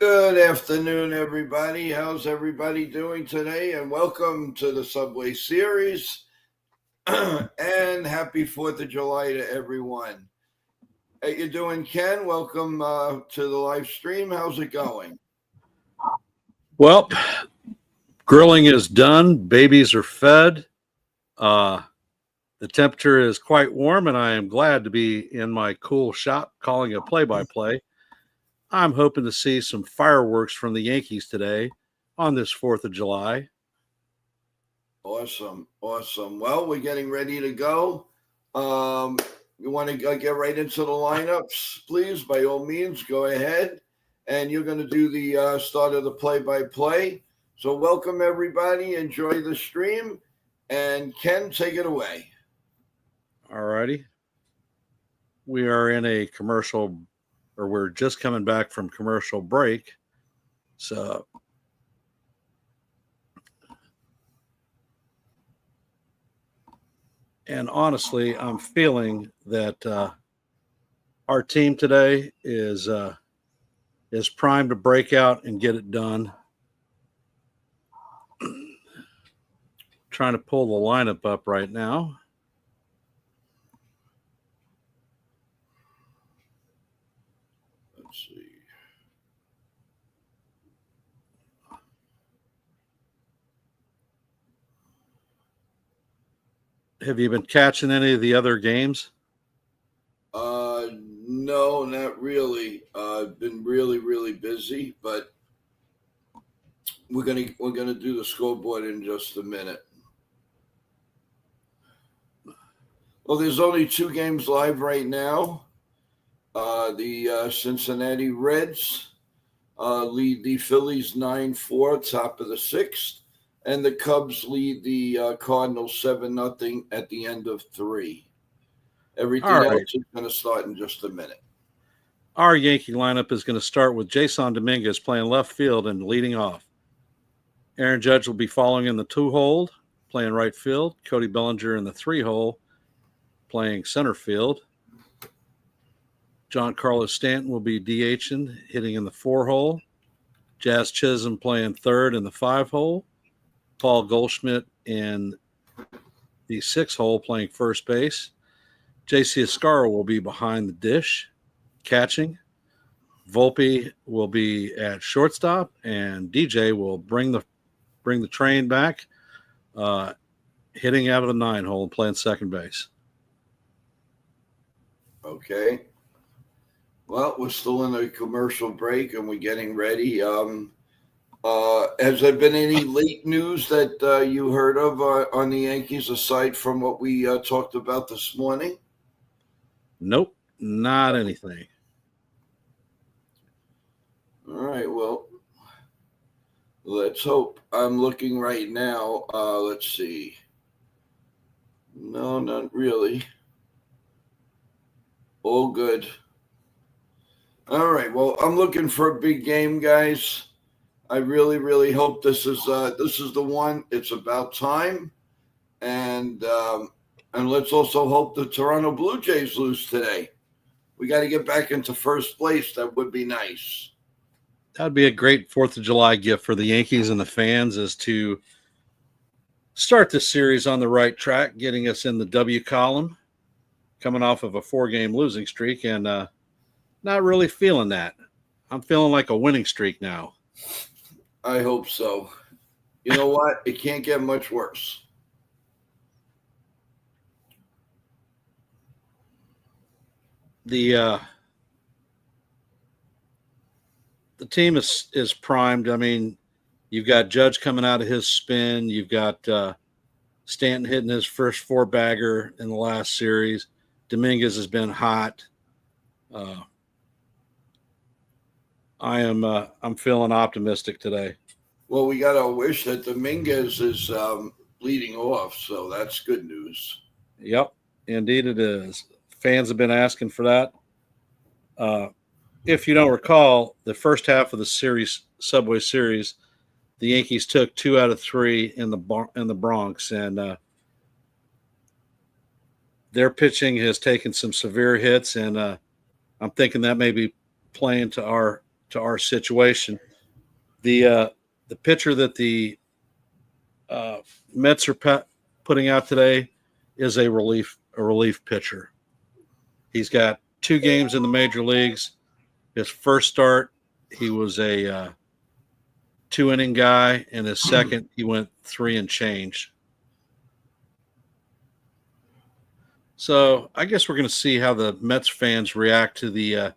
Good afternoon, everybody. How's everybody doing today? And welcome to the Subway Series. And happy 4th of July to everyone. How you doing, Ken? Welcome to the live stream. How's it going? Well, grilling is done. Babies are fed. The temperature is quite warm, and I am glad to be in my cool shop calling a play-by-play. I'm hoping to see some fireworks from the Yankees today on this 4th of July. Awesome. Well, we're getting ready to go. You want to get right into the lineups, please? By all means, go ahead. And you're going to do the start of the play-by-play. So welcome, everybody. Enjoy the stream. And Ken, take it away. All righty. We are in a commercial, or we're just coming back from commercial break. So and honestly, I'm feeling that our team today is primed to break out and get it done. Trying to pull the lineup up right now. Let's see. Have you been catching any of the other games? No, not really. I've been really busy, but we're gonna do the scoreboard in just a minute. Well, there's only 2 games live right now. The Cincinnati Reds lead the Phillies 9-4, top of the 6th, and the Cubs lead the Cardinals 7-0 at the end of 3. Everything else is going to start in just a minute. Our Yankee lineup is going to start with Jason Dominguez playing left field and leading off. Aaron Judge will be following in the 2-hole, playing right field. Cody Bellinger in the 3-hole, playing center field. John Carlos Stanton will be DHing, hitting in the 4-hole. Jazz Chisholm playing third in the 5-hole. Paul Goldschmidt in the 6-hole, playing first base. J.C. Escaro will be behind the dish, catching. Volpe will be at shortstop, and DJ will bring the train back, hitting out of the 9-hole and playing second base. Okay. Well, we're still in a commercial break, and we're getting ready. Has there been any late news that you heard of on the Yankees aside from what we talked about this morning? Nope, not anything. All right, well, let's hope. I'm looking right now. Let's see. No, not really. All good. All right, well, I'm looking for a big game, guys. I really hope this is the one. It's about time, and let's also hope the Toronto Blue Jays lose today. We got to get back into first place. That would be nice. That would be a great 4th of July gift for the Yankees and the fans, is to start this series on the right track, getting us in the W column, coming off of a 4-game losing streak, and not really feeling that. I'm feeling like a winning streak now. I hope so. You know what? It can't get much worse. The team is primed. I mean, you've got Judge coming out of his spin. You've got Stanton hitting his first 4-bagger in the last series. Dominguez has been hot. I'm feeling optimistic today. Well, we got to wish that Dominguez is leading off, so that's good news. Yep, indeed it is. Fans have been asking for that. If you don't recall, the first half of the Subway Series, the Yankees took 2 out of 3 in the Bronx, and their pitching has taken some severe hits, and I'm thinking that may be playing to our situation. The pitcher that the Mets are putting out today is a relief pitcher. He's got 2 games in the major leagues. His first start, he was a 2-inning guy, and his second, he went 3 and change. So I guess we're going to see how the Mets fans react to the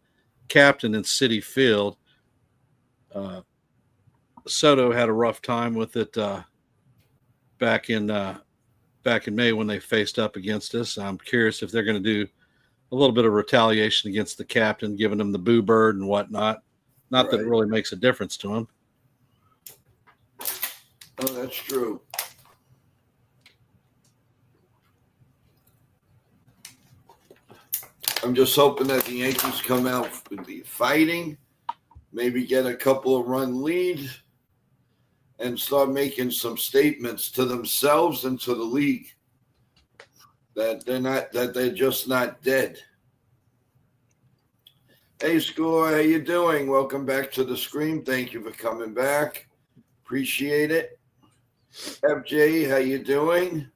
captain in Citi Field. Soto had a rough time with it back in May when they faced up against us. I'm curious if they're going to do a little bit of retaliation against the captain, giving him the boo bird and whatnot. Not that it really makes a difference to him. Oh, that's true. I'm just hoping that the Yankees come out fighting, maybe get a couple of run lead, and start making some statements to themselves and to the league that they're just not dead. Hey, Score, how you doing? Welcome back to the screen. Thank you for coming back. Appreciate it. FJ, how you doing?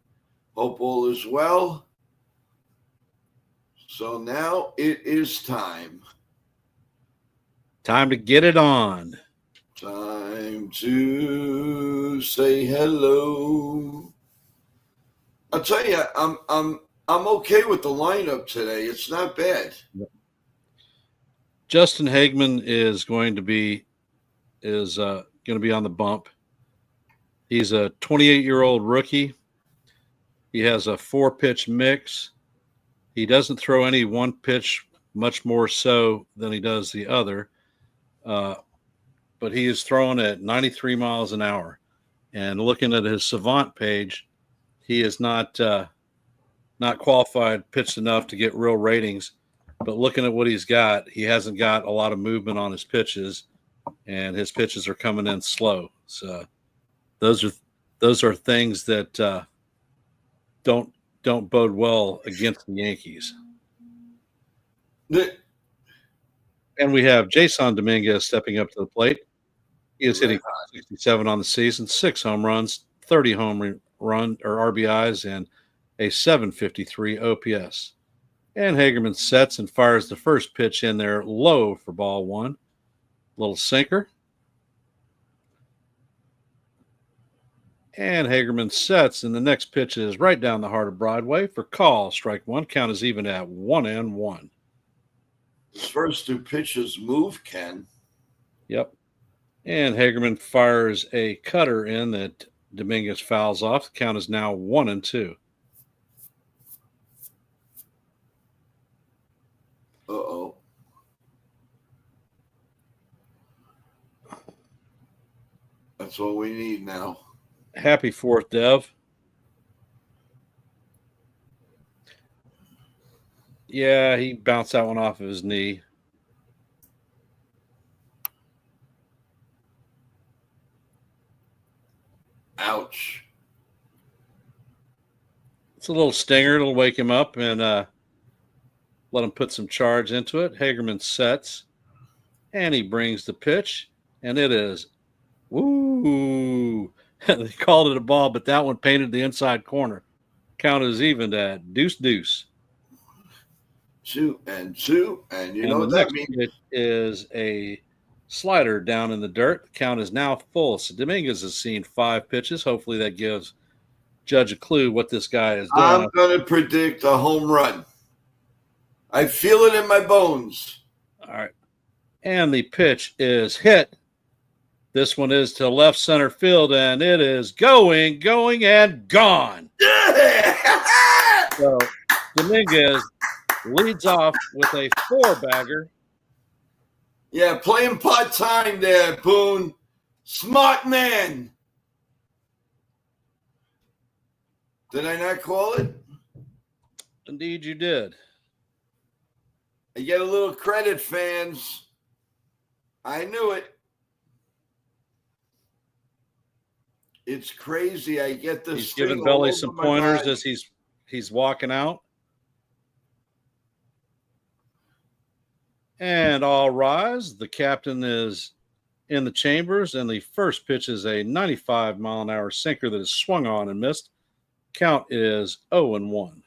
Hope all is well. So now it is time. Time to get it on. Time to say hello. I'll tell you, I'm okay with the lineup today. It's not bad. Justin Hagman is going to be on the bump. He's a 28-year-old rookie. He has a 4-pitch mix. He doesn't throw any one pitch much more so than he does the other. But he is throwing at 93 miles an hour. And looking at his Savant page, he is not qualified pitched enough to get real ratings. But looking at what he's got, he hasn't got a lot of movement on his pitches, and his pitches are coming in slow. So those are things that don't bode well against the Yankees. And we have Jason Dominguez stepping up to the plate. He is hitting 67 on the season, 6 home runs, 30 home run or RBIs, and a 753 OPS. And Hagerman sets and fires the first pitch in there low for ball 1. Little sinker. And Hagerman sets, and the next pitch is right down the heart of Broadway for call. Strike 1. Count is even at 1-1. His first 2 pitches move, Ken. Yep. And Hagerman fires a cutter in that Dominguez fouls off. The count is now 1-2. Uh-oh. That's all we need now. Happy 4th, Dev. Yeah, he bounced that one off of his knee. Ouch. It's a little stinger. It'll wake him up and let him put some charge into it. Hagerman sets, and he brings the pitch, and it is, woo. They called it a ball, but that one painted the inside corner. Count is even at 2-2. 2-2, and you know what that means? It is a slider down in the dirt. The count is now full. So Dominguez has seen 5 pitches. Hopefully that gives Judge a clue what this guy is doing. I'm going to predict a home run. I feel it in my bones. All right. And the pitch is hit. This one is to left center field, and it is going, and gone. So Dominguez leads off with a 4-bagger. Yeah, playing part-time there, Boone. Smart man. Did I not call it? Indeed, you did. I get a little credit, fans. I knew it. It's crazy. I get this. He's giving Belly some pointers as he's walking out. And all rise. The captain is in the chambers, and the first pitch is a 95-mile-an-hour sinker that is swung on and missed. Count is 0-1.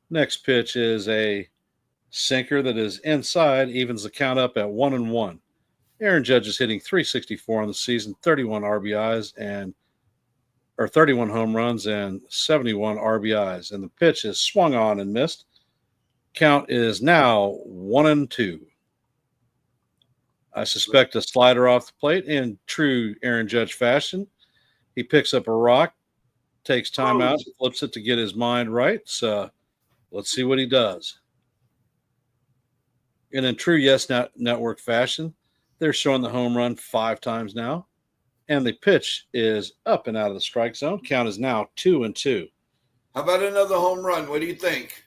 Next pitch is a sinker that is inside, evens the count up at 1-1. Aaron Judge is hitting .364 on the season, 31 RBIs and 31 home runs and 71 RBIs. And the pitch is swung on and missed. Count is now 1-2. I suspect a slider off the plate in true Aaron Judge fashion. He picks up a rock, takes time out, flips it to get his mind right. So let's see what he does. And in true Yes Network fashion, they're showing the home run 5 times now. And the pitch is up and out of the strike zone. Count is now 2-2. How about another home run? What do you think?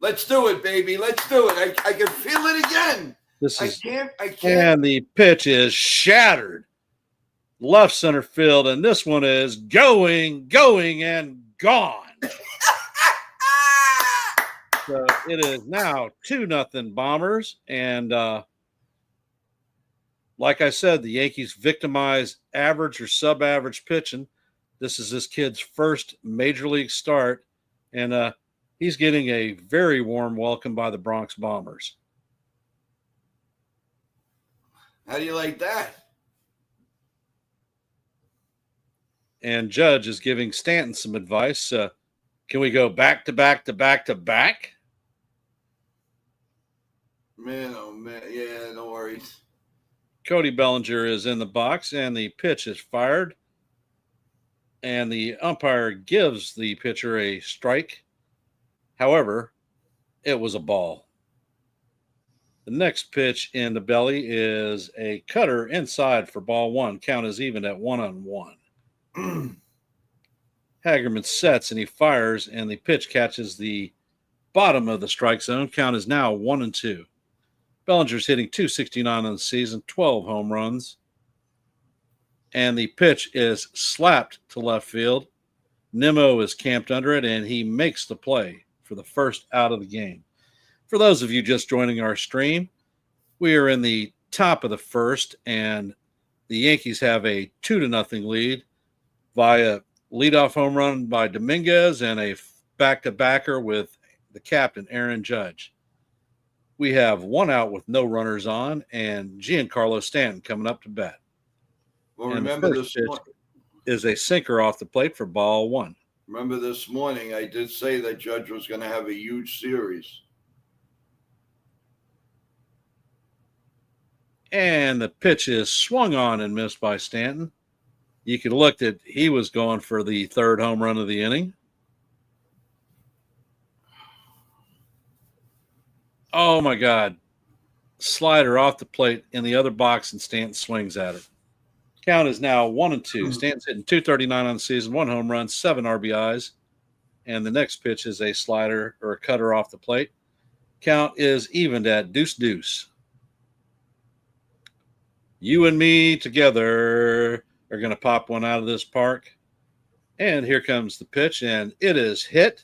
Let's do it, baby. Let's do it. I can feel it again. I can't. And the pitch is shattered. Left center field. And this one is going, and gone. So it is now 2-0 Bombers. And like I said, the Yankees victimize average or sub-average pitching. This is this kid's first major league start, and he's getting a very warm welcome by the Bronx Bombers. How do you like that? And Judge is giving Stanton some advice. Can we go back to back to back to back? Man, oh man. Yeah, no worries. Cody Bellinger is in the box, and the pitch is fired. And the umpire gives the pitcher a strike. However, it was a ball. The next pitch in the belly is a cutter inside for ball 1. Count is even at 1-1. Hagerman sets and he fires, and the pitch catches the bottom of the strike zone. Count is now 1-2. Bellinger's hitting .269 on the season, 12 home runs. And the pitch is slapped to left field. Nimmo is camped under it, and he makes the play for the first out of the game. For those of you just joining our stream, we are in the top of the first, and the Yankees have a 2-0 lead via leadoff home run by Dominguez and a back-to-backer with the captain, Aaron Judge. We have 1 out with no runners on, and Giancarlo Stanton coming up to bat. Well, And remember the this pitch is a sinker off the plate for ball 1. Remember this morning, I did say that Judge was going to have a huge series. And the pitch is swung on and missed by Stanton. You could look that he was going for the 3rd home run of the inning. Oh, my God. Slider off the plate in the other box, and Stanton swings at it. Count is now 1-2. Stanton's hitting .239 on the season, 1 home run, 7 RBIs. And the next pitch is a slider or a cutter off the plate. Count is evened at 2-2. You and me together are going to pop one out of this park. And here comes the pitch, and it is hit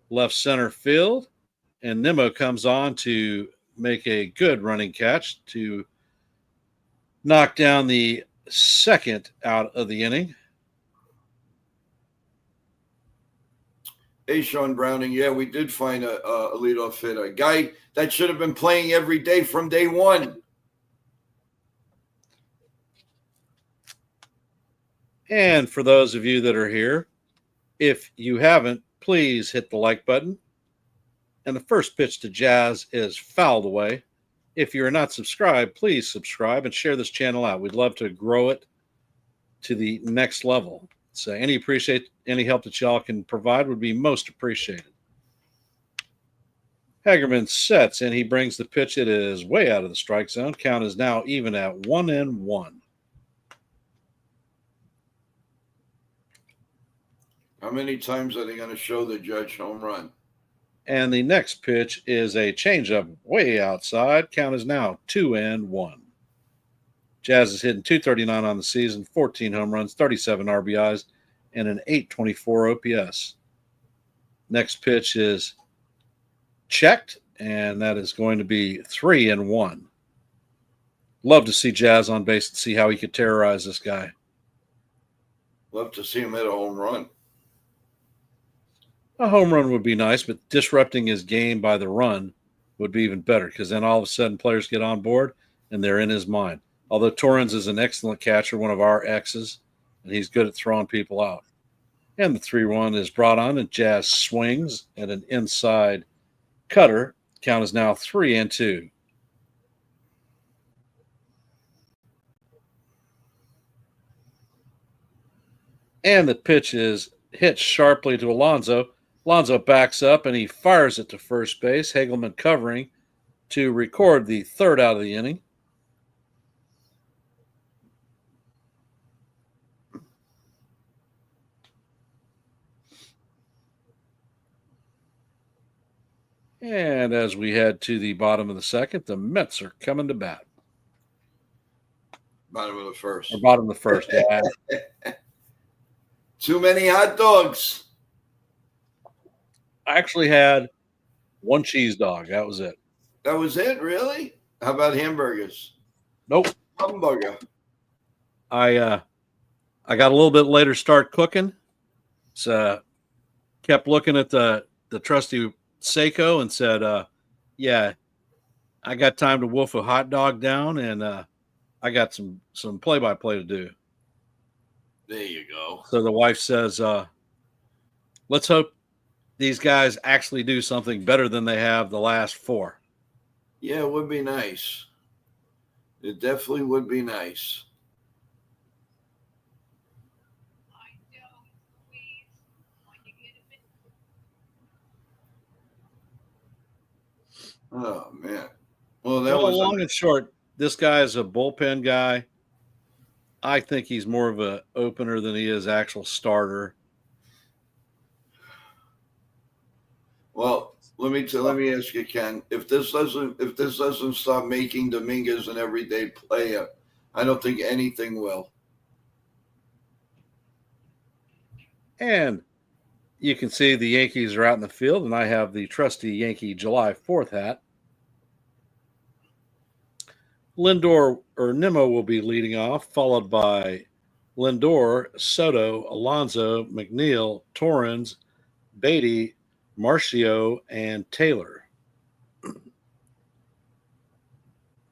left center field. And Nimmo comes on to make a good running catch to knock down the 2nd out of the inning. Hey, Sean Browning, yeah, we did find a leadoff hitter, a guy that should have been playing every day from day 1. And for those of you that are here, if you haven't, please hit the like button. And the first pitch to Jazz is fouled away. If you're not subscribed, please subscribe and share this channel out. We'd love to grow it to the next level. So any help that y'all can provide would be most appreciated. Hagerman sets, and he brings the pitch. It is way out of the strike zone. Count is now even at 1-1. How many times are they going to show the Judge home run? And the next pitch is a changeup way outside. Count is now 2-1. Jazz is hitting .239 on the season, 14 home runs, 37 RBIs, and an .824 OPS. Next pitch is checked, and that is going to be 3-1. Love to see Jazz on base and see how he could terrorize this guy. Love to see him hit a home run. A home run would be nice, but disrupting his game by the run would be even better because then all of a sudden players get on board and they're in his mind. Although Torrens is an excellent catcher, one of our X's, and he's good at throwing people out. And the 3-1 is brought on, and Jazz swings at an inside cutter. Count is now 3-2. And the pitch is hit sharply to Alonso. Alonso backs up and he fires it to first base. Hagelman covering to record the third out of the inning. And as we head to the bottom of the second, the Mets are coming to bat. Bottom of the first. Or bottom of the first, yeah. Too many hot dogs. I actually had one cheese dog. That was it. That was it, really? How about hamburgers? Nope. Hamburger. I got a little bit later start cooking. So kept looking at the trusty Seiko and said, yeah, I got time to wolf a hot dog down, and I got some play-by-play to do. There you go. So the wife says, let's hope these guys actually do something better than they have the last 4. Yeah, it would be nice. It definitely would be nice. Oh, man. Well, that was long and short. This guy is a bullpen guy. I think he's more of an opener than he is actual starter. Well, let me ask you, Ken. If this doesn't stop making Dominguez an everyday player, I don't think anything will. And you can see the Yankees are out in the field, and I have the trusty Yankee July 4th hat. Lindor or Nimmo will be leading off, followed by Lindor, Soto, Alonso, McNeil, Torrens, Beatty, Marcio, and Taylor.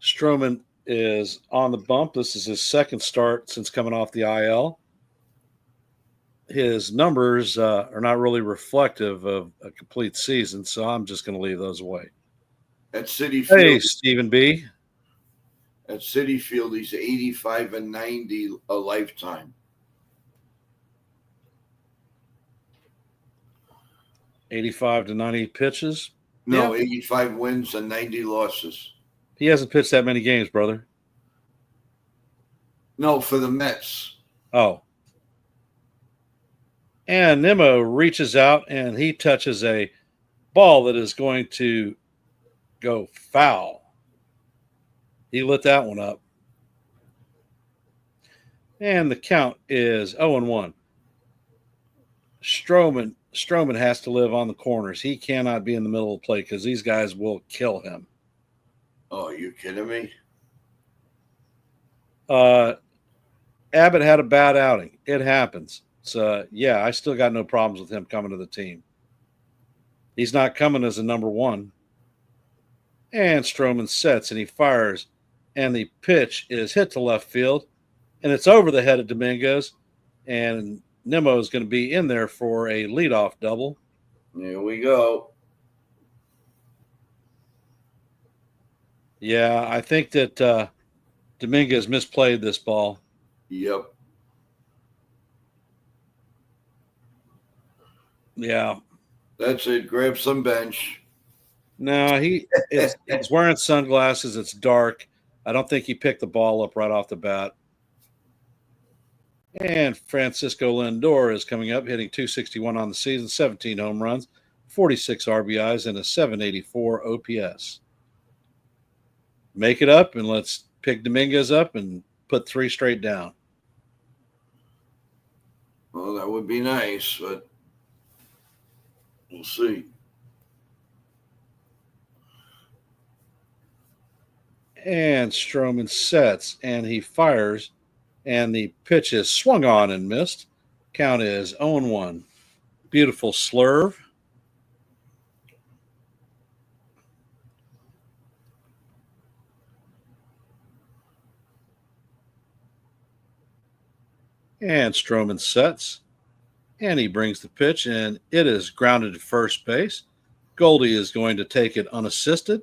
Stroman is on the bump. This is his second start since coming off the IL. His numbers are not really reflective of a complete season, so I'm just going to leave those away. At Citi Field, Hey, Stephen B. At Citi Field, he's 85 and 90 a lifetime. 85 to 90 pitches. No, Yeah. 85 wins and 90 losses. He hasn't pitched that many games, brother. No, for the Mets. Oh. And Nimmo reaches out and he touches a ball that is going to go foul. He lit that one up. And the count is 0-1. Stroman has to live on the corners. He cannot be in the middle of the plate because these guys will kill him. Oh, are you kidding me? Abbott had a bad outing. It happens. So, yeah, I still got no problems with him coming to the team. He's not coming as a number 1. And Stroman sets and he fires. And the pitch is hit to left field. And it's over the head of Dominguez. And Nimmo is going to be in there for a leadoff double. Here we go. Yeah, I think that Dominguez misplayed this ball. Yep. Yeah. That's it. Grab some bench. No, he's wearing sunglasses. It's dark. I don't think he picked the ball up right off the bat. And Francisco Lindor is coming up, hitting .261 on the season, 17 home runs, 46 RBIs, and a .784 OPS. Make it up, and let's pick Dominguez up and put 3 straight down. Well, that would be nice, but we'll see. And Stroman sets and he fires, and the pitch is swung on and missed. Count is 0-1. Beautiful slurve. And Stroman sets, and he brings the pitch, and it is grounded to first base. Goldie is going to take it unassisted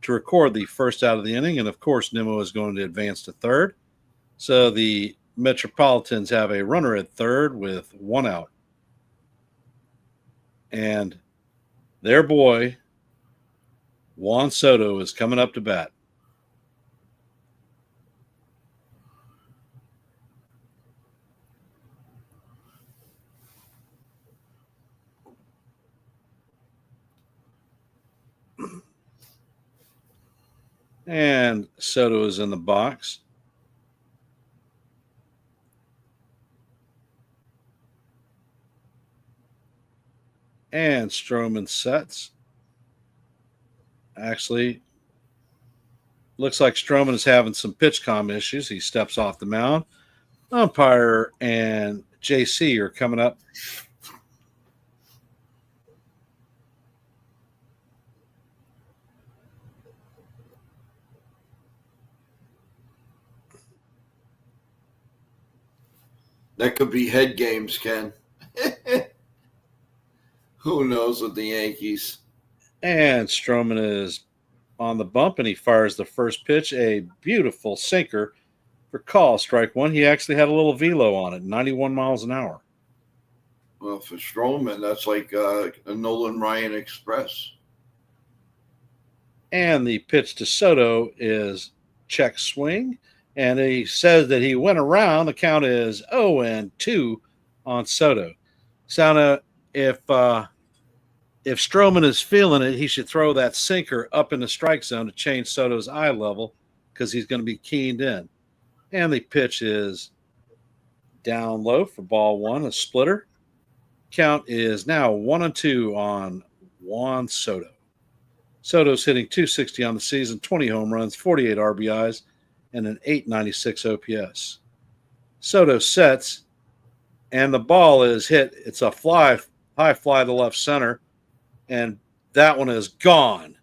to record the first out of the inning, and of course, Nimmo is going to advance to third. So the Metropolitans have a runner at third with one out. And their boy, Juan Soto, is coming up to bat. And Soto is in the box. And Stroman sets. Actually, looks like Stroman is having some pitch comm issues. He steps off the mound. Umpire and JC are coming up. That could be head games, Ken. Who knows with the Yankees? And Stroman is on the bump, and he fires the first pitch, a beautiful sinker for call, strike one. He actually had a little velo on it, 91 miles an hour. Well, for Stroman, that's like a Nolan Ryan Express. And the pitch to Soto is check swing, and he says that he went around. The count is 0-2 on Soto. Sana, if Stroman is feeling it, he should throw that sinker up in the strike zone to change Soto's eye level because he's going to be keened in. And the pitch is down low for ball one, a splitter. Count is now 1-2 on Juan Soto. Soto's hitting .260 on the season, 20 home runs, 48 RBIs, and an .896 OPS. Soto sets, and the ball is hit. It's a high fly to left center, and that one is gone.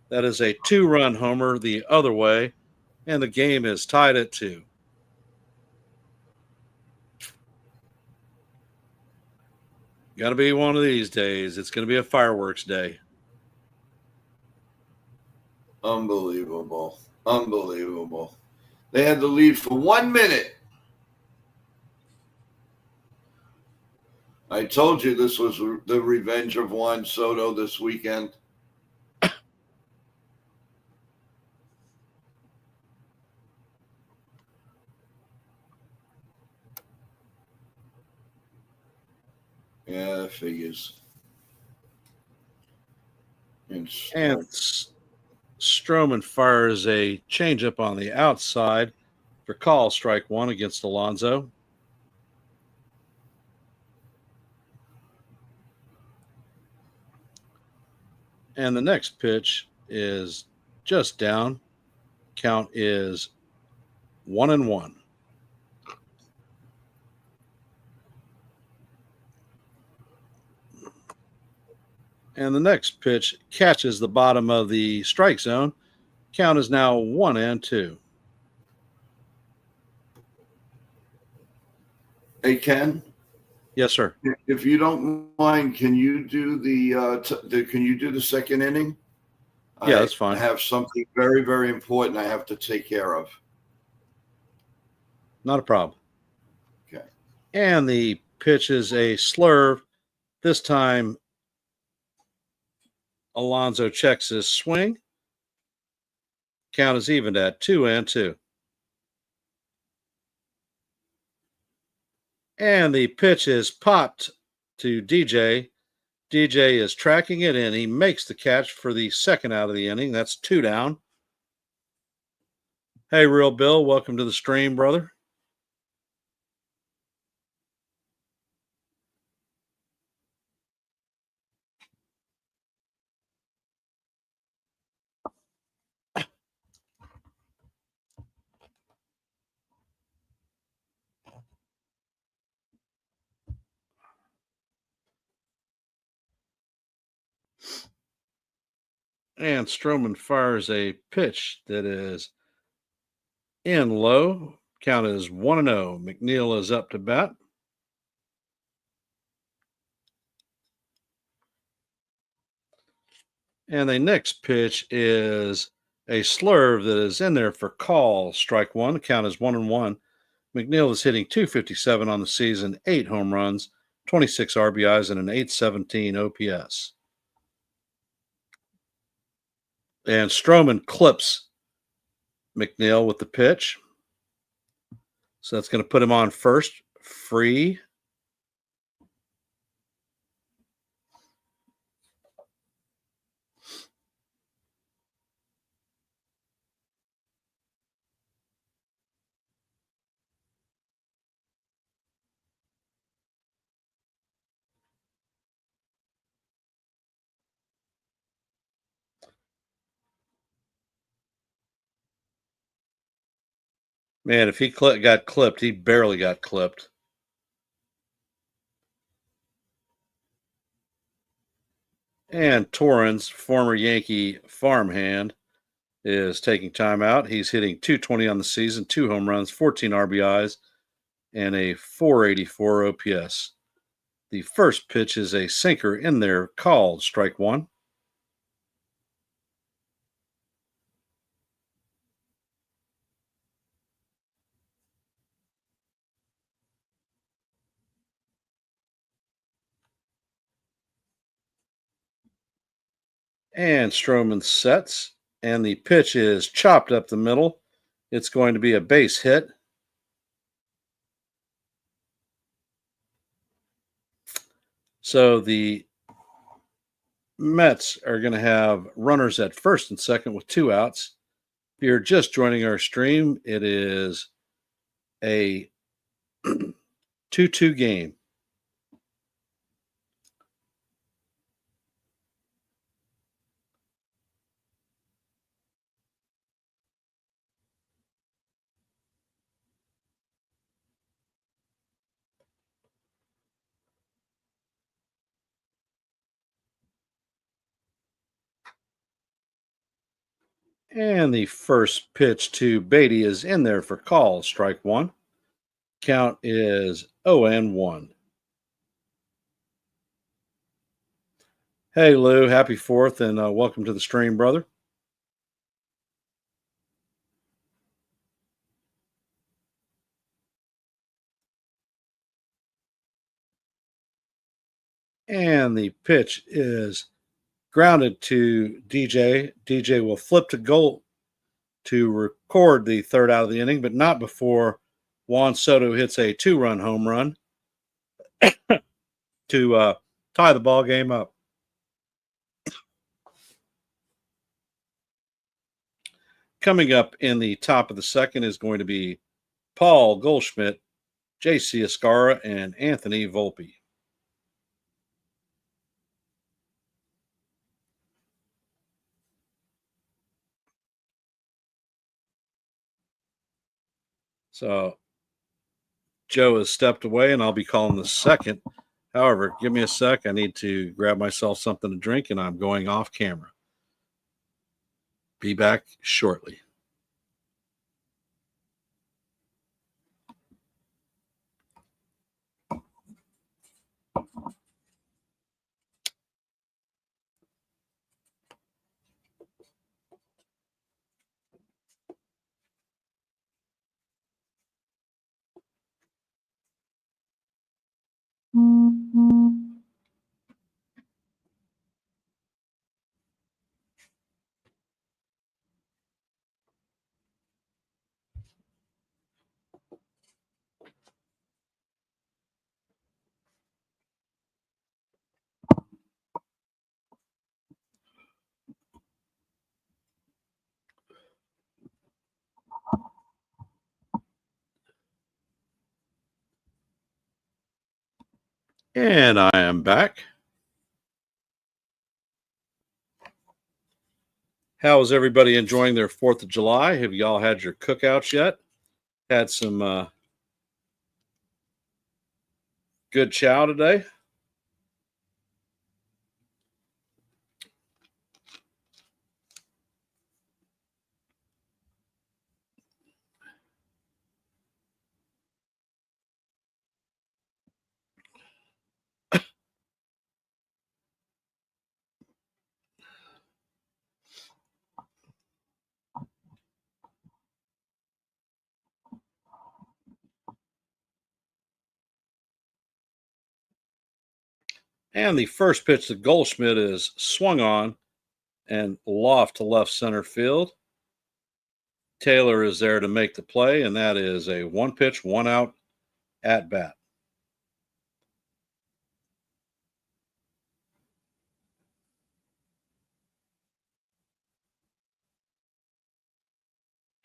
That is a 2-run homer the other way, and the game is tied at 2. Got to be one of these days. It's going to be a fireworks day. Unbelievable. Unbelievable. They had the lead for 1 minute. I told you this was the revenge of Juan Soto this weekend. Yeah, that figures. And Stroman fires a changeup on the outside for call, strike one against Alonso. And the next pitch is just down. Count is 1-1. And the next pitch catches the bottom of the strike zone. Count is now 1-2. Hey, Ken. Yes, sir. If you don't mind, can you do the second inning? Yeah, that's fine. I have something very, very important I have to take care of. Not a problem. Okay. And the pitch is a slurve. This time, Alonso checks his swing. Count is evened at 2-2. And the pitch is popped to DJ. DJ is tracking it in. He makes the catch for the second out of the inning. That's 2 down. Hey, Real Bill, welcome to the stream, brother. And Stroman fires a pitch that is in low. Count is 1-0. McNeil is up to bat. And the next pitch is a slurve that is in there for call. Strike one. Count is 1-1. McNeil is hitting .257 on the season, 8 home runs, 26 RBIs, and an .817 OPS. And Stroman clips McNeil with the pitch. So that's going to put him on first, free. Man, if he got clipped, he barely got clipped. And Torrens, former Yankee farmhand, is taking time out. He's hitting .220 on the season, 2 home runs, 14 RBIs, and a .484 OPS. The first pitch is a sinker in there, called strike one. And Stroman sets, and the pitch is chopped up the middle. It's going to be a base hit. So the Mets are going to have runners at first and second with 2 outs. If you're just joining our stream, it is a 2-2 game. And the first pitch to Beatty is in there for call, strike one. Count is 0-1. Hey, Lou, happy 4th, and welcome to the stream, brother. And the pitch is grounded to DJ. DJ will flip to goal to record the 3rd out of the inning, but not before Juan Soto hits a 2-run home run to tie the ball game up. Coming up in the top of the second is going to be Paul Goldschmidt, J.C. Escara, and Anthony Volpe. So Joe has stepped away, and I'll be calling the second. However, give me a sec. I need to grab myself something to drink, and I'm going off camera. Be back shortly. And I am back. How is everybody enjoying their 4th of July? Have y'all had your cookouts yet? Had some good chow today? And the first pitch to Goldschmidt is swung on and loft to left center field. Taylor is there to make the play, and that is a one pitch, one out at bat.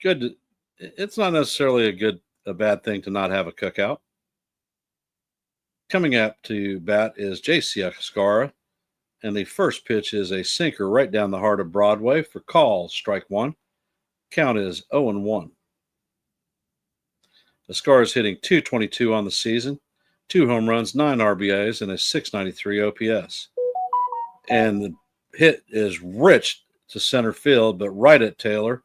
Good. It's not necessarily a bad thing to not have a cookout. Coming up to bat is J.C. Akascara, and the first pitch is a sinker right down the heart of Broadway for call, strike one. Count is 0-1. Ascara is hitting .222 on the season, 2 home runs, 9 RBIs, and a .693 OPS. And the hit is rich to center field, but right at Taylor.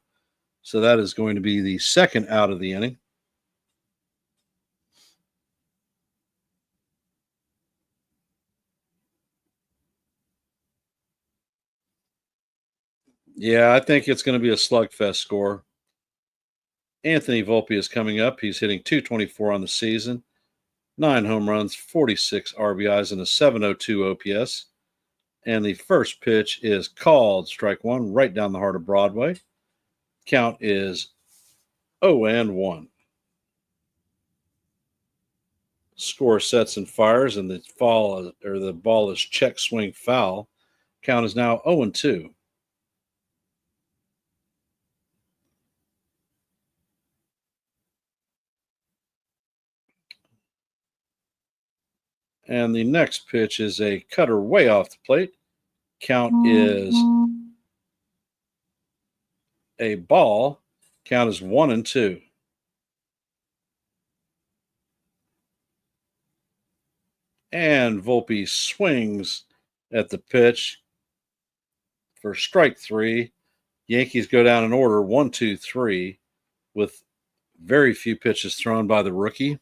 So that is going to be the second out of the inning. Yeah, I think it's going to be a slugfest score. Anthony Volpe is coming up. He's hitting .224 on the season, 9 home runs, 46 RBIs, and a .702 OPS. And the first pitch is called, strike one, right down the heart of Broadway. Count is 0-1. Score sets and fires, and the ball is check swing foul. Count is now 0-2. And the next pitch is a cutter way off the plate. Count is a ball. Count is 1-2. And Volpe swings at the pitch for strike three. Yankees go down in order 1, 2, 3 with very few pitches thrown by the rookie.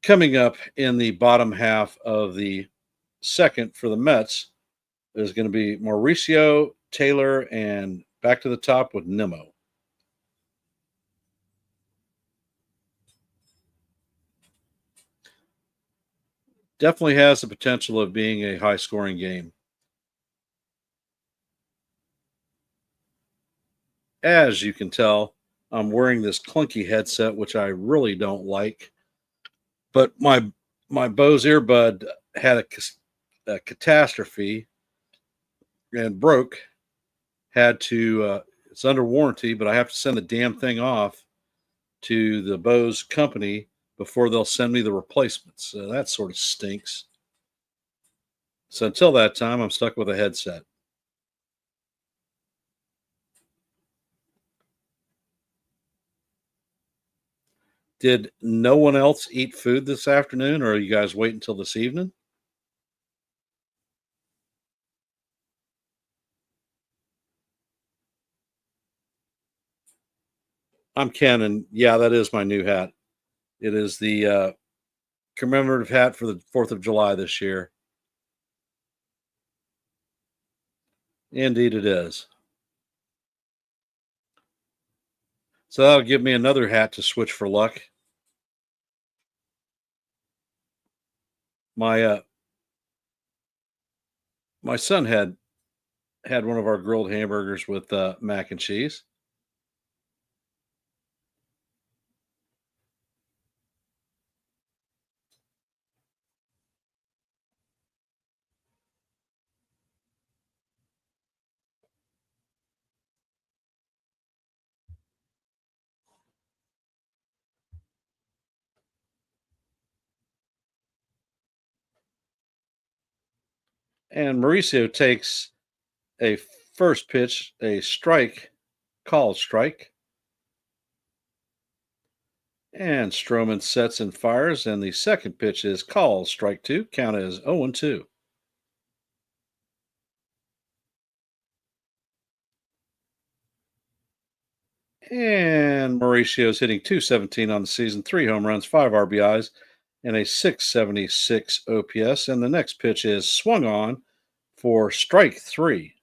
Coming up in the bottom half of the second for the Mets is going to be Mauricio, Taylor, and back to the top with Nimmo. Definitely has the potential of being a high-scoring game. As you can tell, I'm wearing this clunky headset, which I really don't like. But my Bose earbud had a catastrophe and broke. Had to, it's under warranty, but I have to send the damn thing off to the Bose company before they'll send me the replacements. So that sort of stinks. So until that time, I'm stuck with a headset. Did no one else eat food this afternoon, or are you guys waiting until this evening? I'm Ken, and yeah, that is my new hat. It is the commemorative hat for the 4th of July this year. Indeed, it is. So that'll give me another hat to switch for luck. My my son had one of our grilled hamburgers with mac and cheese. And Mauricio takes a first pitch, a strike, called strike. And Stroman sets and fires, and the second pitch is called strike two. Count is 0-2. And Mauricio's hitting .217 on the season, 3 home runs, 5 RBIs, and a .676 OPS. And the next pitch is swung on for strike three.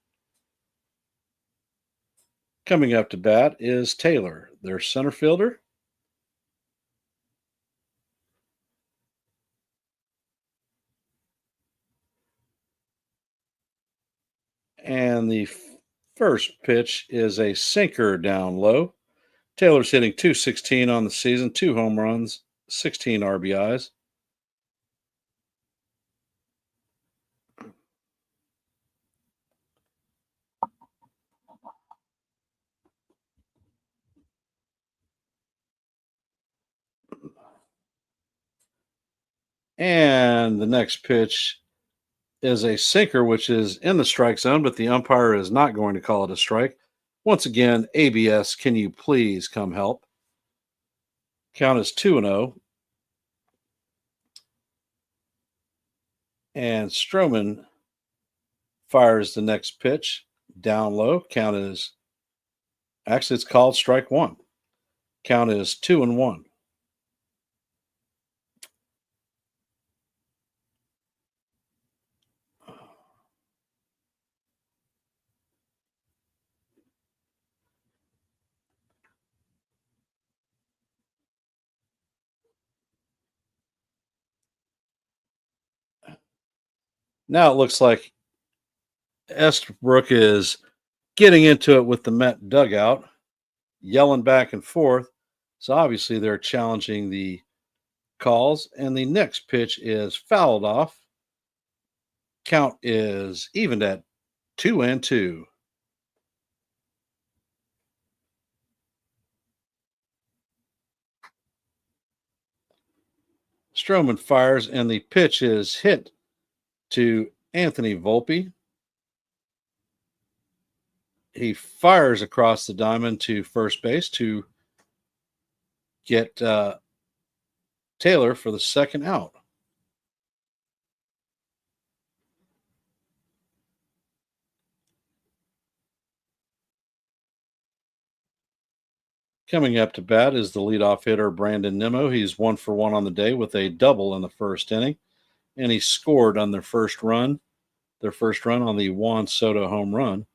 Coming up to bat is Taylor, their center fielder. And the first pitch is a sinker down low. Taylor's hitting 216 on the season, 2 home runs, 16 RBIs. And the next pitch is a sinker, which is in the strike zone, but the umpire is not going to call it a strike. Once again, ABS, can you please come help? Count is 2-0. And Stroman fires the next pitch down low. Count is actually, it's called strike one. Count is 2-1. Now it looks like Estabrook is getting into it with the Met dugout, yelling back and forth. So obviously they're challenging the calls, and the next pitch is fouled off. Count is evened at 2-2. Stroman fires, and the pitch is hit to Anthony Volpe. He fires across the diamond to first base to get Taylor for the second out. Coming up to bat is the leadoff hitter, Brandon Nimmo. He's 1-for-1 on the day with a double in the first inning, and he scored on their first run on the Juan Soto home run.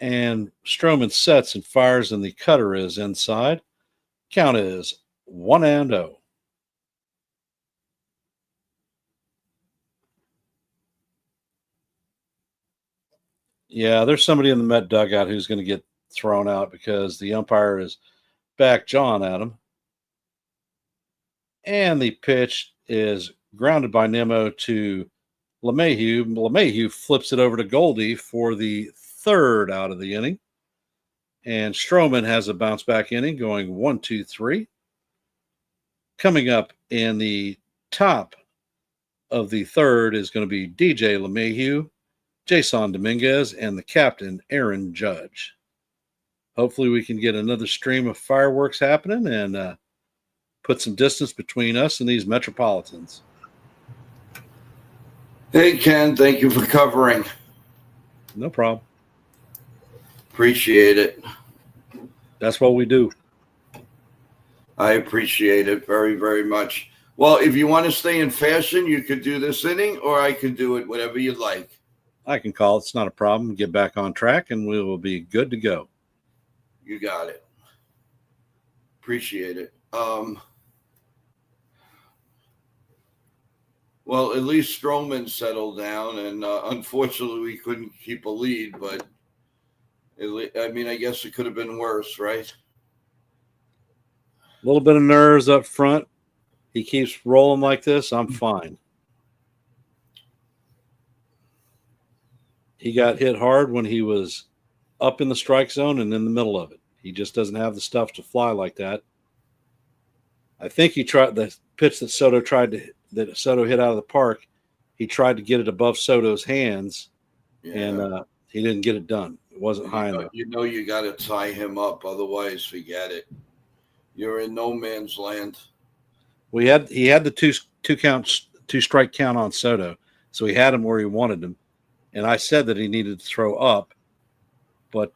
And Stroman sets and fires, and the cutter is inside. Count is 1-0. Yeah, there's somebody in the Met dugout who's going to get thrown out because the umpire is back jawing at him. And the pitch is grounded by Nimmo to LeMahieu. LeMahieu flips it over to Goldie for the third out of the inning. And Stroman has a bounce back inning going 1-2-3. Coming up in the top of the third is going to be DJ LeMahieu, Jason Dominguez, and the captain, Aaron Judge. Hopefully we can get another stream of fireworks happening and put some distance between us and these Metropolitans. Hey, Ken, thank you for covering. No problem. Appreciate it. That's what we do. I appreciate it very, very much. Well, if you want to stay in fashion, you could do this inning, or I could do it whatever you'd like. I can call. It's not a problem. Get back on track, and we will be good to go. You got it. Appreciate it. Well, at least Stroman settled down, and unfortunately, we couldn't keep a lead. But I guess it could have been worse, right? A little bit of nerves up front. He keeps rolling like this. I'm fine. He got hit hard when he was up in the strike zone and in the middle of it. He just doesn't have the stuff to fly like that. I think he tried the pitch that Soto hit out of the park. He tried to get it above Soto's hands, and he didn't get it done. It wasn't high enough. You got to tie him up, otherwise forget it. You're in no man's land. He had the two strike count on Soto, so he had him where he wanted him. And I said that he needed to throw up, but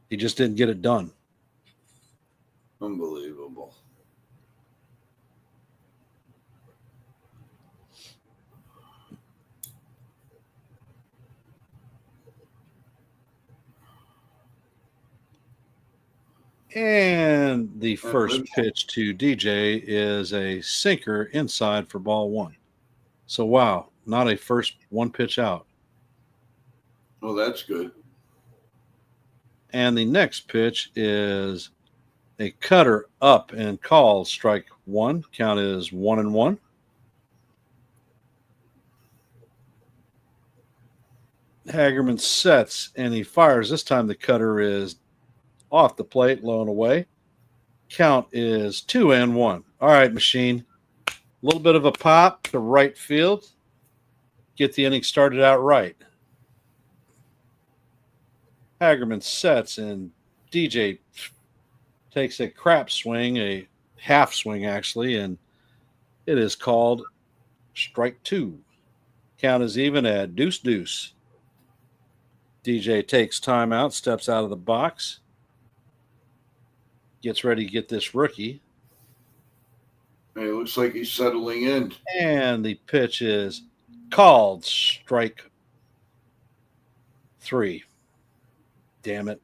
he just didn't get it done. Unbelievable. And the first pitch to DJ is a sinker inside for ball one. So, wow, not a first one pitch out. Oh, that's good. And the next pitch is a cutter up and called strike one. Count is 1-1. Hagerman sets and he fires. This time the cutter is off the plate, low and away. Count is 2-1. All right, machine. A little bit of a pop to right field. Get the inning started out right. Hagerman sets and DJ takes a crap swing, a half swing actually, and it is called strike two. Count is even at deuce. DJ takes timeout, steps out of the box, gets ready to get this rookie. Hey, it looks like he's settling in. And the pitch is called strike three. Damn it.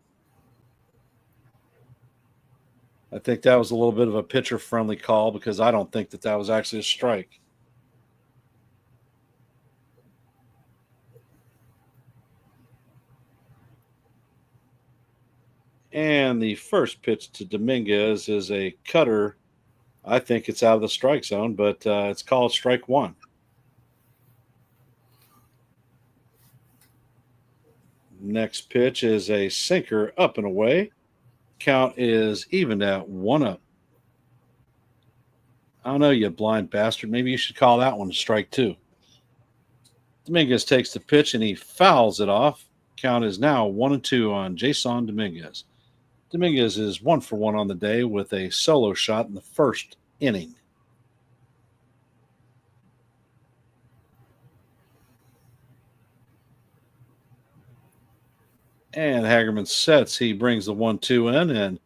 I think that was a little bit of a pitcher-friendly call because I don't think that was actually a strike. And the first pitch to Dominguez is a cutter. I think it's out of the strike zone, but it's called strike one. Next pitch is a sinker up and away. Count is even at 1-0. I don't know, you blind bastard. Maybe you should call that one strike two. Dominguez takes the pitch and he fouls it off. Count is now 1-2 on Jason Dominguez. Dominguez is 1-for-1 on the day with a solo shot in the first inning. And Hagerman sets. He brings the 1-2 in, and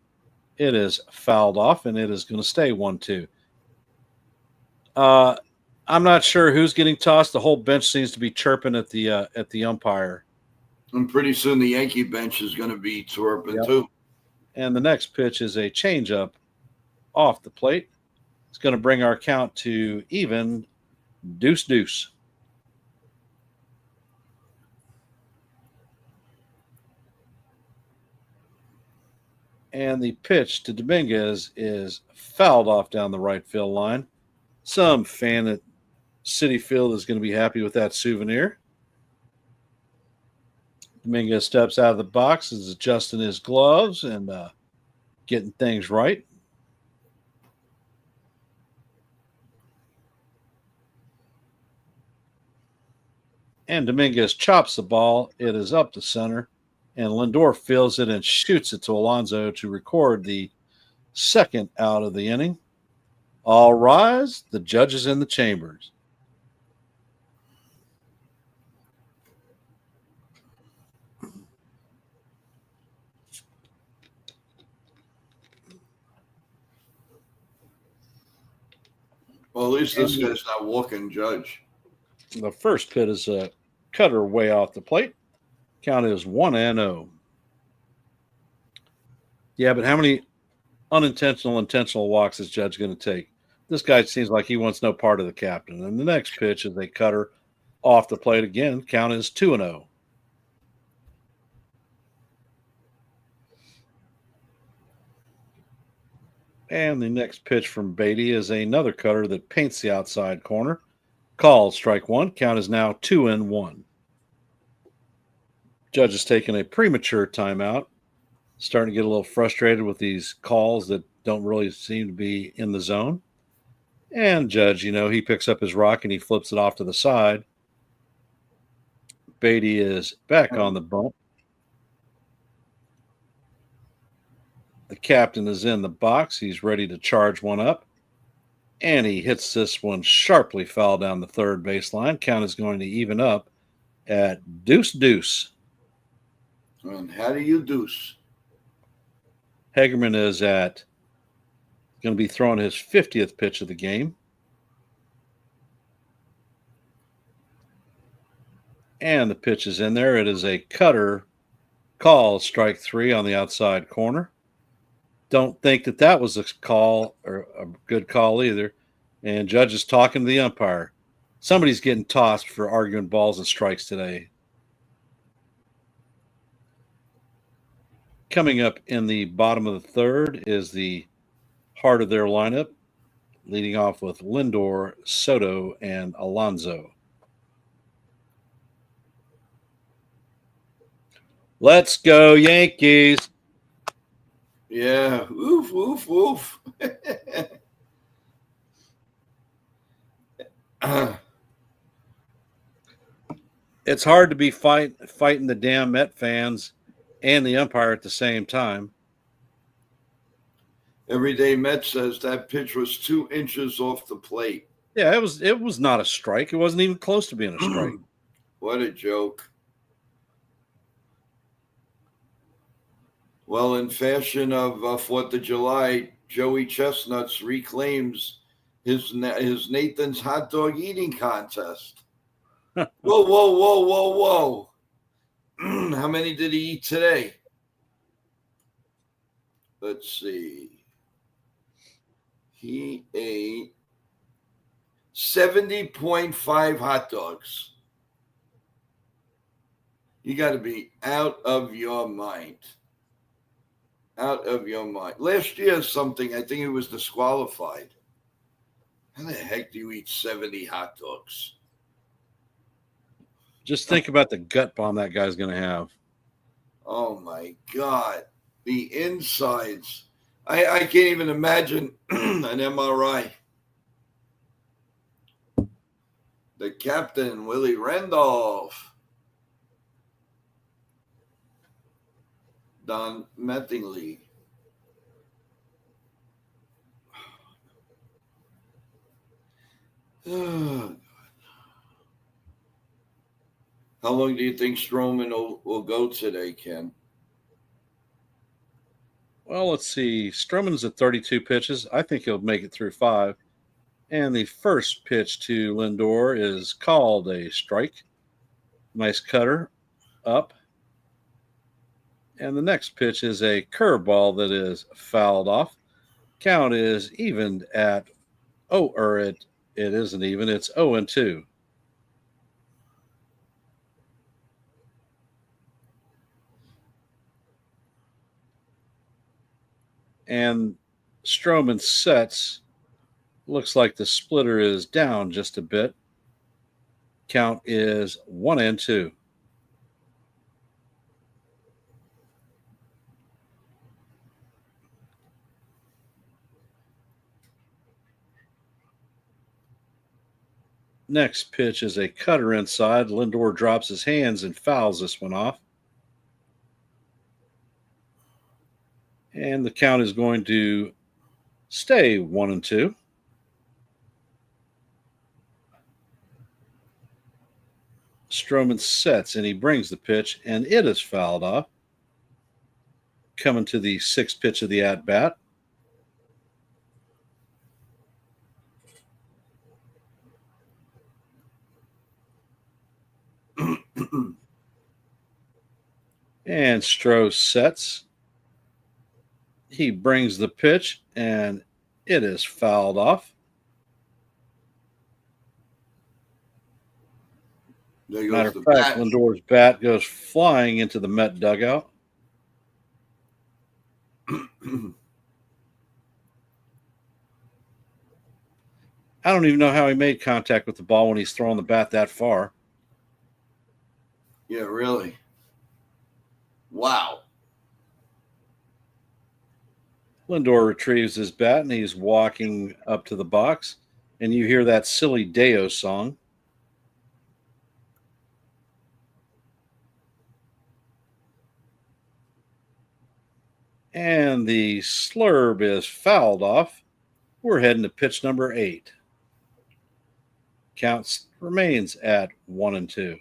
it is fouled off, and it is going to stay 1-2. I'm not sure who's getting tossed. The whole bench seems to be chirping at the umpire. And pretty soon the Yankee bench is going to be chirping too. And the next pitch is a changeup off the plate. It's going to bring our count to even deuce. And the pitch to Dominguez is fouled off down the right field line. Some fan at Citi Field is going to be happy with that souvenir. Dominguez steps out of the box, is adjusting his gloves and getting things right. And Dominguez chops the ball. It is up to center. And Lindor fields it and shoots it to Alonso to record the second out of the inning. All rise. The judge is in the chambers. Well, at least this guy's not walking judge. The first pitch is a cutter way off the plate. Count is 1-0. Yeah, but how many intentional walks is Judge going to take? This guy seems like he wants no part of the captain. And the next pitch is a cutter off the plate again. Count is 2-0. And the next pitch from Beatty is another cutter that paints the outside corner. Called strike one. Count is now 2-1. Judge is taking a premature timeout. Starting to get a little frustrated with these calls that don't really seem to be in the zone. And Judge, he picks up his rock and he flips it off to the side. Beatty is back on the bump. The captain is in the box. He's ready to charge one up. And he hits this one sharply foul down the third baseline. Count is going to even up at deuce. And how do you deuce? Hagerman is going to be throwing his 50th pitch of the game. And the pitch is in there. It is a cutter called strike three on the outside corner. Don't think that was a call or a good call either. And Judge is talking to the umpire. Somebody's getting tossed for arguing balls and strikes today. Coming up in the bottom of the third is the heart of their lineup, leading off with Lindor, Soto, and Alonso. Let's go, Yankees. Yeah. Oof, oof, oof. It's hard to be fighting the damn Met fans and the umpire at the same time. Everyday Met says that pitch was 2 inches off the plate. Yeah, it was not a strike. It wasn't even close to being a strike. What a joke. Well, in fashion of 4th of July, Joey Chestnuts reclaims his Nathan's hot dog eating contest. Whoa, whoa, whoa, whoa, whoa. How many did he eat today? Let's see. He ate 70.5 hot dogs. You got to be out of your mind. Out of your mind. Last year, something, I think it was disqualified. How the heck do you eat 70 hot dogs? Just think about the gut bomb that guy's going to have. Oh, my God. The insides. I can't even imagine an MRI. The captain, Willie Randolph. Don Mattingly. How long do you think Stroman will go today, Ken? Well, let's see. Stroman's at 32 pitches. I think he'll make it through 5. And the first pitch to Lindor is called a strike. Nice cutter up. And the next pitch is a curveball that is fouled off. Count is evened at it isn't even. It's 0-2. And Stroman sets. Looks like the splitter is down just a bit. Count is 1-2. Next pitch is a cutter inside. Lindor drops his hands and fouls this one off. And the count is going to stay 1-2. Stroman sets and he brings the pitch, and it is fouled off. Coming to the 6th pitch of the at bat. And Stroh sets. He brings the pitch, and it is fouled off. Matter of fact, Lindor's bat goes flying into the Met dugout. I don't even know how he made contact with the ball when he's throwing the bat that far. Yeah, really. Wow. Lindor retrieves his bat and he's walking up to the box, and you hear that silly Deo song. And the slurve is fouled off. We're heading to pitch number 8. Count remains at 1-2.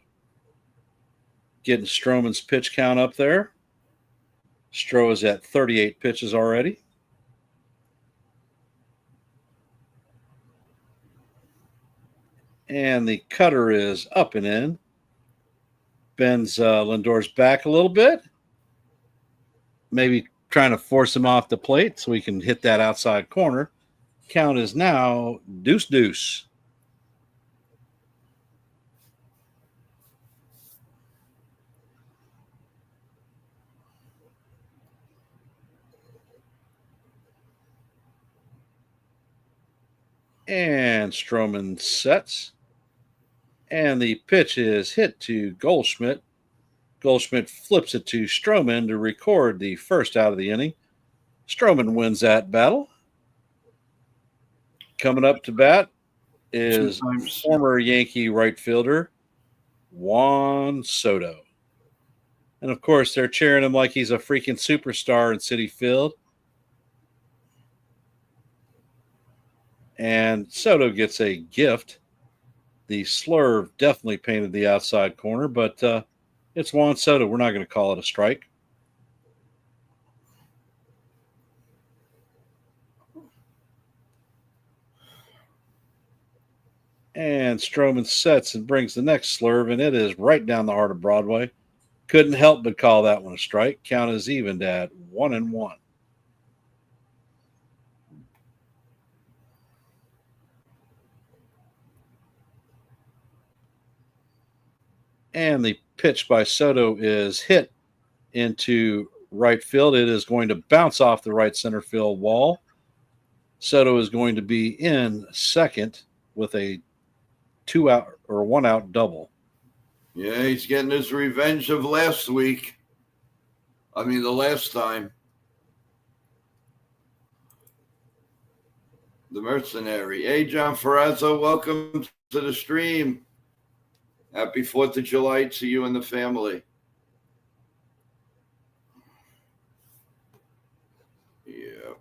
Getting Stroman's pitch count up there. Stroh is at 38 pitches already. And the cutter is up and in. Bends Lindor's back a little bit. Maybe trying to force him off the plate so he can hit that outside corner. Count is now 2-2. And Stroman sets. And the pitch is hit to Goldschmidt. Goldschmidt flips it to Stroman to record the first out of the inning. Stroman wins that battle. Coming up to bat is former Yankee right fielder Juan Soto. And of course, they're cheering him like he's a freaking superstar in Citi Field. And Soto gets a gift. The slurve definitely painted the outside corner, but it's Juan Soto. We're not going to call it a strike. And Stroman sets and brings the next slurve, and it is right down the heart of Broadway. Couldn't help but call that one a strike. Count is evened at 1-1. And the pitch by Soto is hit into right field. It is going to bounce off the right center field wall. Soto is going to be in second with a 2-out or 1-out double. Yeah, he's getting his revenge of last week. I mean, the last time. The mercenary. Hey, John Ferrazzo, welcome to the stream. Happy 4th of July to you and the family. Yeah.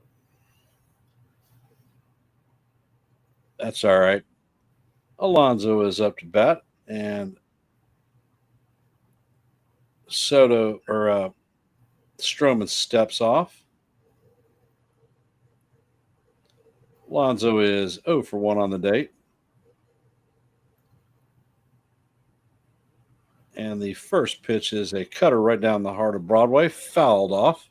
That's all right. Alonso is up to bat, and Soto or Stroman steps off. Alonso is 0 for 1 on the date. And the first pitch is a cutter right down the heart of Broadway, fouled off.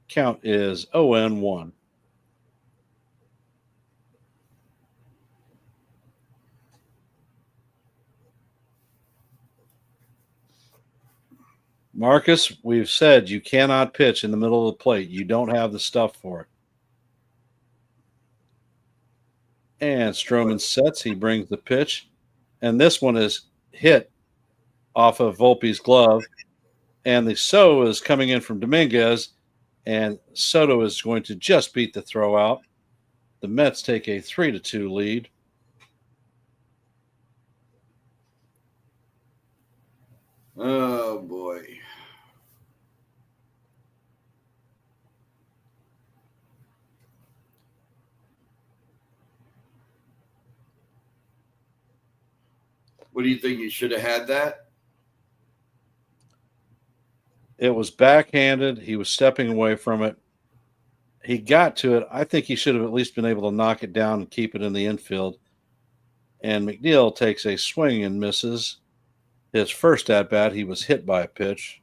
Count is 0-1. Marcus, we've said you cannot pitch in the middle of the plate. You don't have the stuff for it. And Stroman sets. He brings the pitch. And this one is hit off of Volpe's glove. And the So is coming in from Dominguez. And Soto is going to just beat the throw out. The Mets take a 3-2 lead. Oh, boy. What do you think? You should have had that? It was backhanded. He was stepping away from it. He got to it. I think he should have at least been able to knock it down and keep it in the infield. And McNeil takes a swing and misses. His first at-bat, he was hit by a pitch.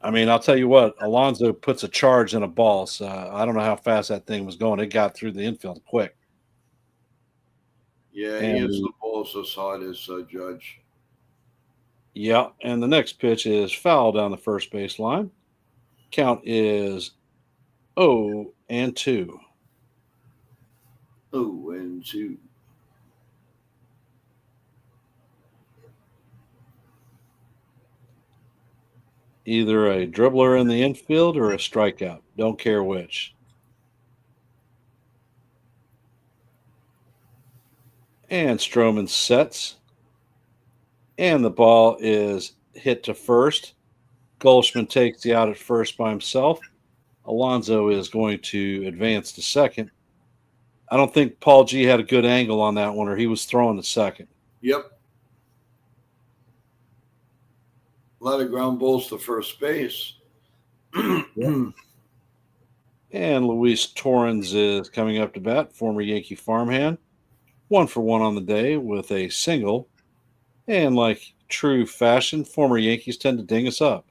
I mean, I'll tell you what, Alonso puts a charge in a ball. So I don't know how fast that thing was going. It got through the infield quick. Yeah, he hits the balls as hard as Judge. Yeah, and the next pitch is foul down the first base line. Count is 0-2. 0-2. Either a dribbler in the infield or a strikeout. Don't care which. And Stroman sets. And the ball is hit to first. Goldschmidt takes the out at first by himself. Alonso is going to advance to second. I don't think Paul G had a good angle on that one, or he was throwing to second. Yep. A lot of ground balls to first base. Yep. And Luis Torrens is coming up to bat, former Yankee farmhand. 1 for 1 on the day with a single. And like true fashion, former Yankees tend to ding us up.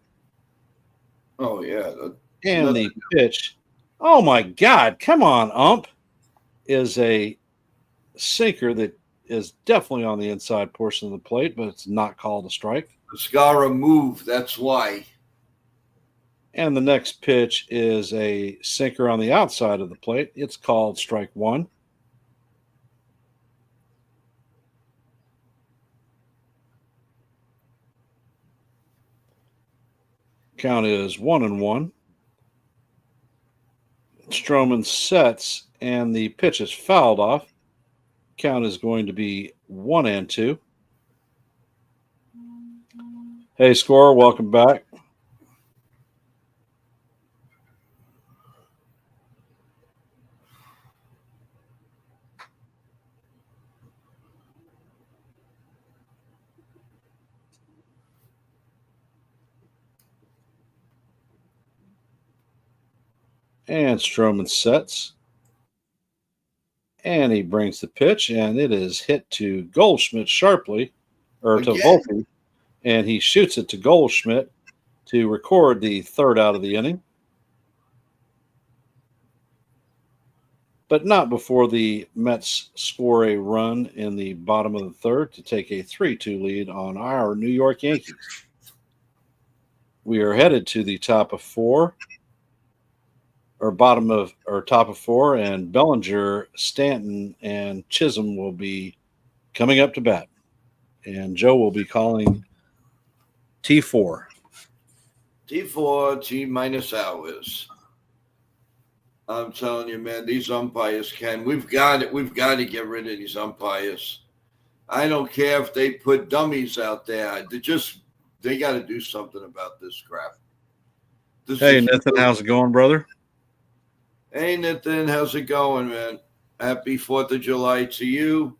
Oh, yeah. And the pitch, oh my God, come on, ump, is a sinker that is definitely on the inside portion of the plate, but it's not called a strike. The Scara move, that's why. And the next pitch is a sinker on the outside of the plate. It's called strike one. Count is 1-1. Stroman sets, and the pitch is fouled off. Count is going to be 1-2. Hey, scorer, welcome back. And Stroman sets. And he brings the pitch, and it is hit to Goldschmidt sharply, or to Volpe, and he shoots it to Goldschmidt to record the third out of the inning. But not before the Mets score a run in the bottom of the third to take a 3-2 lead on our New York Yankees. We are headed to the top of four, or top of four, and Bellinger, Stanton, and Chisholm will be coming up to bat. And Joe will be calling T4. T4, T minus hours. I'm telling you, man, these umpires we've got to get rid of these umpires. I don't care if they put dummies out there. They got to do something about this crap. Hey, Nathan, how's it going, brother? Hey, Nathan, how's it going, man? Happy 4th of July to you.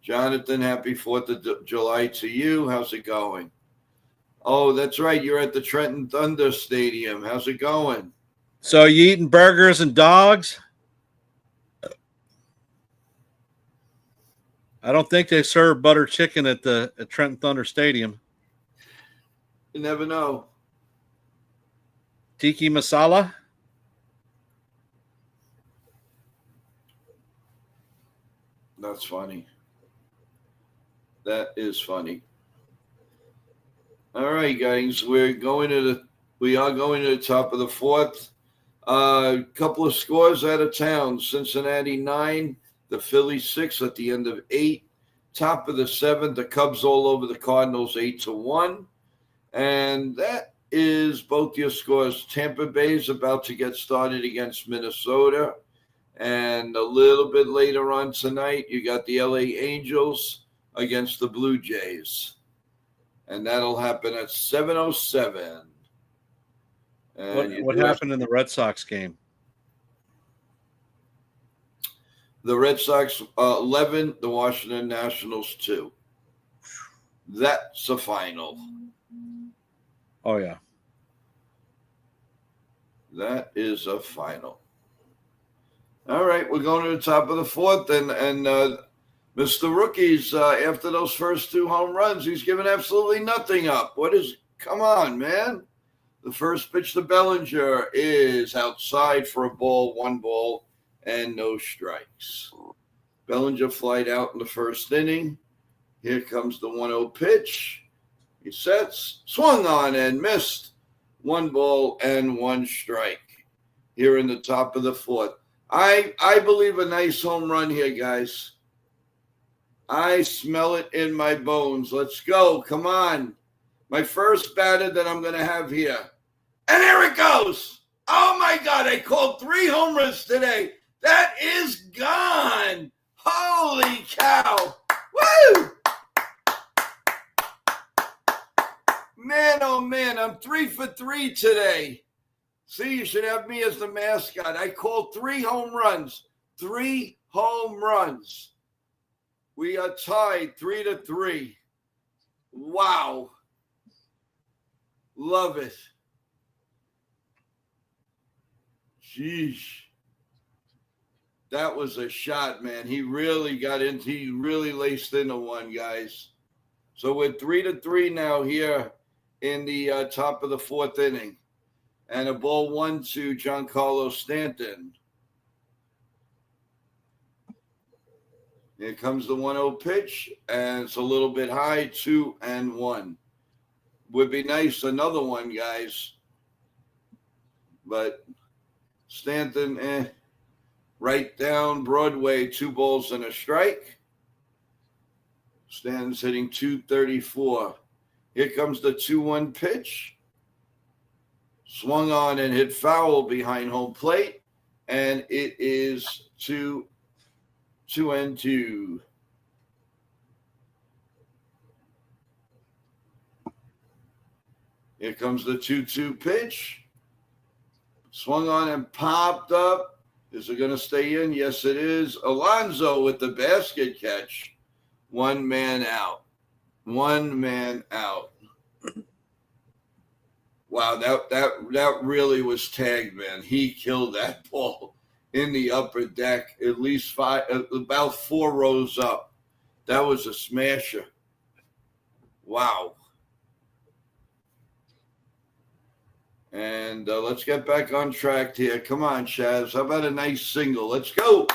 Jonathan, happy 4th of July to you. How's it going? Oh, that's right. You're at the Trenton Thunder Stadium. How's it going? So you eating burgers and dogs? I don't think they serve butter chicken at Trenton Thunder Stadium. You never know. Tiki masala? That's funny. That is funny. All right, guys, we are going to the top of the fourth. A couple of scores out of town. Cincinnati 9, the Phillies 6 at the end of 8. Top of the 7th, the Cubs all over the Cardinals 8-1. And that is both your scores. Tampa Bay is about to get started against Minnesota. And a little bit later on tonight, you got the LA Angels against the Blue Jays. And that'll happen at 7:07. What happened in the Red Sox game? The Red Sox 11, the Washington Nationals 2. That's a final. Oh, yeah. That is a final. All right, we're going to the top of the fourth, and Mr. Rookies, after those first 2 home runs, he's given absolutely nothing up. Come on, man. The first pitch to Bellinger is outside for a ball, 1 ball, and no strikes. Bellinger flied out in the first inning. Here comes the 1-0 pitch. He sets, swung on and missed. 1 ball and 1 strike here in the top of the fourth. I believe a nice home run here, guys. I smell it in my bones. Let's go. Come on. My first batter that I'm going to have here. And here it goes. Oh, my God. I called 3 home runs today. That is gone. Holy cow. Woo! Man, oh, man. I'm 3 for 3 today. See, you should have me as the mascot. I called 3 home runs. 3 home runs. We are tied 3-3. Wow. Love it. Sheesh. That was a shot, man. He really laced into one, guys. So we're 3-3 now here in the top of the 4th inning. And a ball 1 to Giancarlo Stanton. Here comes the 1-0 pitch, and it's a little bit high, 2-1. Would be nice, another one, guys. but Stanton, right down Broadway, 2 balls and a strike. Stanton's hitting 234. Here comes the 2-1 pitch. Swung on and hit foul behind home plate, and it is 2-2. Here comes the 2-2 pitch. Swung on and popped up. Is it going to stay in? Yes, it is. Alonso with the basket catch. 1 man out. 1 man out. Wow, that really was tagged, man. He killed that ball in the upper deck, at least about 4 rows up. That was a smasher. Wow. And let's get back on track here. Come on, Chaz. How about a nice single? Let's go.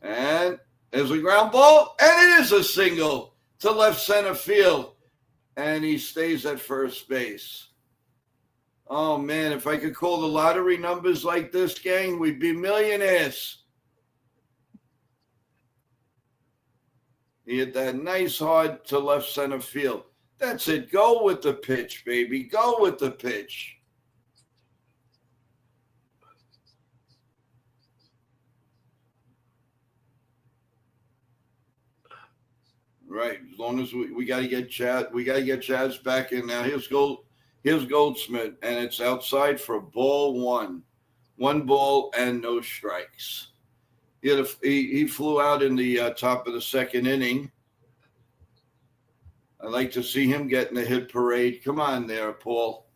And there's a ground ball, and it is a single to left center field. And he stays at first base. Oh, man, if I could call the lottery numbers like this, gang, we'd be millionaires. He hit that nice hard to left center field. That's it. Go with the pitch, baby. Go with the pitch. Right. As long as we got to get Chaz back in now. Here's Goldsmith, and it's outside for ball 1. 1 ball and no strikes. He flew out in the top of the second inning. I like to see him getting a hit parade. Come on there, Paul.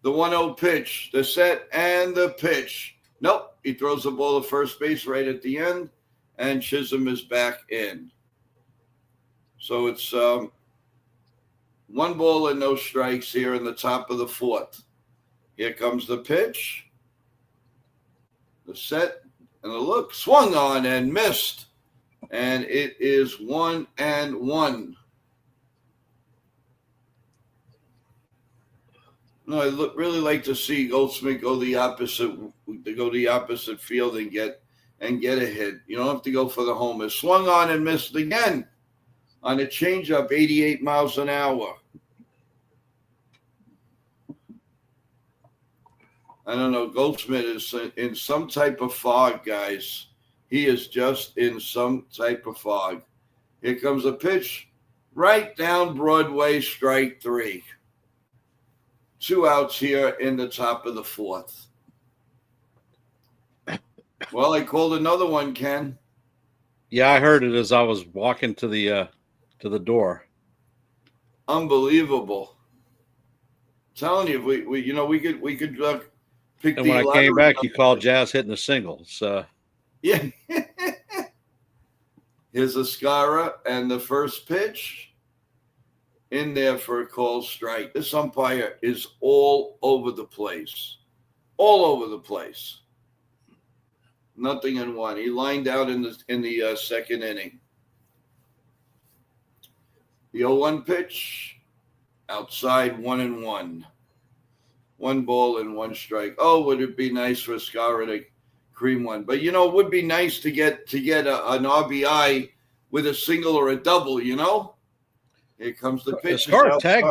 The 1-0 pitch, the set, and the pitch. Nope, he throws the ball to first base right at the end, and Chisholm is back in. So it's 1 ball and no strikes here in the top of the 4th. Here comes the pitch, the set, and the look. Swung on and missed, and it is 1-1. No, I really like to see Goldsmith go the opposite field and get a hit. You don't have to go for the homer. Swung on and missed again on a changeup, 88 miles an hour. I don't know. Goldsmith is in some type of fog, guys. He is just in some type of fog. Here comes a pitch, right down Broadway, strike 3. 2 outs here in the top of the 4th. Well, I called another one, Ken. Yeah, I heard it as I was walking to the door. Unbelievable. I'm telling you, we could pick. And when I came back, you called Jazz hitting a single. So yeah. Here's Ascara and the first pitch. In there for a called strike. This umpire is all over the place. All over the place. Nothing in 1. He lined out in the second inning. The 0-1 pitch, outside 1-1. 1 ball and 1 strike. Oh, would it be nice for Ascara to cream one? But it would be nice to get an RBI with a single or a double. Here comes the pitch. Ascara tagged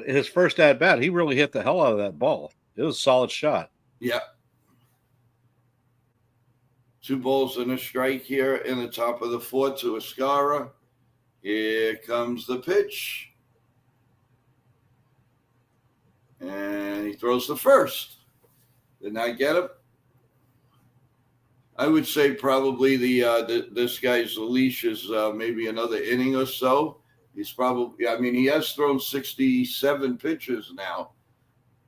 his first at bat. He really hit the hell out of that ball. It was a solid shot. Yeah. 2 balls and a strike here in the top of the 4th to Ascara. Here comes the pitch. And he throws the first. Did not get him. I would say probably this guy's leash is maybe another inning or so. He's probably, he has thrown 67 pitches now.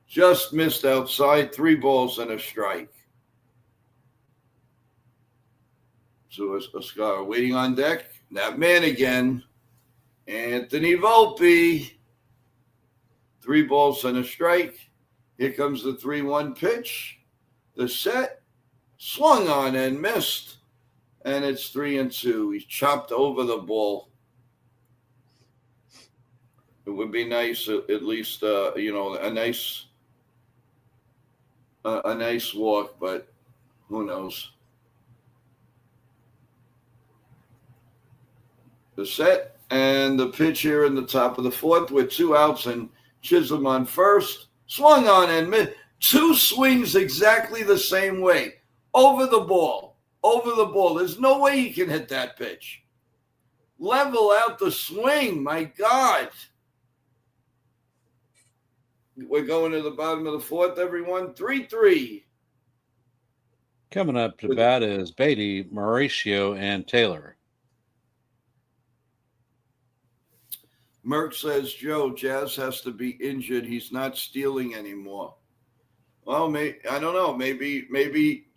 Just missed outside, 3 balls and a strike. So Ascara waiting on deck. That man again, Anthony Volpe. 3 balls and a strike. Here comes the 3-1 pitch. The set, swung on and missed. And it's 3-2. He's chopped over the ball. It would be nice, at least, a nice a nice walk, but who knows? The set and the pitch here in the top of the fourth with 2 outs and Chisholm on first. Swung on and mid. 2 swings exactly the same way. Over the ball. Over the ball. There's no way he can hit that pitch. Level out the swing. My God. We're going to the bottom of the fourth, everyone. 3-3. Coming up to bat is Beatty, Mauricio, and Taylor. Merck says, Joe, Jazz has to be injured. He's not stealing anymore. Well, I don't know. Maybe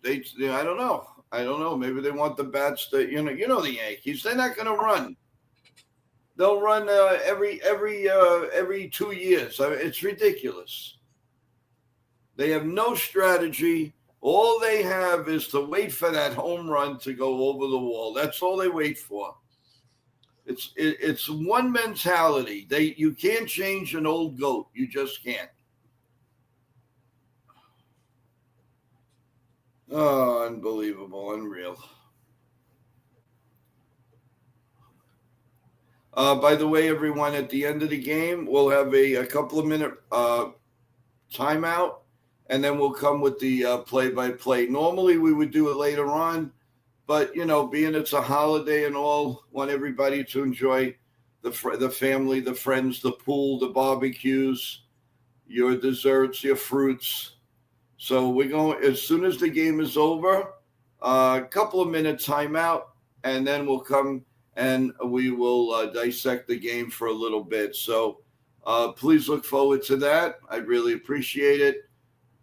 they. I don't know. Maybe they want the bats to. You know the Yankees. They're not going to run. They'll run every 2 years. I mean, it's ridiculous. They have no strategy. All they have is to wait for that home run to go over the wall. That's all they wait for. It's one mentality. You can't change an old goat. You just can't. Oh, unbelievable, unreal. By the way, everyone, at the end of the game, we'll have a couple of minute timeout, and then we'll come with the play-by-play. Normally, we would do it later on. But, being it's a holiday and all, want everybody to enjoy the family, the friends, the pool, the barbecues, your desserts, your fruits. So we're going, as soon as the game is over, a couple of minutes timeout, and then we'll come and we will dissect the game for a little bit. So please look forward to that. I'd really appreciate it.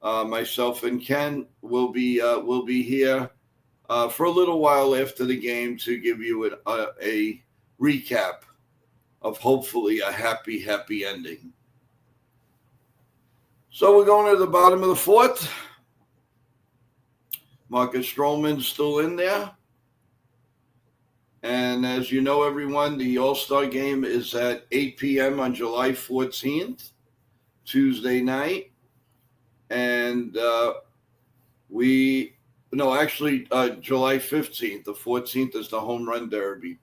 Myself and Ken will be here for a little while after the game to give you a recap of hopefully a happy ending. So we're going to the bottom of the fourth. Marcus Stroman's still in there. And as you know, everyone, the All-Star game is at 8 p.m. on July 14th, Tuesday night. And July 15th. The 14th is the Home Run Derby.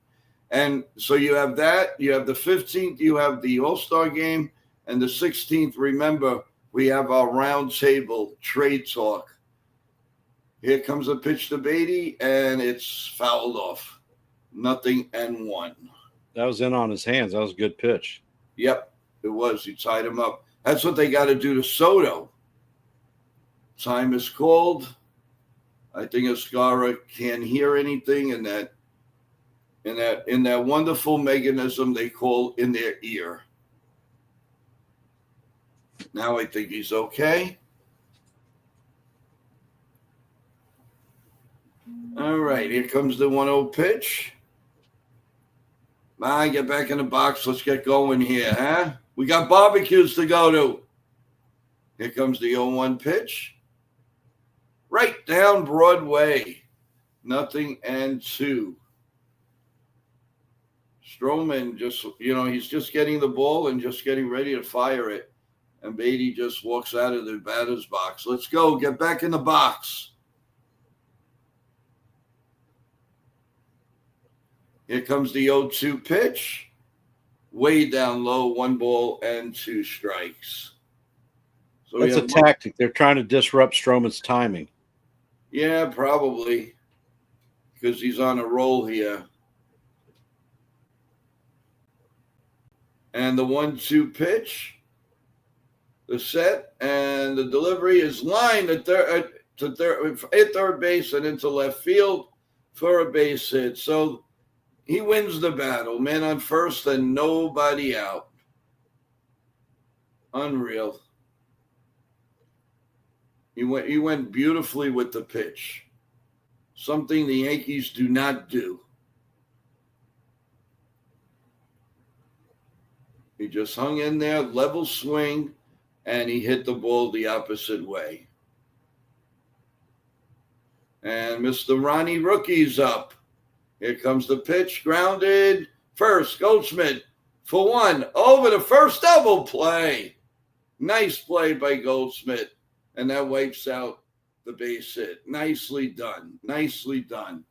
And so you have that. You have the 15th. You have the All-Star game. And the 16th, remember, we have our round table trade talk. Here comes a pitch to Beatty, and it's fouled off. 0-1. That was in on his hands. That was a good pitch. Yep, it was. He tied him up. That's what they got to do to Soto. Time is called. I think Escara can't hear anything in that wonderful mechanism they call in their ear. Now I think he's okay. All right, here comes the 1-0 pitch. Get back in the box. Let's get going here, huh? We got barbecues to go to. Here comes the 0-1 pitch. Right down Broadway. 0-2. Stroman just, he's just getting the ball and just getting ready to fire it. And Beatty just walks out of the batter's box. Let's go. Get back in the box. Here comes the 0-2 pitch. Way down low, 1 ball and 2 strikes. So that's a tactic. They're trying to disrupt Stroman's timing. Yeah, probably. Because he's on a roll here. And the 1-2 pitch. The set and the delivery is lined at third base and into left field for a base hit. So he wins the battle. Man on first and nobody out. Unreal. He went beautifully with the pitch. Something the Yankees do not do. He just hung in there, level swing, and he hit the ball the opposite way. And Mr. Ronnie Rookie's up. Here comes the pitch, grounded. First, Goldschmidt for 1. Over the first, double play. Nice play by Goldschmidt. And that wipes out the base hit. Nicely done. Nicely done.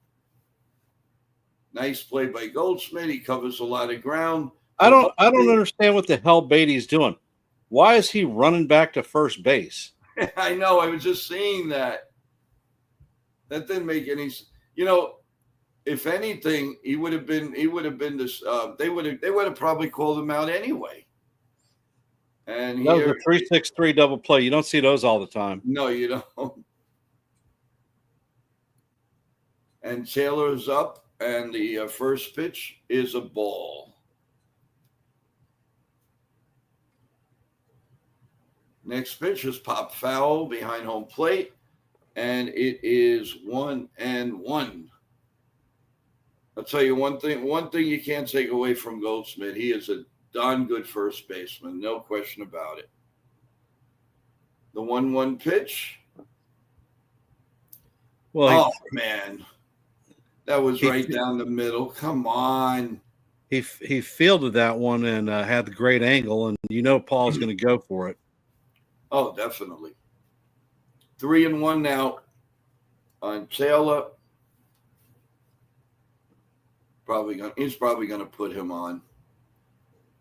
Nice play by Goldschmidt. He covers a lot of ground. I don't understand what the hell Beatty's doing. Why is he running back to first base? I know. I was just seeing that. That didn't make any. If anything, he would have been this. They would have probably called him out anyway. And that was a 3-6-3 double play. You don't see those all the time. No, you don't. And Taylor's up, and the first pitch is a ball. Next pitch is pop foul behind home plate, and it is 1-1. I'll tell you one thing you can't take away from Goldschmidt. He is a darn good first baseman, no question about it. The 1-1 pitch. Well, man. That was right down the middle. Come on. He fielded that one and had the great angle, and Paul's going to go for it. Oh, definitely. 3-1 now on Taylor. He's probably going to put him on.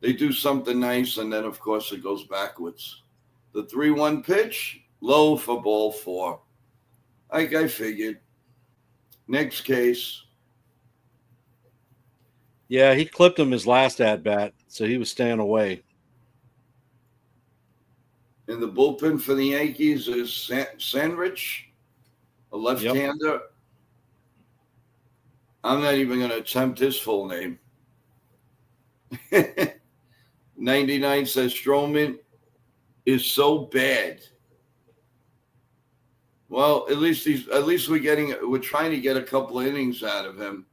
They do something nice, and then, of course, it goes backwards. The 3-1 pitch, low for ball 4. Like I figured. Next case. Yeah, he clipped him his last at-bat, so he was staying away. In the bullpen for the Yankees is Sandrich, a left-hander. Yep. I'm not even going to attempt his full name. 99 says Stroman is so bad. Well, at least we're trying to get a couple of innings out of him.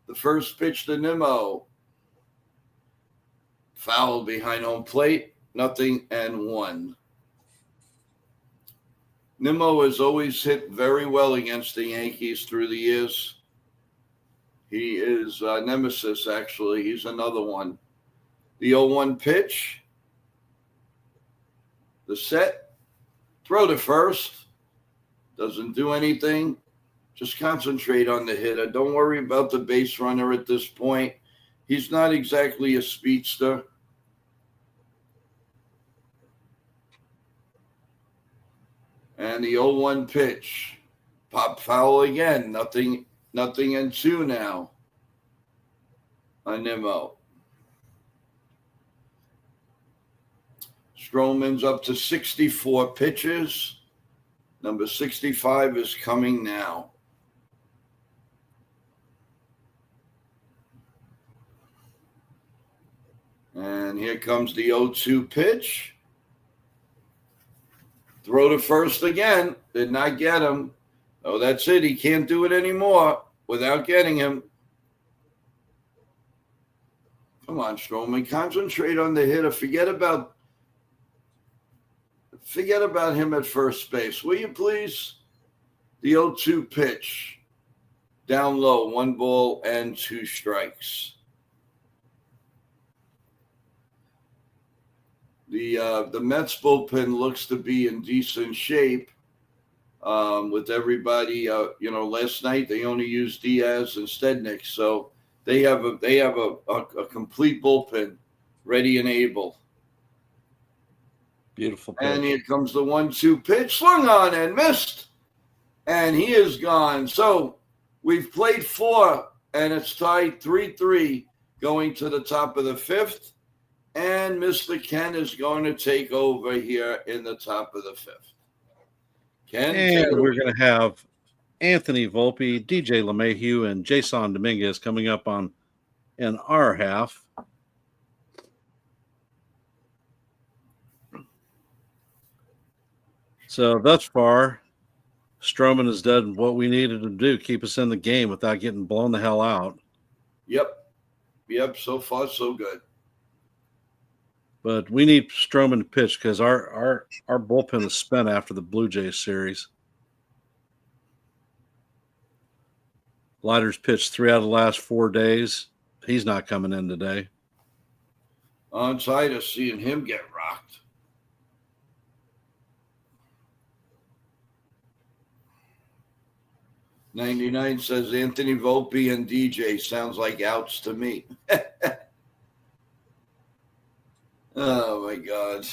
The first pitch to Nimmo. Foul behind home plate, 0-1. Nimmo has always hit very well against the Yankees through the years. He is nemesis, actually. He's another one. The 0-1 pitch. The set. Throw to first. Doesn't do anything. Just concentrate on the hitter. Don't worry about the base runner at this point. He's not exactly a speedster. And the 0-1 pitch. Pop foul again. Nothing in 2 now. On Nimmo. Stroman's up to 64 pitches. Number 65 is coming now. And here comes the 0-2 pitch. Throw to first again. Did not get him. Oh, that's it. He can't do it anymore without getting him. Come on, Stroman. Concentrate on the hitter. Forget about him at first base. Will you please? The 0-2 pitch. Down low. 1 ball and 2 strikes. The Mets bullpen looks to be in decent shape with everybody. Last night they only used Diaz and Stednick, so they have a complete bullpen, ready and able. Beautiful pitch. And here comes the 1-2 pitch, swung on and missed, and he is gone. So we've played 4, and it's tied 3-3 going to the top of the 5th. And Mr. Ken is going to take over here in the top of the 5th. Ken? And we're going to have Anthony Volpe, DJ LeMahieu, and Jason Dominguez coming up in our half. So thus far, Stroman has done what we needed to do, keep us in the game without getting blown the hell out. Yep, so far so good. But we need Stroman to pitch because our bullpen is spent after the Blue Jays series. Leiter's pitched 3 out of the last 4 days. He's not coming in today. I'm tired of seeing him get rocked. 99 says Anthony Volpe and DJ sounds like outs to me. Oh, my God.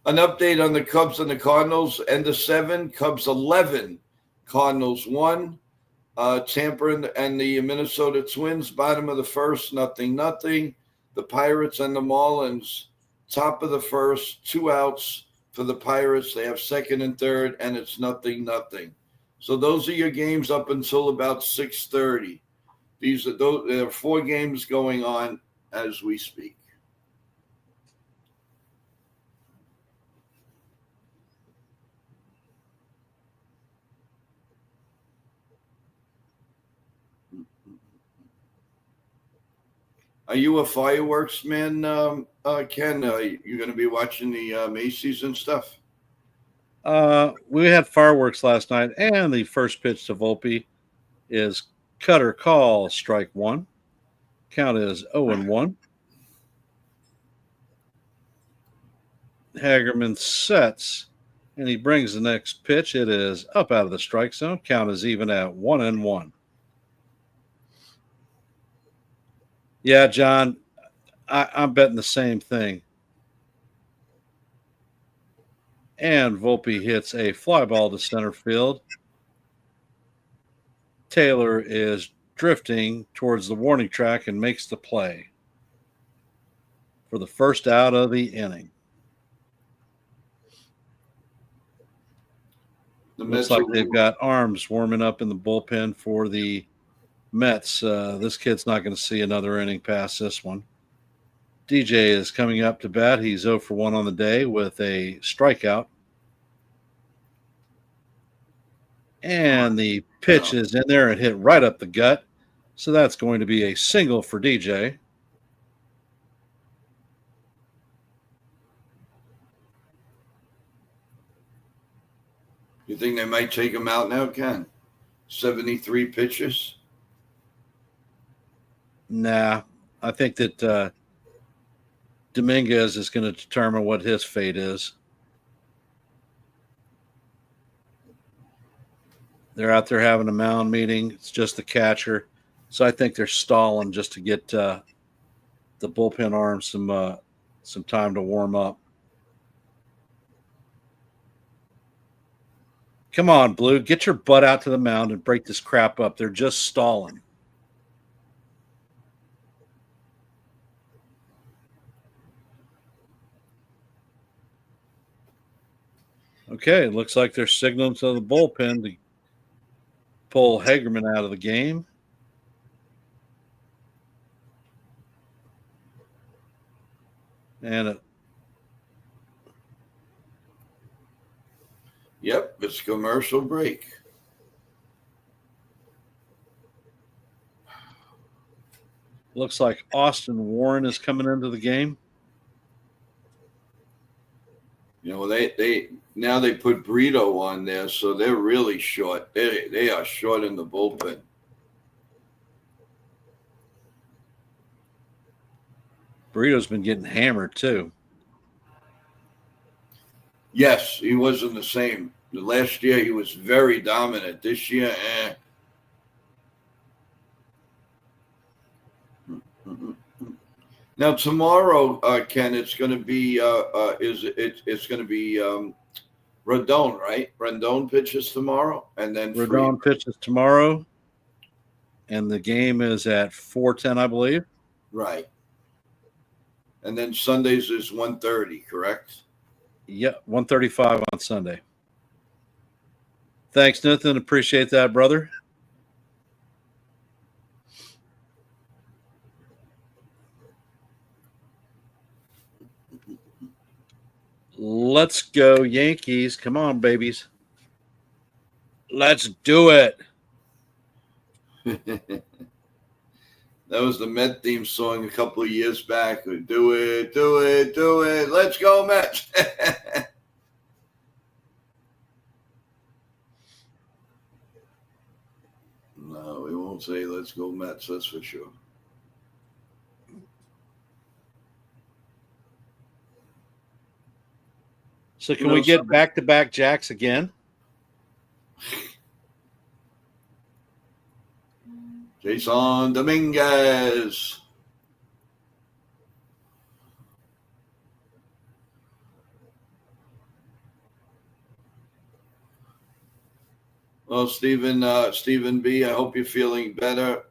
An update on the Cubs and the Cardinals. End of 7, Cubs 11, Cardinals 1. Tampa and the Minnesota Twins, bottom of the first, 0-0. The Pirates and the Marlins, top of the first, 2 outs for the Pirates. They have second and third, and it's 0-0. So those are your games up until about 6:30. There are 4 games going on as we speak. Are you a fireworks man, Ken? You going to be watching the Macy's and stuff? We had fireworks last night, and the first pitch to Volpe is cutter call, strike 1. Count is 0-1. Hagerman sets, and he brings the next pitch. It is up out of the strike zone. Count is even at 1-1. Yeah, John, I'm betting the same thing. And Volpe hits a fly ball to center field. Taylor is drifting towards the warning track and makes the play for the first out of the inning. Looks like they've got arms warming up in the bullpen for the Mets. This kid's not going to see another inning past this one. DJ is coming up to bat. He's 0 for 1 on the day with a strikeout. And the pitch is in there and hit right up the gut. So that's going to be a single for DJ. You think they might take him out now, Ken? 73 pitches? Nah, I think that Dominguez is going to determine what his fate is. They're out there having a mound meeting. It's just the catcher. So I think they're stalling just to get the bullpen arms some time to warm up. Come on, Blue. Get your butt out to the mound and break this crap up. They're just stalling. Okay, it looks like they're signaling to the bullpen to pull Hagerman out of the game. And Yep, it's commercial break. Looks like Austin Warren is coming into the game. You know, they now they put Brito on there, so they're really short. They are short in the bullpen. Burrito's been getting hammered too. Yes, he wasn't the same. The last year he was very dominant. This year, Now tomorrow, Ken, it's going to be it's going to be Rodon, right? Rodon pitches tomorrow, and then Rodon pitches tomorrow, and the game is at 4:10, I believe. Right. And then Sundays is 1:30, correct? Yeah, 1:35 on Sunday. Thanks, Nathan. Appreciate that, brother. Let's go, Yankees. Come on, babies. Let's do it. That was the Met theme song a couple of years back. Do it, do it, do it. Let's go, Mets. No, we won't say let's go, Mets. That's for sure. So can we get back-to-back jacks again? Jason Dominguez. Well, Stephen B., I hope you're feeling better.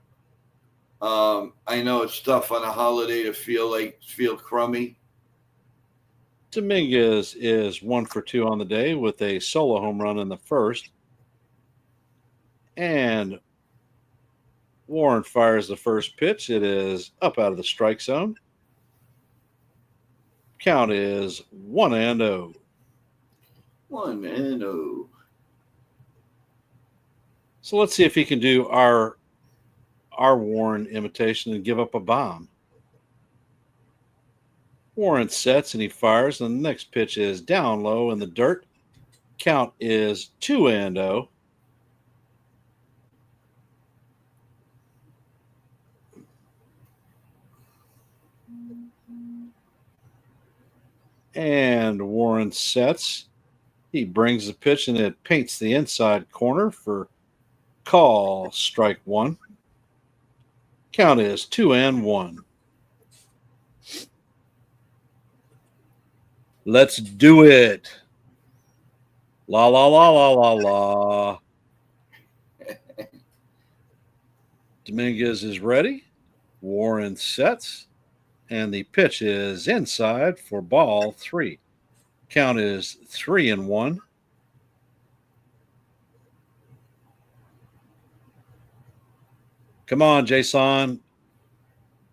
I know it's tough on a holiday to feel crummy. Dominguez is 1 for 2 on the day with a solo home run in the first. And Warren fires the first pitch. It is up out of the strike zone. Count is 1-0. 1-0. So let's see if he can do our Warren imitation and give up a bomb. Warren sets and he fires, and the next pitch is down low in the dirt. Count is 2-0. And Warren sets. He brings the pitch and it paints the inside corner for call, strike one. Count is 2-1. Let's do it. La la la la la la. Dominguez is ready. Warren sets. And the pitch is inside for ball 3. Count is 3-1. Come on, Jason.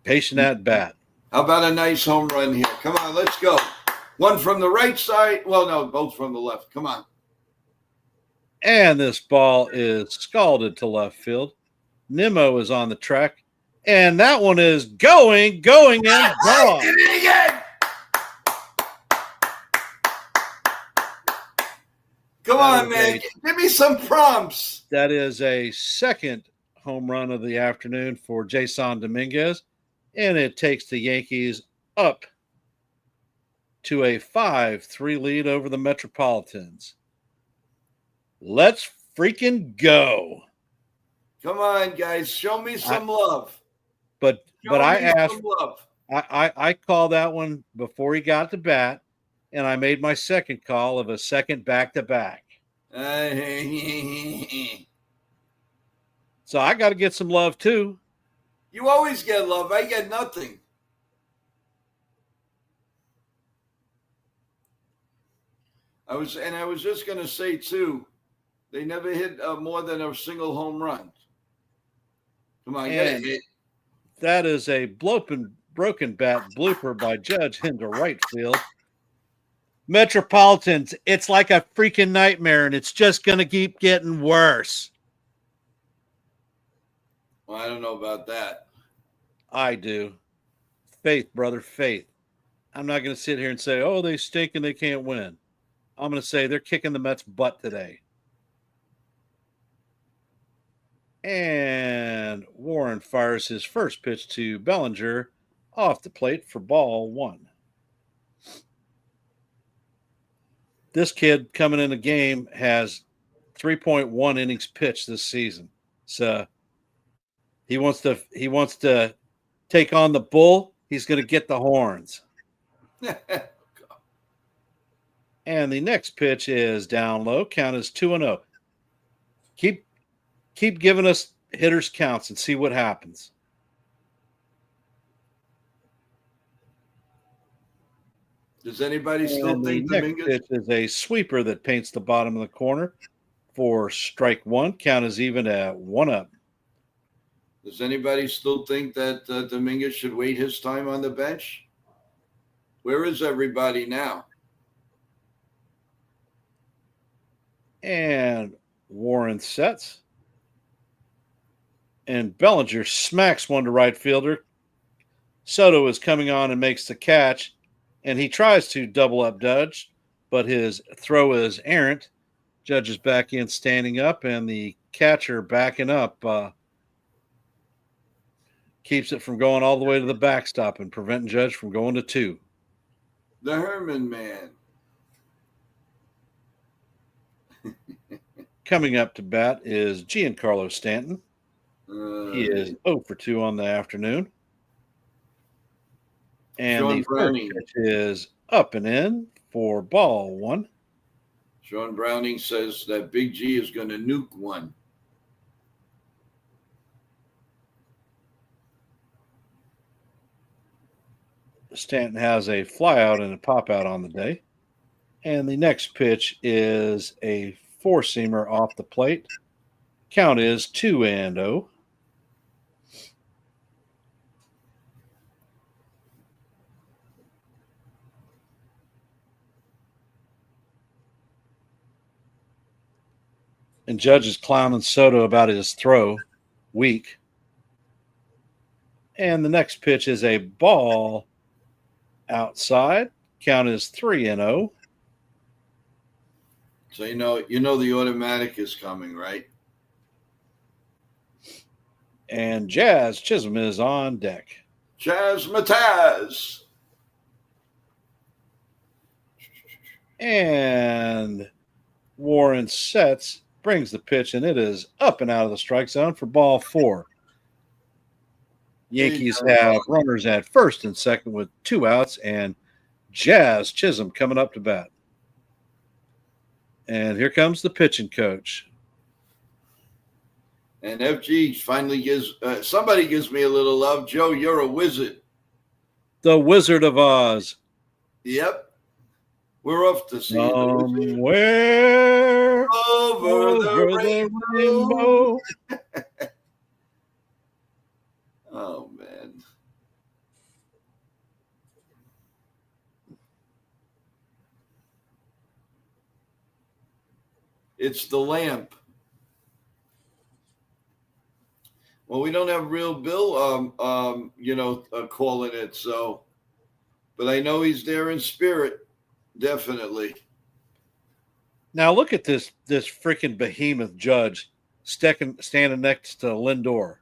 Patient at bat. How about a nice home run here? Come on, let's go. One from the right side. Well, no, both from the left. Come on. And this ball is scalded to left field. Nimmo is on the track. And that one is going, and gone. Did it again. Come on, man. Give me some prompts. That is a second home run of the afternoon for Jason Dominguez. And it takes the Yankees up to a 5-3 lead over the Metropolitans. Let's freaking go. Come on, guys. Show me some love. But I asked, I called that one before he got to bat, and I made my second call of a second back-to-back. So I got to get some love too. You always get love. I get nothing. I was just going to say too, they never hit more than a single home run. Come on, get it. That is a broken bat blooper by Judge into right field. Metropolitans, it's like a freaking nightmare, and it's just going to keep getting worse. Well, I don't know about that. I do. Faith, brother, faith. I'm not going to sit here and say, oh, they stink and they can't win. I'm going to say they're kicking the Mets' butt today. And Warren fires his first pitch to Bellinger off the plate for ball 1. This kid coming in the game has 3.1 innings pitched this season. So he wants to take on the bull. He's going to get the horns. And the next pitch is down low. Count is 2-0. Keep giving us hitters counts and see what happens. Does anybody still think Dominguez? Next pitch is a sweeper that paints the bottom of the corner for strike 1. Count is even at 1-up. Does anybody still think that Dominguez should wait his time on the bench? Where is everybody now? And Warren sets. And Bellinger smacks one to right fielder. Soto is coming on and makes the catch. And he tries to double up Judge, but his throw is errant. Judge is back in standing up, and the catcher backing up keeps it from going all the way to the backstop and preventing Judge from going to 2. The Herman man. Coming up to bat is Giancarlo Stanton. He is 0 for 2 on the afternoon. And Sean the first Browning. pitch is up and in for ball 1. Sean Browning says that Big G is going to nuke one. Stanton has a flyout and a pop out on the day. And the next pitch is a four-seamer off the plate. Count is 2-0. And Judge is clowning Soto about his throw. Weak. And the next pitch is a ball outside. Count is 3-0. So you know the automatic is coming, right? And Jazz Chisholm is on deck. Chaz Mataz. And Warren sets, brings the pitch, and it is up and out of the strike zone for ball 4. Yankees have runners at first and second with 2 outs, and Jazz Chisholm coming up to bat. And here comes the pitching coach. And FG finally somebody gives me a little love. Joe, you're a wizard. The Wizard of Oz. Yep. We're off to see somewhere over the rainbow. Oh, man. It's the lamp. Well, we don't have real Bill, calling it. So, but I know he's there in spirit, definitely. Now look at this freaking behemoth Judge standing next to Lindor.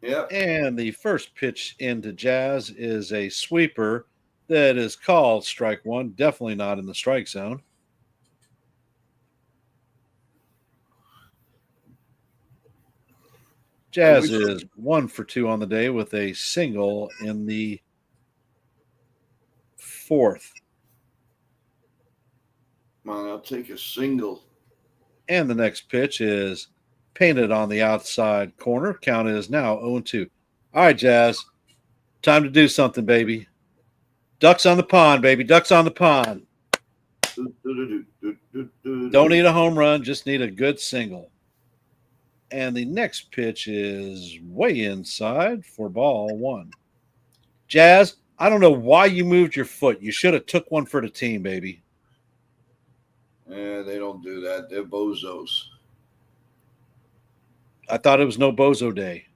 Yeah. And the first pitch into Jazz is a sweeper that is called strike 1. Definitely not in the strike zone. Jazz is 1 for 2 on the day with a single in the 4th. Come on, I'll take a single. And the next pitch is painted on the outside corner. Count is now 0-2. All right, Jazz. Time to do something, baby. Ducks on the pond, baby. Ducks on the pond. Don't need a home run. Just need a good single. And the next pitch is way inside for ball 1. Jazz, I don't know why you moved your foot. You should have took one for the team, baby. Yeah, they don't do that. They're bozos. I thought it was no bozo day.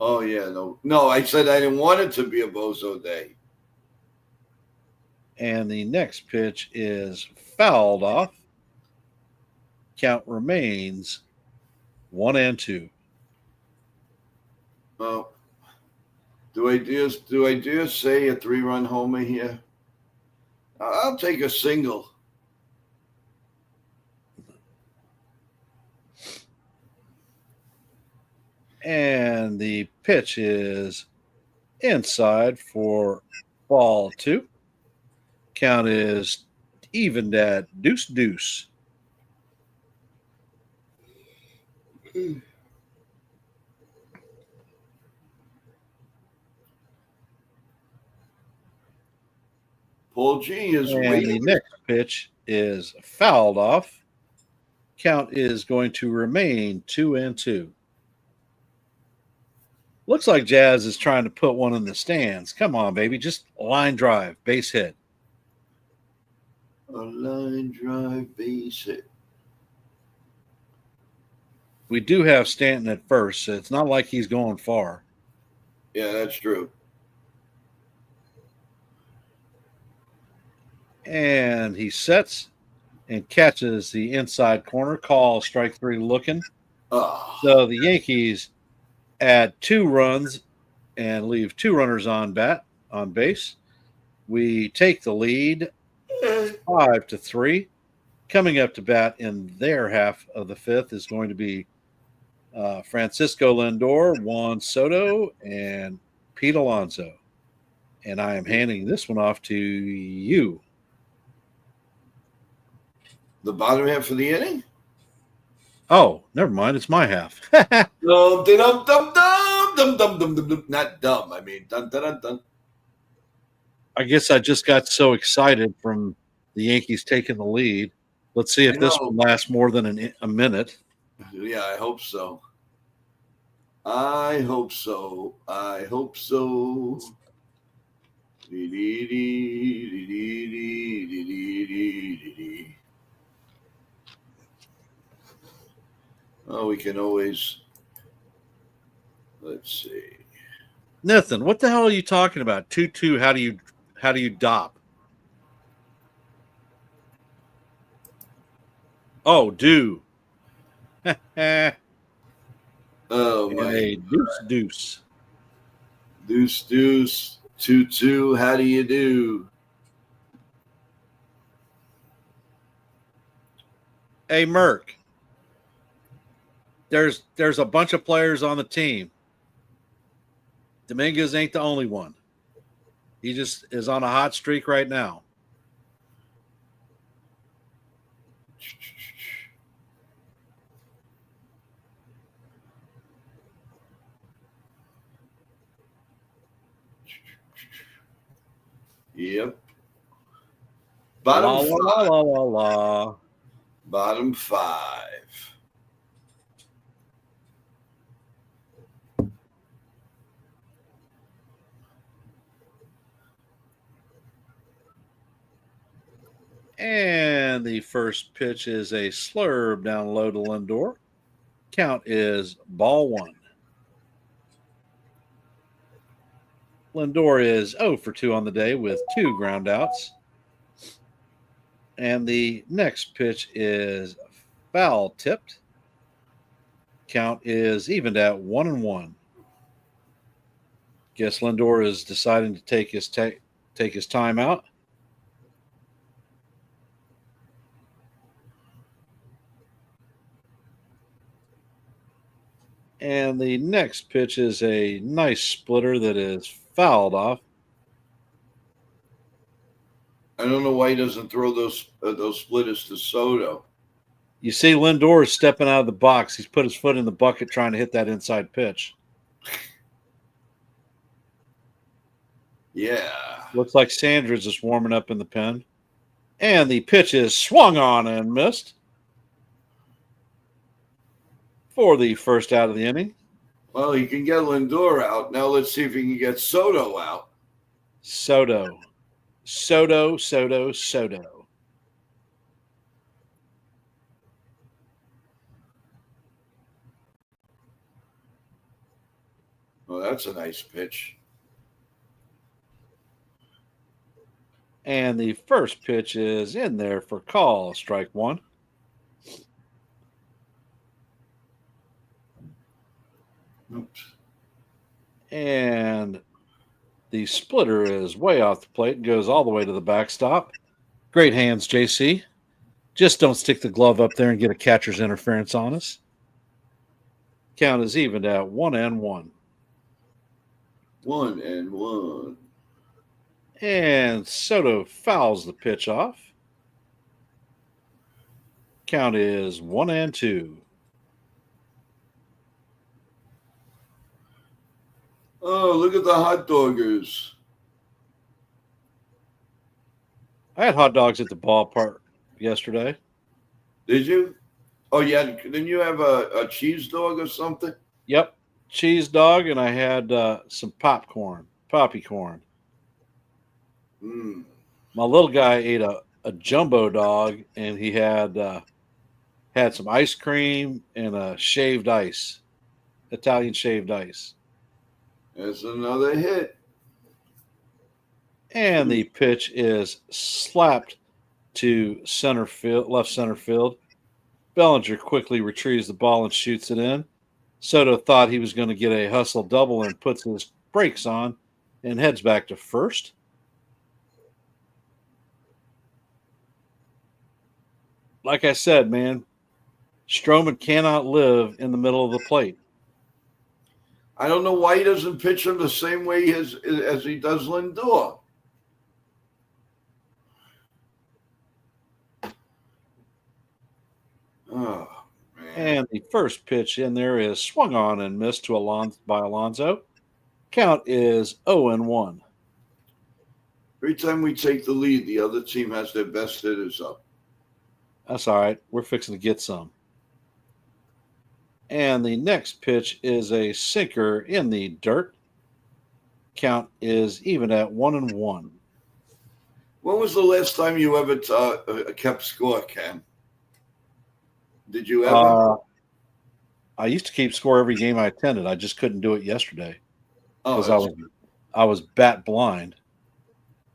Oh, yeah. No, I said I didn't want it to be a bozo day. And the next pitch is fouled off. Count remains 1-2. Oh, do I dare say a 3-run homer here? I'll take a single. And the pitch is inside for ball 2. Count is evened at 2-2. Paul G is waiting. The next pitch is fouled off. Count is going to remain 2-2. Looks like Jazz is trying to put one in the stands. Come on, baby. Just line drive, base hit. A line drive, base hit. We do have Stanton at first, so it's not like he's going far. Yeah, that's true. And he sets and catches the inside corner. Call strike 3 looking. Oh. So the Yankees add 2 runs and leave 2 runners on base. We take the lead 5-3. Coming up to bat in their half of the 5th is going to be Francisco Lindor, Juan Soto, and Pete Alonso. And I am handing this one off to you. The bottom half of the inning? Oh, never mind. It's my half. Dum, dum, dum, dum, dum, dum, dum, dum. Not dumb. I mean, dun, dun, dun, dun. I guess I just got so excited from the Yankees taking the lead. Let's see if this one lasts more than a minute. Yeah, I hope so. I hope so. I hope so. Oh, we can always. Let's see. Nathan, what the hell are you talking about? 2-2. How do you dop? Oh, do. Oh And my. a deuce. Deuce, deuce, 2-2. How do you do? Hey, Merc. There's a bunch of players on the team. Dominguez ain't the only one. He just is on a hot streak right now. Yep. La Bottom la five. la la la. Bottom five. And the first pitch is a slurve down low to Lindor. Count is ball one. Lindor is 0 for 2 on the day with 2 ground outs. And the next pitch is foul tipped. Count is evened at 1-1. Guess Lindor is deciding to take his time out. And the next pitch is a nice splitter that is fouled off. I don't know why he doesn't throw those splitters to Soto. You see Lindor is stepping out of the box. He's put his foot in the bucket trying to hit that inside pitch. Yeah. Looks like Sanders is warming up in the pen. And the pitch is swung on and missed for the first out of the inning. Well, he can get Lindor out. Now let's see if he can get Soto out. Soto. Oh, that's a nice pitch. And the first pitch is in there for call, strike one. Oops. And the splitter is way off the plate and goes all the way to the backstop. Great hands, JC. Just don't stick the glove up there and get a catcher's interference on us. Count is evened at 1-1. 1-1. And Soto fouls the pitch off. Count is 1-2. Oh, look at the hot doggers. I had hot dogs at the ballpark yesterday. Did you? Oh, yeah. Didn't you have a cheese dog or something? Yep. Cheese dog, and I had some poppy corn. Mm. My little guy ate a jumbo dog, and he had some ice cream and a shaved ice, Italian shaved ice. That's another hit. And the pitch is slapped to left center field. Bellinger quickly retrieves the ball and shoots it in. Soto thought he was going to get a hustle double and puts his brakes on and heads back to first. Like I said, man, Stroman cannot live in the middle of the plate. I don't know why he doesn't pitch him the same way as he does Lindor. Oh, man. And the first pitch in there is swung on and missed to by Alonso. Count is 0-1. Every time we take the lead, the other team has their best hitters up. That's all right. We're fixing to get some. And the next pitch is a sinker in the dirt. Count is even at 1-1. When was the last time you ever kept score, Ken? Did you ever? I used to keep score every game I attended. I just couldn't do it yesterday because Oh, I was bat blind.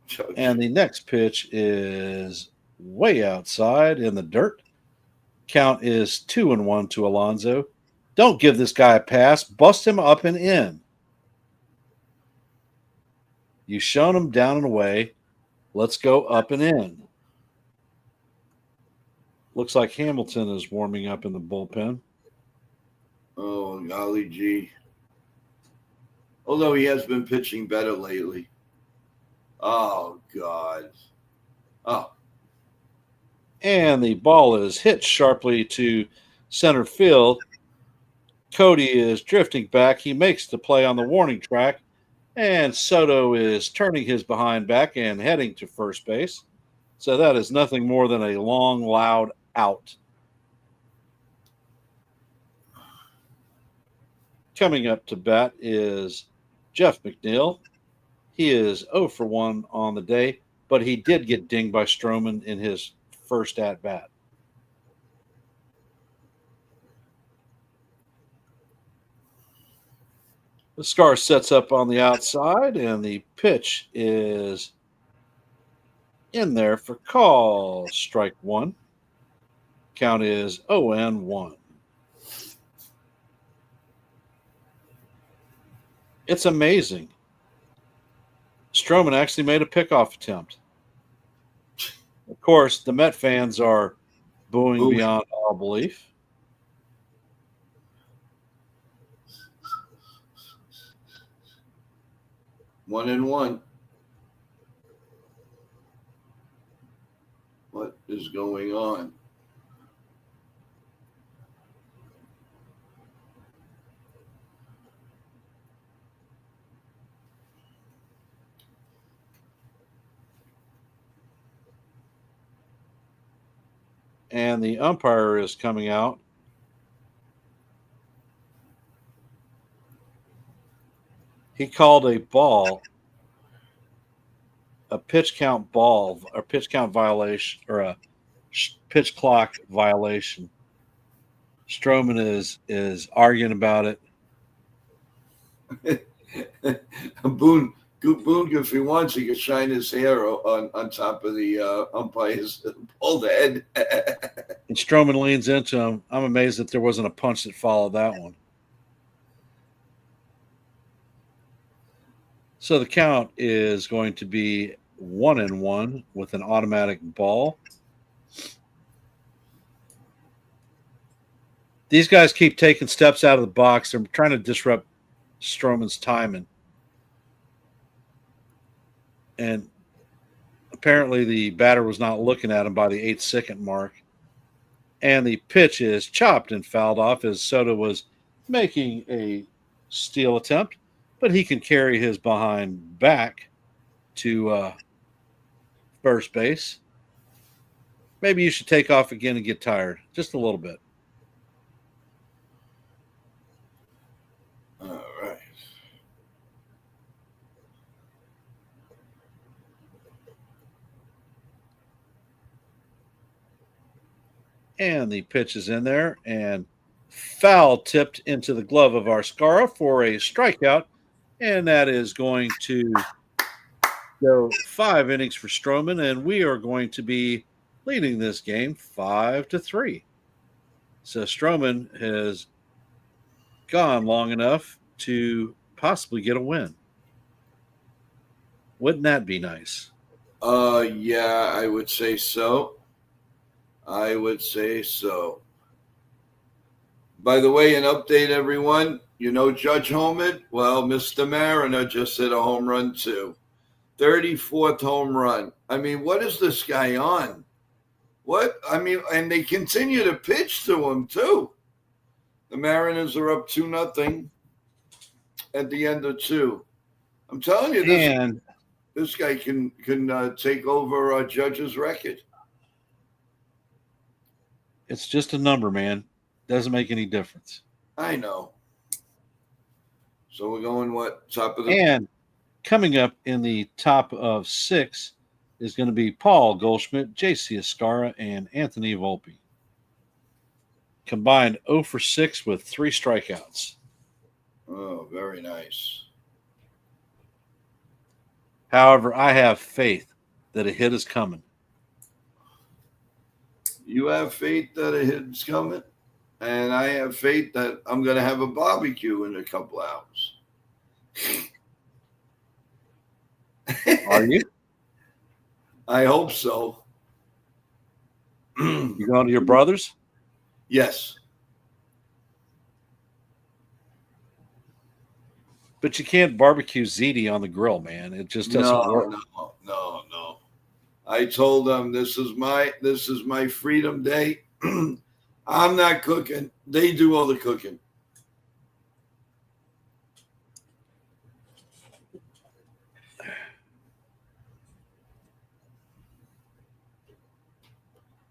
that's- And the next pitch is way outside in the dirt. Count is 2-1 to Alonso. Don't give this guy a pass. Bust him up and in. You've shown him down and away. Let's go up and in. Looks like Hamilton is warming up in the bullpen. oh, golly gee. Although he has been pitching better lately. Oh, God. Oh, And the ball is hit sharply to center field. Cody is drifting back. He makes the play on the warning track. And Soto is turning his behind back and heading to first base. So that is nothing more than a long, loud out. Coming up to bat is Jeff McNeil. He is 0 for 1 on the day, but he did get dinged by Stroman in his first at bat. The Scar sets up on the outside, and the pitch is in there for call. Strike one. Count is 0-1. It's amazing. Stroman actually made a pickoff attempt. Of course, the Met fans are booing beyond all belief. One and one. What is going on? And the umpire is coming out. He called a ball, a pitch count ball, or pitch count violation, or a pitch clock violation. Stroman is arguing about it. Boone, if he wants, he can shine his hair on top of the umpire's bald head. And Stroman leans into him. I'm amazed that there wasn't a punch that followed that one. So the count is going to be 1-1 with an automatic ball. These guys keep taking steps out of the box. They're trying to disrupt Stroman's timing. And apparently the batter was not looking at him by the 8-second mark. And the pitch is chopped and fouled off as Soto was making a steal attempt. But he can carry his behind back to first base. Maybe you should take off again and get tired. Just a little bit. All right. And the pitch is in there and foul tipped into the glove of Arskara for a strikeout. And that is going to go 5 innings for Stroman. And we are going to be leading this game 5-3. So Stroman has gone long enough to possibly get a win. Wouldn't that be nice? Yeah, I would say so. By the way, an update, everyone. You know Judge Homer? Well, Mr. Mariner just hit a home run, too. 34th home run. I mean, what is this guy on? What? I mean, and they continue to pitch to him, too. The Mariners are up 2-0 at the end of 2. I'm telling you, this guy can take over Judge's record. It's just a number, man. Doesn't make any difference. I know. So we're going what? Top of the... And coming up in the top of 6 is going to be Paul Goldschmidt, J.C. Escara, and Anthony Volpe. Combined 0 for 6 with 3 strikeouts. Oh, very nice. However, I have faith that a hit is coming. You have faith that a hit's coming, and I have faith that I'm going to have a barbecue in a couple hours. Are you? I hope so. You going to your brother's? Yes. But you can't barbecue ziti on the grill, man. It just doesn't work. No. I told them this is my freedom day. I'm not cooking. They do all the cooking.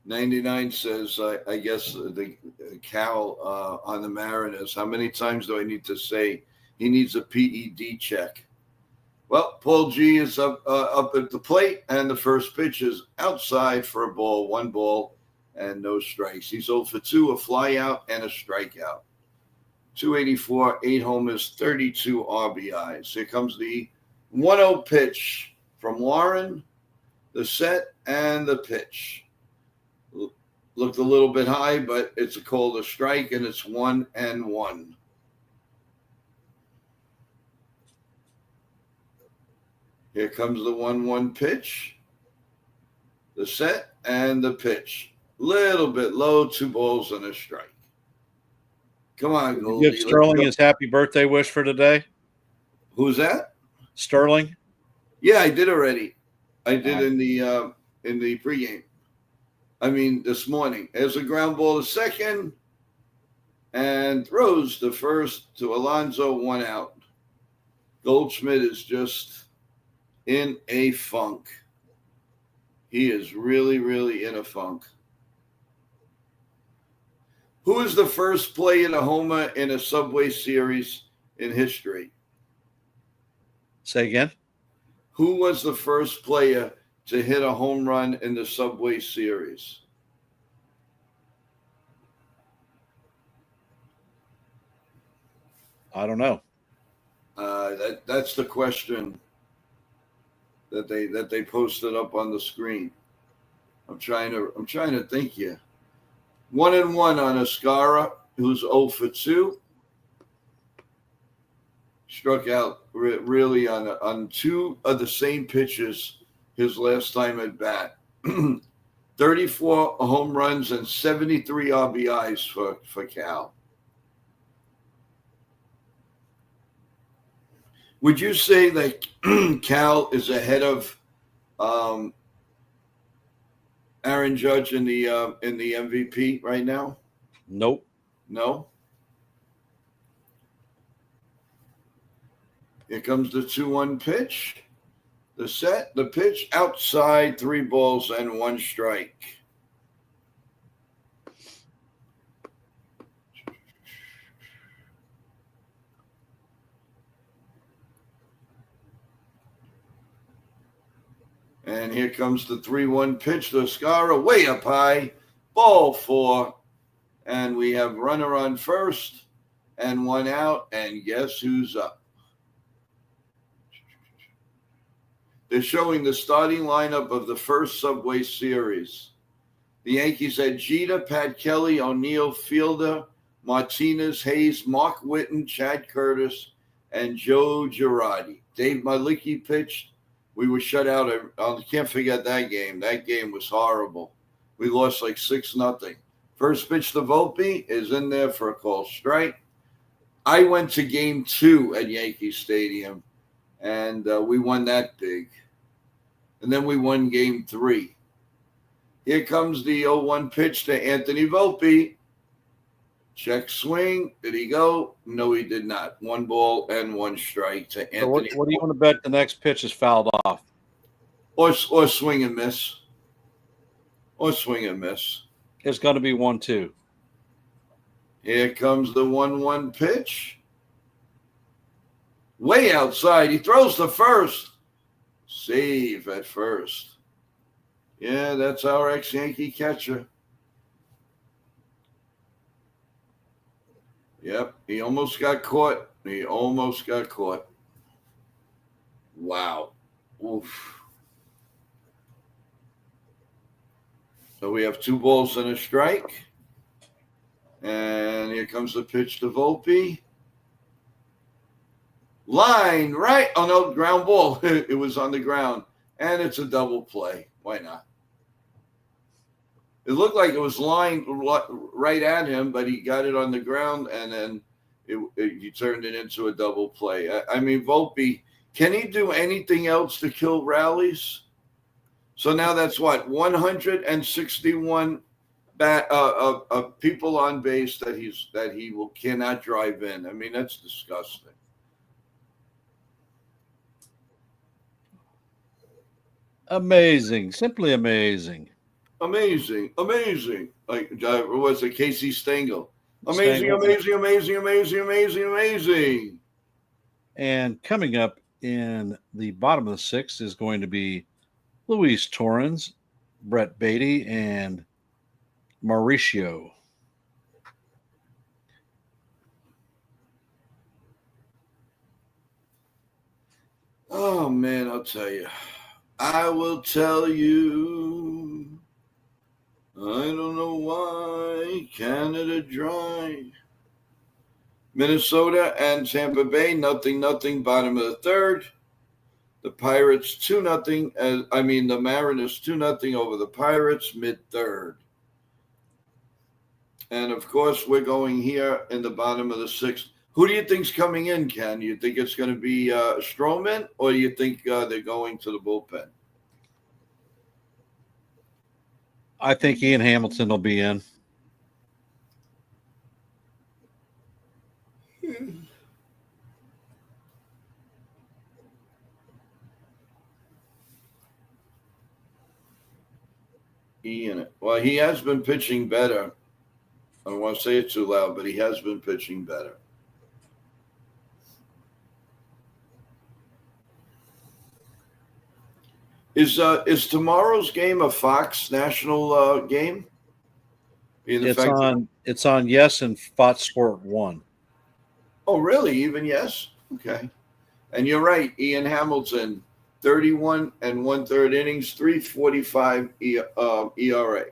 $99 says, I guess the Cal on the Mariners. How many times do I need to say he needs a PED check? Well, Paul G is up at the plate, and the first pitch is outside for a ball, 1 ball, and no strikes. He's 0 for 2, a fly out, and a strikeout. 284, 8 homers, 32 RBIs. Here comes the 1-0 pitch from Warren, the set, and the pitch. Looked a little bit high, but it's called a strike, and it's 1-1. Here comes the 1-1 pitch, the set, and the pitch. Little bit low, 2 balls and a strike. Come on, Goldie. Give Sterling his happy birthday wish for today. Who's that? Sterling? Yeah, I did already. I did in the pregame. I mean, this morning. There's a ground ball to second, and throws the first to Alonso, 1 out. Goldschmidt is just in a funk. He is really, really in a funk. Who is the first player to homer in a Subway Series in history? Say again? Who was the first player to hit a home run in the Subway Series? I don't know. That's the question that they posted up on the screen. I'm trying to think here. 1-1 on Escara, who's 0 for 2. Struck out really on 2 of the same pitches his last time at bat. 34 home runs and 73 RBIs for Cal. Would you say that Cal is ahead of Aaron Judge in the MVP right now? Nope. No. Here comes the 2-1 pitch. The set, the pitch, outside, 3 balls and 1 strike. And here comes the 3-1 pitch to Escara, way up high, ball 4. And we have runner on first and 1 out. And guess who's up? They're showing the starting lineup of the first Subway Series. The Yankees had Jeter, Pat Kelly, O'Neill, Fielder, Martinez, Hayes, Mark Whitten, Chad Curtis, and Joe Girardi. Dave Malicki pitched. We were shut out. I can't forget that game. That game was horrible. We lost like 6-0. First pitch to Volpe is in there for a call strike. I went to game 2 at Yankee Stadium, and we won that big. And then we won game 3. Here comes the 0-1 pitch to Anthony Volpe. Check swing. Did he go? No, he did not. 1 ball and 1 strike to Anthony. So what do you want to bet the next pitch is fouled off? Or swing and miss. Or swing and miss. It's going to be 1-2. Here comes the 1-1 pitch. Way outside. He throws to first. Save at first. Yeah, that's our ex-Yankee catcher. Yep, he almost got caught. Wow. Oof. So we have 2 balls and a strike. And here comes the pitch to Volpe. Line right. Oh, no, ground ball. It was on the ground. And it's a double play. Why not? It looked like it was lined right at him, but he got it on the ground, and then he turned it into a double play. I mean, Volpe, can he do anything else to kill rallies? So now that's what, 161 people on base that he cannot drive in. I mean, that's disgusting. Amazing, simply amazing. Amazing. Like, what was it, Casey Stengel? Amazing. And coming up in the bottom of the 6th is going to be Luis Torrens, Brett Beatty, and Mauricio. Oh, man, I'll tell you. I will tell you. I don't know why. Canada dry. Minnesota and Tampa Bay, 0-0, bottom of the 3rd. The Pirates 2-0. The Mariners 2-0 over the Pirates, mid-3rd. And, of course, we're going here in the bottom of the 6th. Who do you think's coming in, Ken? You think it's going to be Stroman, or do you think they're going to the bullpen? I think Ian Hamilton will be in. Well, he has been pitching better. I don't want to say it too loud, but he has been pitching better. Is tomorrow's game a Fox national game? It's on Yes and Fox Sport 1. Oh, really? Even yes? Okay. And you're right, Ian Hamilton, 31 1/3 innings, 3.45 ERA.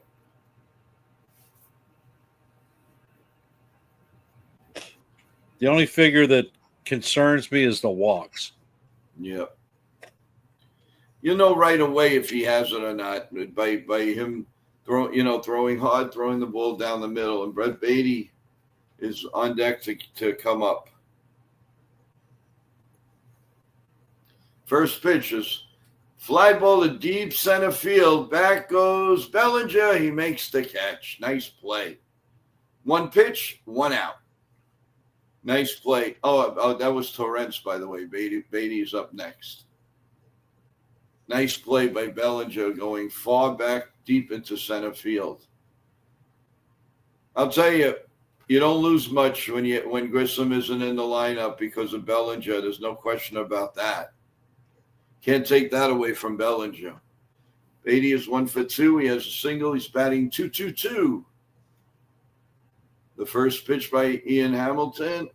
The only figure that concerns me is the walks. Yep. You know right away if he has it or not by him throwing hard, throwing the ball down the middle, and Brett Beatty is on deck to come up. First pitch is fly ball to deep center field. Back goes Bellinger. He makes the catch. Nice play. 1 pitch, 1 out. Nice play. Oh, that was Torrens, by the way. Beatty's up next. Nice play by Bellinger going far back deep into center field. I'll tell you, you don't lose much when Grissom isn't in the lineup because of Bellinger. There's no question about that. Can't take that away from Bellinger. Beatty is 1 for 2. He has a single. He's batting .222. The first pitch by Ian Hamilton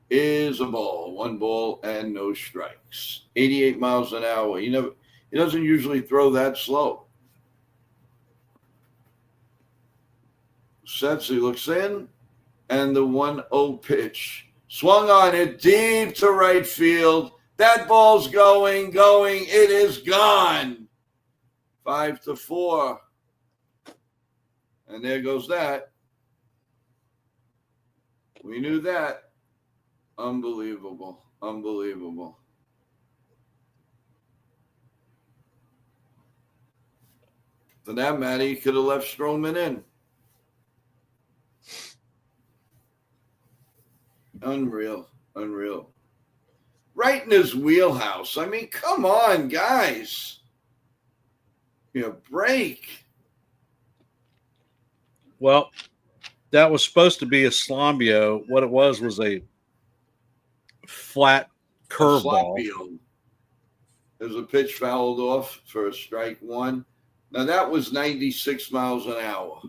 is a ball. 1 ball and no strikes. 88 miles an hour. He doesn't usually throw that slow. Sets, he looks in, and the 1-0 pitch. Swung on it deep to right field. That ball's going. It is gone. 5-4. And there goes that. We knew that. Unbelievable. Unbelievable. For that matter, he could have left Stroman in. Unreal. Unreal. Right in his wheelhouse. I mean, come on, guys. Break. Well, that was supposed to be a Slambio. What it was a flat curveball. There's a pitch fouled off for a strike one. Now, that was 96 miles an hour.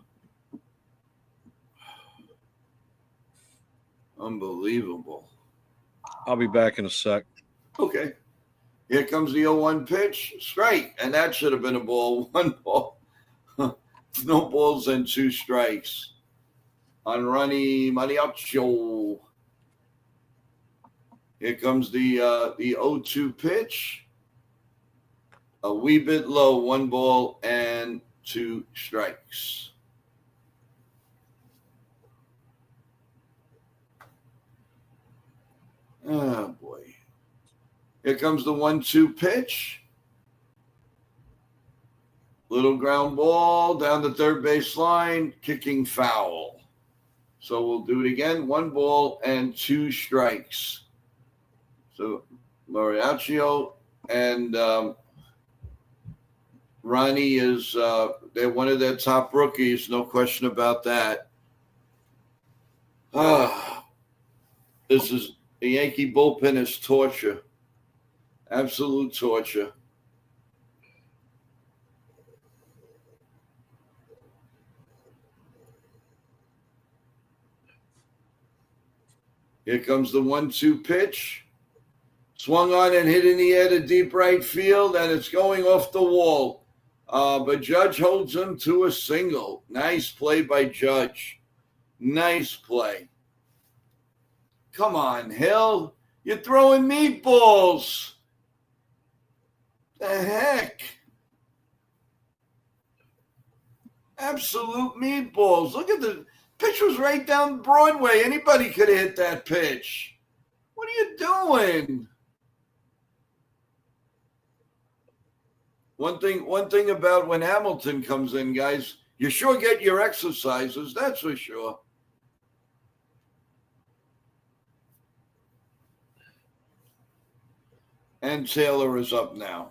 Unbelievable. I'll be back in a sec. Okay. Here comes the 0-1 pitch. Strike. And that should have been a ball. One ball. No balls and 2 strikes. On Ronnie Mariachi. Here comes the 0-2 pitch. A wee bit low. 1 ball and 2 strikes. Oh, boy. Here comes the 1-2 pitch. Little ground ball down the third base line, kicking foul. So we'll do it again. 1 ball and 2 strikes. So Mariachi and Ronnie is they're one of their top rookies, no question about that. This is the Yankee bullpen is torture. Absolute torture. Here comes the 1-2 pitch. Swung on and hit in the air to deep right field, and it's going off the wall. But Judge holds him to a single. Nice play by Judge. Nice play. Come on, Hill. You're throwing meatballs. The heck? Absolute meatballs. Look at the pitch was right down Broadway. Anybody could have hit that pitch. What are you doing? One thing about when Hamilton comes in, guys, you sure get your exercises, that's for sure. And Taylor is up now.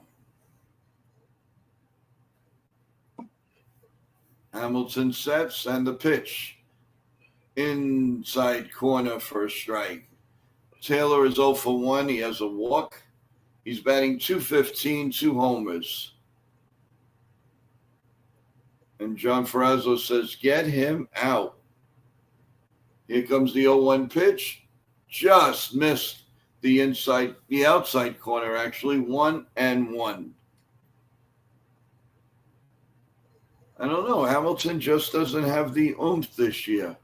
Hamilton sets and the pitch. Inside corner for a strike. Taylor is 0 for 1. He has a walk. He's batting .215, 2 homers. And John Ferrazzo says, get him out. Here comes the 0-1 pitch. Just missed the outside corner, actually. 1-1. I don't know. Hamilton just doesn't have the oomph this year.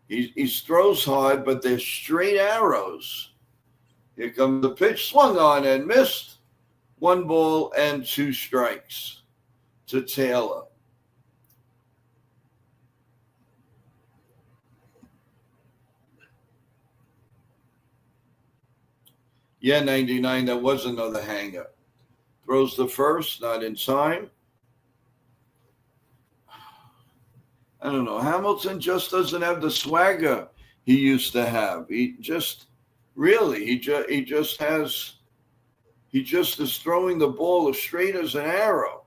He throws hard, but they're straight arrows. Here comes the pitch, swung on and missed. 1 ball and 2 strikes to Taylor. Yeah, 99, that was another hanger. Throws the first, not in time. I don't know. Hamilton just doesn't have the swagger he used to have. He just is throwing the ball as straight as an arrow.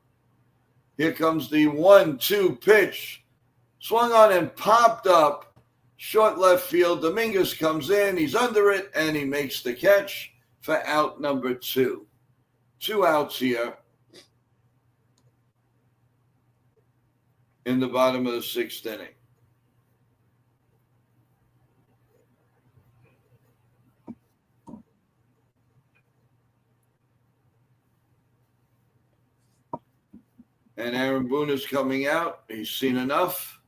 Here comes the 1-2 pitch. Swung on and popped up. Short left field. Dominguez comes in. He's under it, and he makes the catch for out number 2. 2 outs here in the bottom of the 6th inning. And Aaron Boone is coming out. He's seen enough.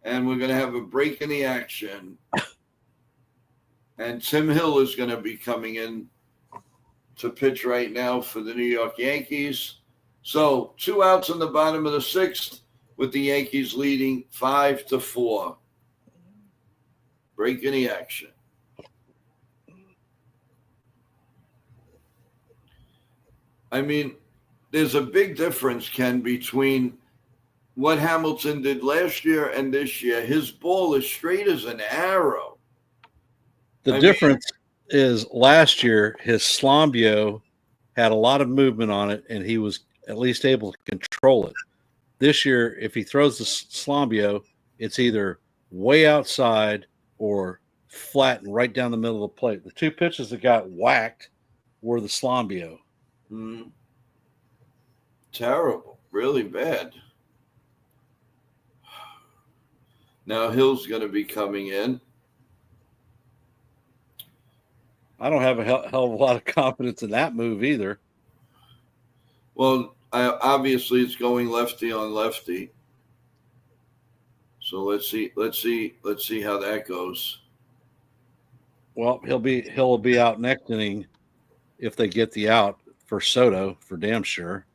And we're going to have a break in the action. And Tim Hill is going to be coming in to pitch right now for the New York Yankees. So 2 outs in the bottom of the 6th. with the Yankees leading 5-4. Break in the action. I mean, there's a big difference, Ken, between what Hamilton did last year and this year. His ball is straight as an arrow. The difference is last year, his Slambio had a lot of movement on it, and he was at least able to control it. This year, if he throws the Slambio, it's either way outside or flat and right down the middle of the plate. The two pitches that got whacked were the Slambio. Terrible. Really bad. Now Hill's going to be coming in. I don't have a hell of a lot of confidence in that move either. Well, obviously it's going lefty on lefty. So let's see how that goes. Well, Hill will be out next inning if they get the out for Soto for damn sure.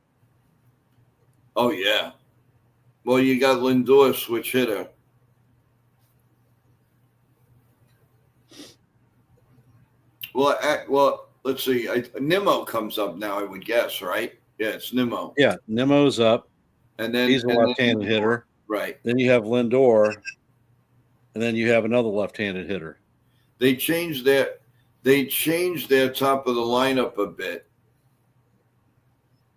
Oh yeah. Well, you got Lindor switch hitter. Well, let's see. Nimmo comes up now, I would guess, right? Yeah, it's Nimmo. Yeah, Nimmo's up. And then he's a left-handed hitter. Right. Then you have Lindor, and then you have another left-handed hitter. They changed their top of the lineup a bit.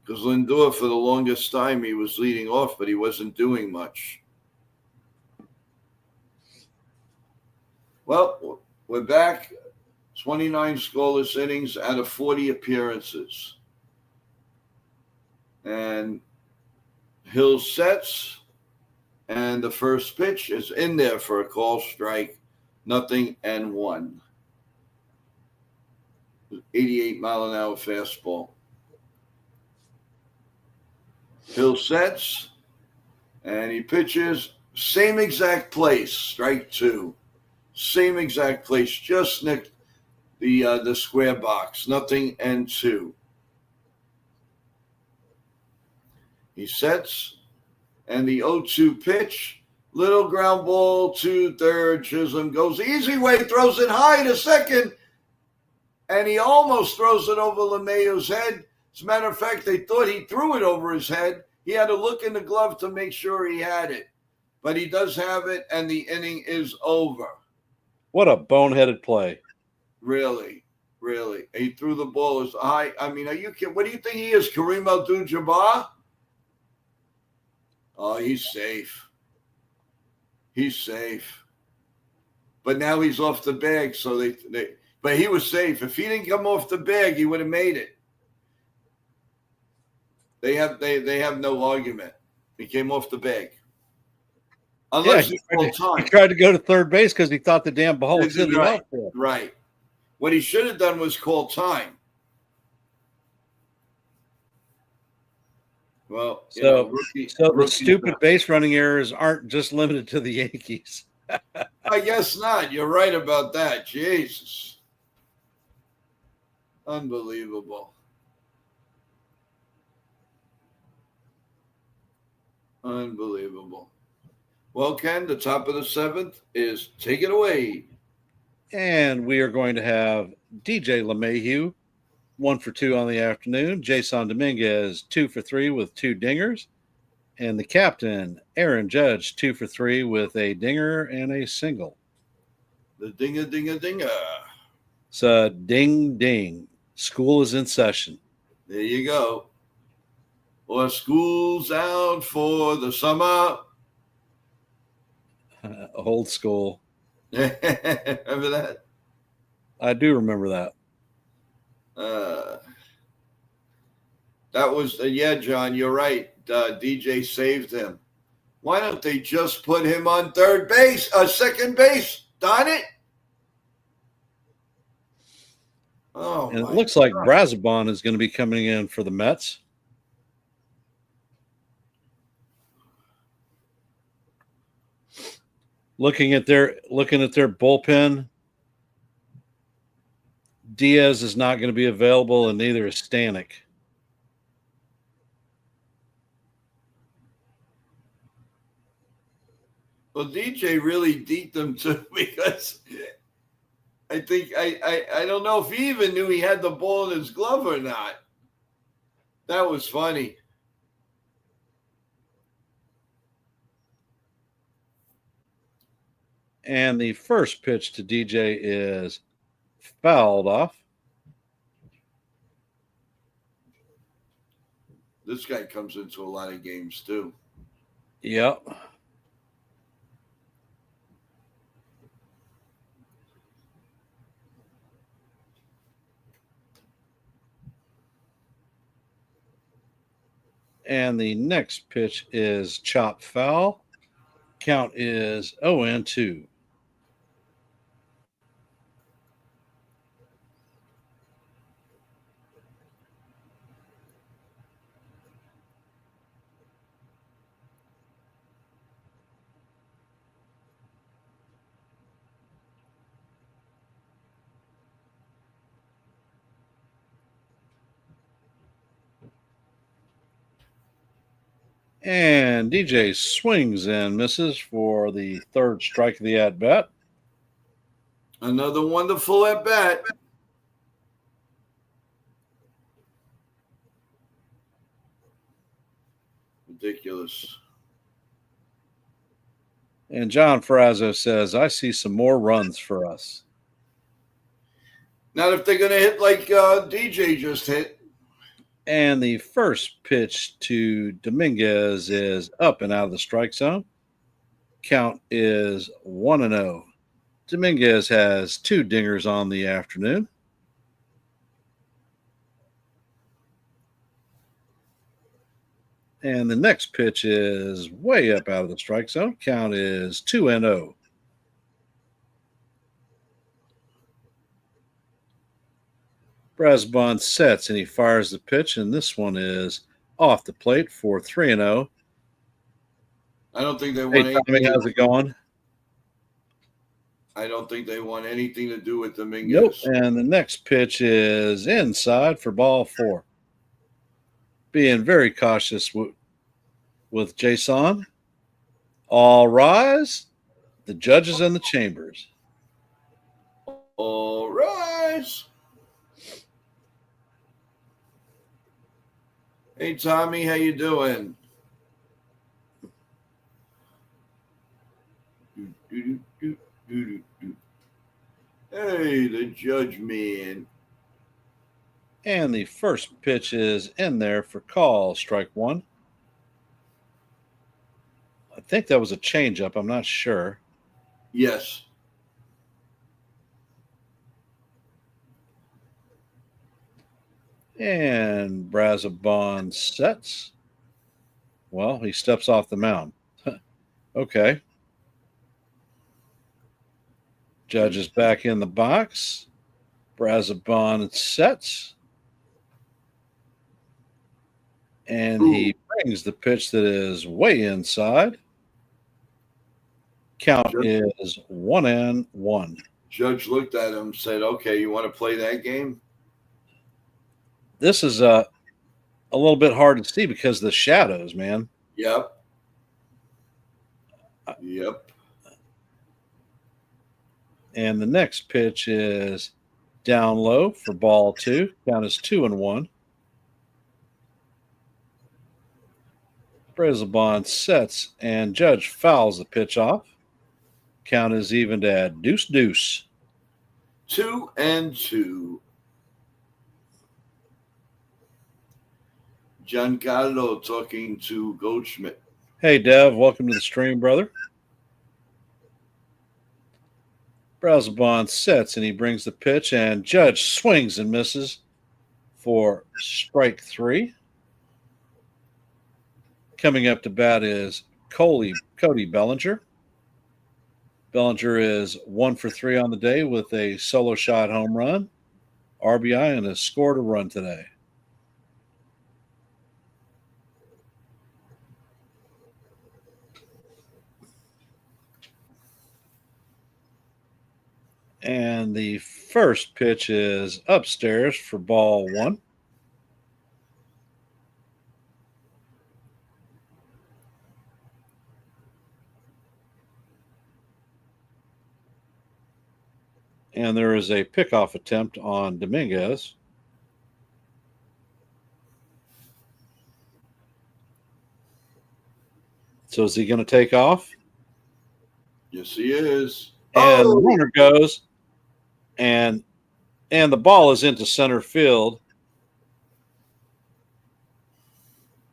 Because Lindor, for the longest time, he was leading off, but he wasn't doing much. Well, we're back. 29 scoreless innings out of 40 appearances. And Hill sets, and the first pitch is in there for a call strike, 0-1. 88-mile-an-hour fastball. Hill sets, and he pitches, same exact place, strike 2. Same exact place, just next the square box, 0-2. He sets, and the 0-2 pitch, little ground ball to third. Chisholm goes easy way, throws it high to second, and he almost throws it over LeMahieu's head. As a matter of fact, they thought he threw it over his head. He had to look in the glove to make sure he had it. But he does have it, and the inning is over. What a boneheaded play. Really. He threw the ball as high. I mean, are you kidding? What do you think he is, Kareem Abdul-Jabbar? Oh, he's safe. But now he's off the bag, so but he was safe. If he didn't come off the bag, he would have made it. They have no argument. He came off the bag. Unless he tried to go to third base because he thought the damn ball was in the outfield. Right. What he should have done was call time. Well, the stupid base running errors aren't just limited to the Yankees. I guess not. You're right about that. Jesus. Unbelievable. Well, Ken, the top of the 7th is take it away. And we are going to have DJ LeMahieu, 1 for 2 on the afternoon. Jason Dominguez, 2 for 3 with 2 dingers. And the captain, Aaron Judge, 2 for 3 with a dinger and a single. The dinger. So ding, ding. School is in session. There you go. Or school's out for the summer. Old school. Remember that? I do remember that. That was, John, you're right. DJ saved him. Why don't they just put him on second base? Darn it. Oh, and it looks like Brazoban is going to be coming in for the Mets. Looking at their bullpen, Diaz is not going to be available, and neither is Stanek. Well, DJ really deeped them too because I think I don't know if he even knew he had the ball in his glove or not. That was funny. And the first pitch to DJ is fouled off. This guy comes into a lot of games too. Yep. And the next pitch is chop foul. Count is 0-2. And DJ swings and misses for the third strike of the at bat. Another wonderful at bat. Ridiculous. And John Ferrazzo says, I see some more runs for us. Not if they're going to hit like DJ just hit. And the first pitch to Dominguez is up and out of the strike zone. Count is 1-0. Dominguez has 2 dingers on the afternoon. And the next pitch is way up out of the strike zone. Count is 2-0. Brasbon sets and he fires the pitch, and this one is off the plate for 3-0. I don't think they Hey, want Tommy, how's it going? I don't think they want anything to do with Dominguez. Nope. And the next pitch is inside for ball 4. Being very cautious with Jason. All rise. The judges in the chambers. All rise. Hey, Tommy, how you doing? Hey, the judge man. And the first pitch is in there for call, strike 1. I think that was a changeup. I'm not sure. Yes. And Brazabon sets. Well, he steps off the mound. Okay. Judge is back in the box. Brazabon sets. And he brings the pitch that is way inside. Count is 1-1. Judge looked at him and said, okay, you want to play that game? This is a little bit hard to see because of the shadows, man. Yep. And the next pitch is down low for ball 2. Count is 2-1. Brazabon sets and Judge fouls the pitch off. Count is evened at 2-2. 2-2. Giancarlo talking to Goldschmidt. Hey, Dev. Welcome to the stream, brother. Brazabon sets and he brings the pitch, and Judge swings and misses for strike 3. Coming up to bat is Cody Bellinger. Bellinger is 1 for 3 on the day with a solo shot home run, RBI, and has scored a run today. And the first pitch is upstairs for ball 1. And there is a pickoff attempt on Dominguez. So is he going to take off? Yes, he is. And the Oh, runner goes, and the ball is into center field.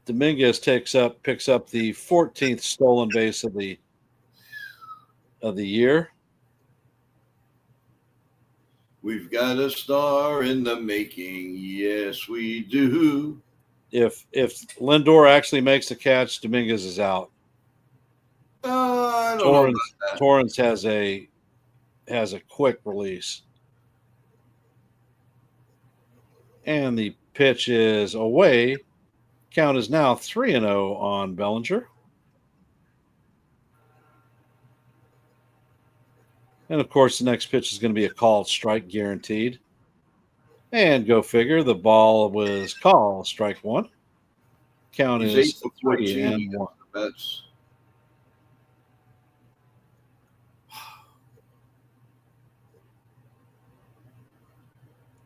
Dominguez picks up the 14th stolen base of the year. we've got a star in the making. Yes, we do. If Lindor actually makes the catch, Dominguez is out. I don't know about that. Torrens has a quick release. And the pitch is away. Count is now 3-0 on Bellinger. And of course, the next pitch is going to be a called strike guaranteed. And go figure, the ball was called strike one. Count He's is 8 for 14 3-1. against the Mets.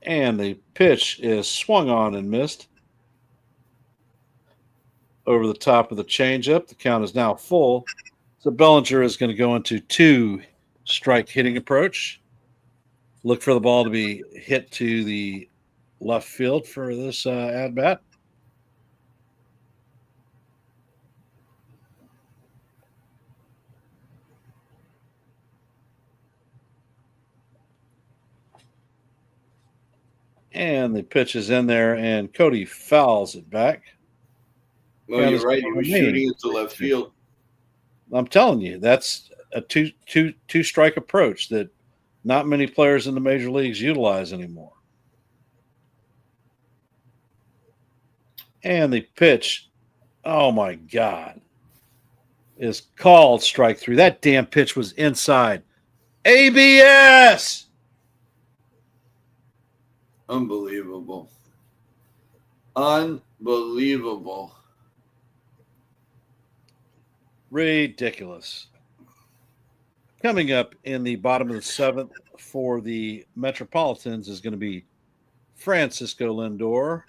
And the pitch is swung on and missed over the top of the changeup. The count is now full. So Bellinger is going to go into 2 strike hitting approach. Look for the ball to be hit to the left field for this at bat. And the pitch is in there, and Cody fouls it back. No, you're right. He was shooting it to left field. I'm telling you, that's a two strike approach that not many players in the major leagues utilize anymore. And the pitch, oh my God, is called strike 3. That damn pitch was inside. ABS! Unbelievable. Unbelievable. Ridiculous. Coming up in the bottom of the 7th for the Metropolitans is going to be Francisco Lindor,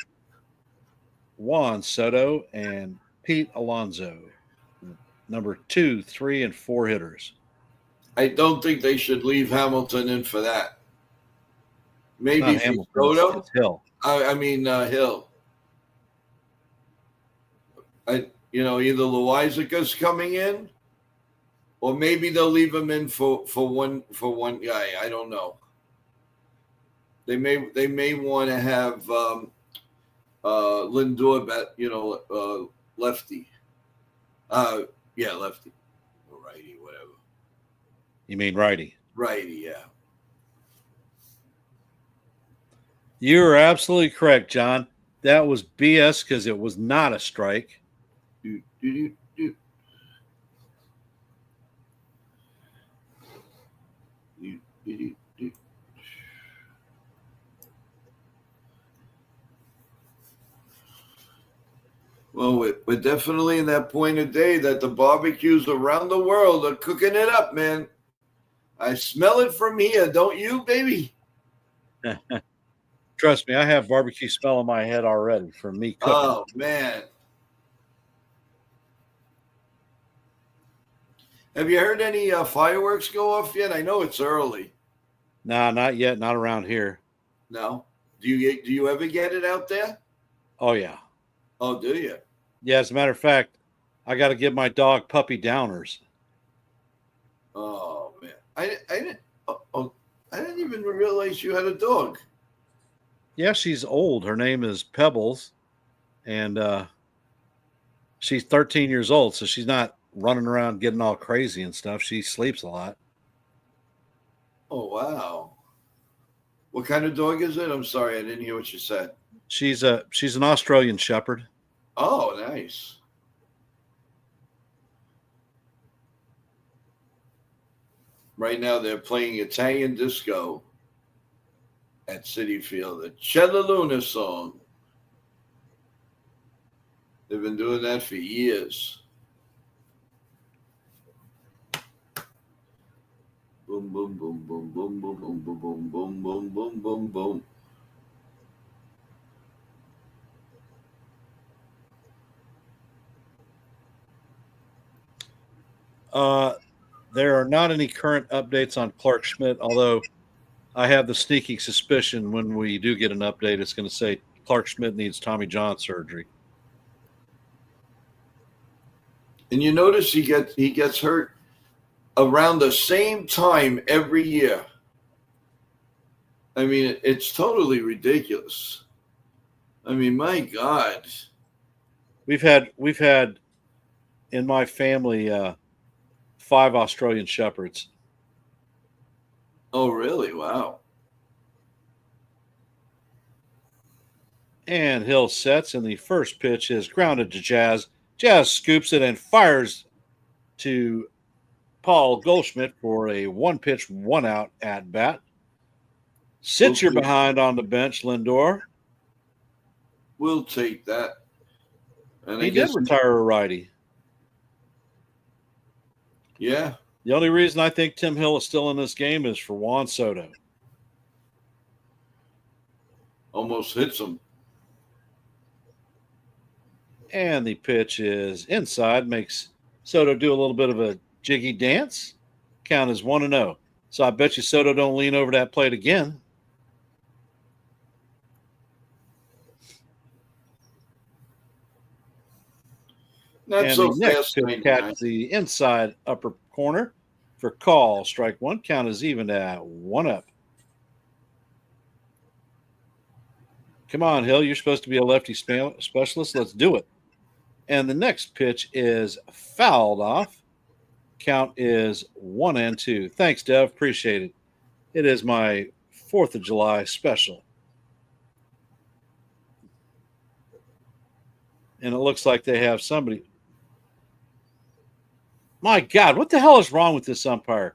Juan Soto, and Pete Alonso. Number 2, 3, and 4 hitters. I don't think they should leave Hamilton in for that. Maybe Not if Hamilton, Soto. it's Hill. I mean Hill. Either Loizaca's coming in, or maybe they'll leave him in for one guy. I don't know. They may want to have Lindor bet lefty. Lefty or righty, whatever. You mean righty? Righty, yeah. You're absolutely correct, John. That was BS because it was not a strike. Well, we're definitely in that point of day that the barbecues around the world are cooking it up, man. I smell it from here, don't you, baby? Trust me, I have barbecue smell in my head already from me cooking. Oh, man. Have you heard any fireworks go off yet? I know it's early. Nah, not yet. Not around here. No. Do you ever get it out there? Oh, yeah. Oh, do you? Yeah, as a matter of fact, I got to give my dog puppy downers. Oh, man. I didn't even realize you had a dog. Yeah, she's old. Her name is Pebbles, and she's 13 years old, so she's not running around getting all crazy and stuff. She sleeps a lot. Oh, wow. What kind of dog is it? I'm sorry, I didn't hear what you said. She's an Australian Shepherd. Oh, nice. Right now they're playing Italian disco at Citi Field, the Celluluna song. They've been doing that for years. Boom, boom, boom, boom, boom, boom, boom, boom, boom, boom, boom, boom, boom, boom. There are not any current updates on Clark Schmidt, although I have the sneaking suspicion when we do get an update, it's going to say Clark Schmidt needs Tommy John surgery. And you notice he gets hurt around the same time every year. I mean, it's totally ridiculous. I mean, my God. We've had in my family 5 Australian Shepherds. Oh, really? Wow. And Hill sets, and the first pitch is grounded to Jazz. Jazz scoops it and fires to Paul Goldschmidt for a 1-pitch, 1-out at bat. Sit your behind on the bench, Lindor. We'll take that. And he did retire a righty. Yeah. The only reason I think Tim Hill is still in this game is for Juan Soto. Almost hits him. And the pitch is inside, makes Soto do a little bit of a jiggy dance. Count is 1-0. So I bet you Soto don't lean over that plate again. Not so fast. Catch the inside upper corner for call. Strike 1. Count is even at 1-up. Come on, Hill. You're supposed to be a lefty specialist. Let's do it. And the next pitch is fouled off. Count is 1-2. Thanks, Dev. Appreciate it. It is my 4th of July special. And it looks like they have somebody. My God, what the hell is wrong with this umpire?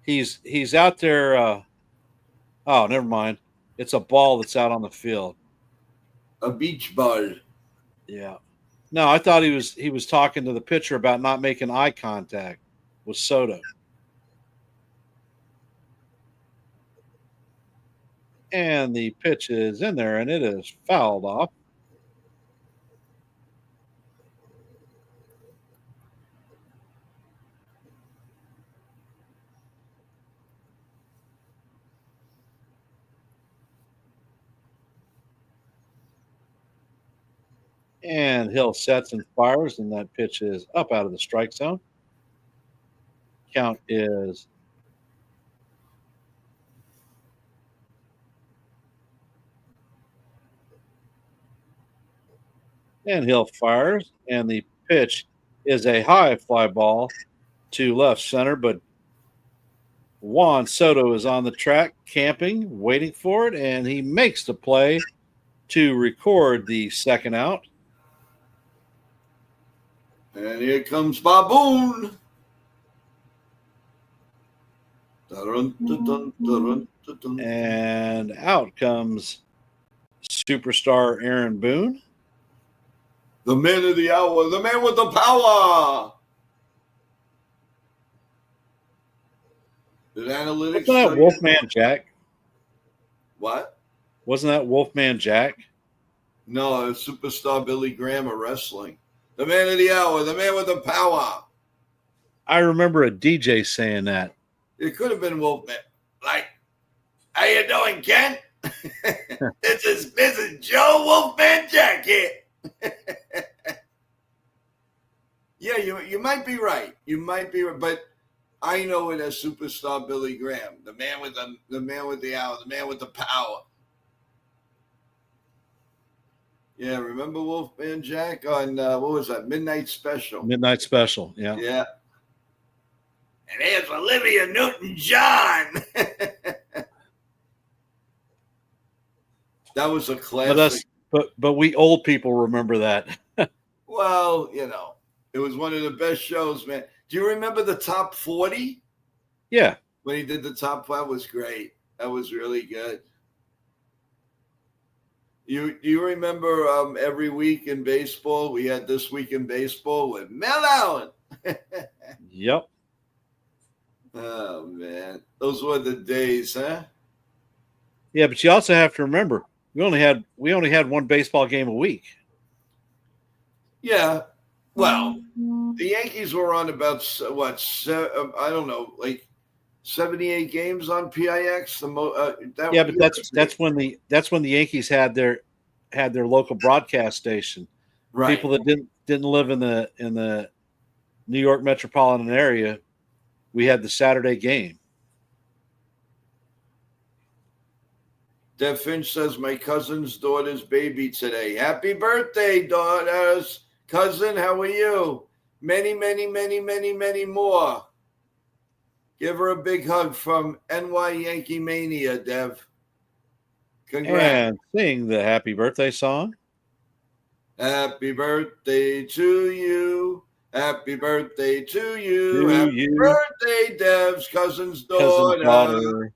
He's out there. Oh, never mind. It's a ball that's out on the field. A beach ball. Yeah. No, I thought he was talking to the pitcher about not making eye contact with Soto. And the pitch is in there, and it is fouled off. And Hill sets and fires, and that pitch is up out of the strike zone. Count is and Hill fires, and the pitch is a high fly ball to left center, but Juan Soto is on the track, camping, waiting for it, and he makes the play to record the second out. And here comes Baboon. And out comes superstar Aaron Boone. The man of the hour, the man with the power. Did analytics? Wasn't that Wolfman Jack? What? Wasn't that Wolfman Jack? No, it's superstar Billy Graham of wrestling. The man of the hour, the man with the power. I remember a DJ saying that. It could have been Wolfman. Like, how you doing, Ken? this is Joe Wolfman Jack here. Yeah, you might be right. You might be right, but I know it as superstar Billy Graham, the man with the hour, the man with the power. Yeah, remember Wolfman Jack on what was that? Midnight Special. Midnight Special, yeah. Yeah. And here's Olivia Newton-John. That was a classic. But we old people remember that. Well, it was one of the best shows, man. Do you remember the top 40? Yeah. When he did the top 5, was great. That was really good. You remember every week in baseball, we had This Week in Baseball with Mel Allen. Yep. Oh man, those were the days, huh? Yeah, but you also have to remember we only had one baseball game a week. Yeah. Well, the Yankees were on about I don't know, like 78 games on PIX. Yeah, but that's when the Yankees had their local broadcast station. right. People that didn't live in the New York metropolitan area, we had the Saturday game. Dev Finch says my cousin's daughter's baby today. Happy birthday, daughter's cousin. How are you? Many, many, many, many, many more. Give her a big hug from NY Yankee Mania, Dev. Congrats. And sing the happy birthday song. Happy birthday to you. Happy birthday to you. To Happy you, birthday, Dev's cousin's cousin's daughter. daughter.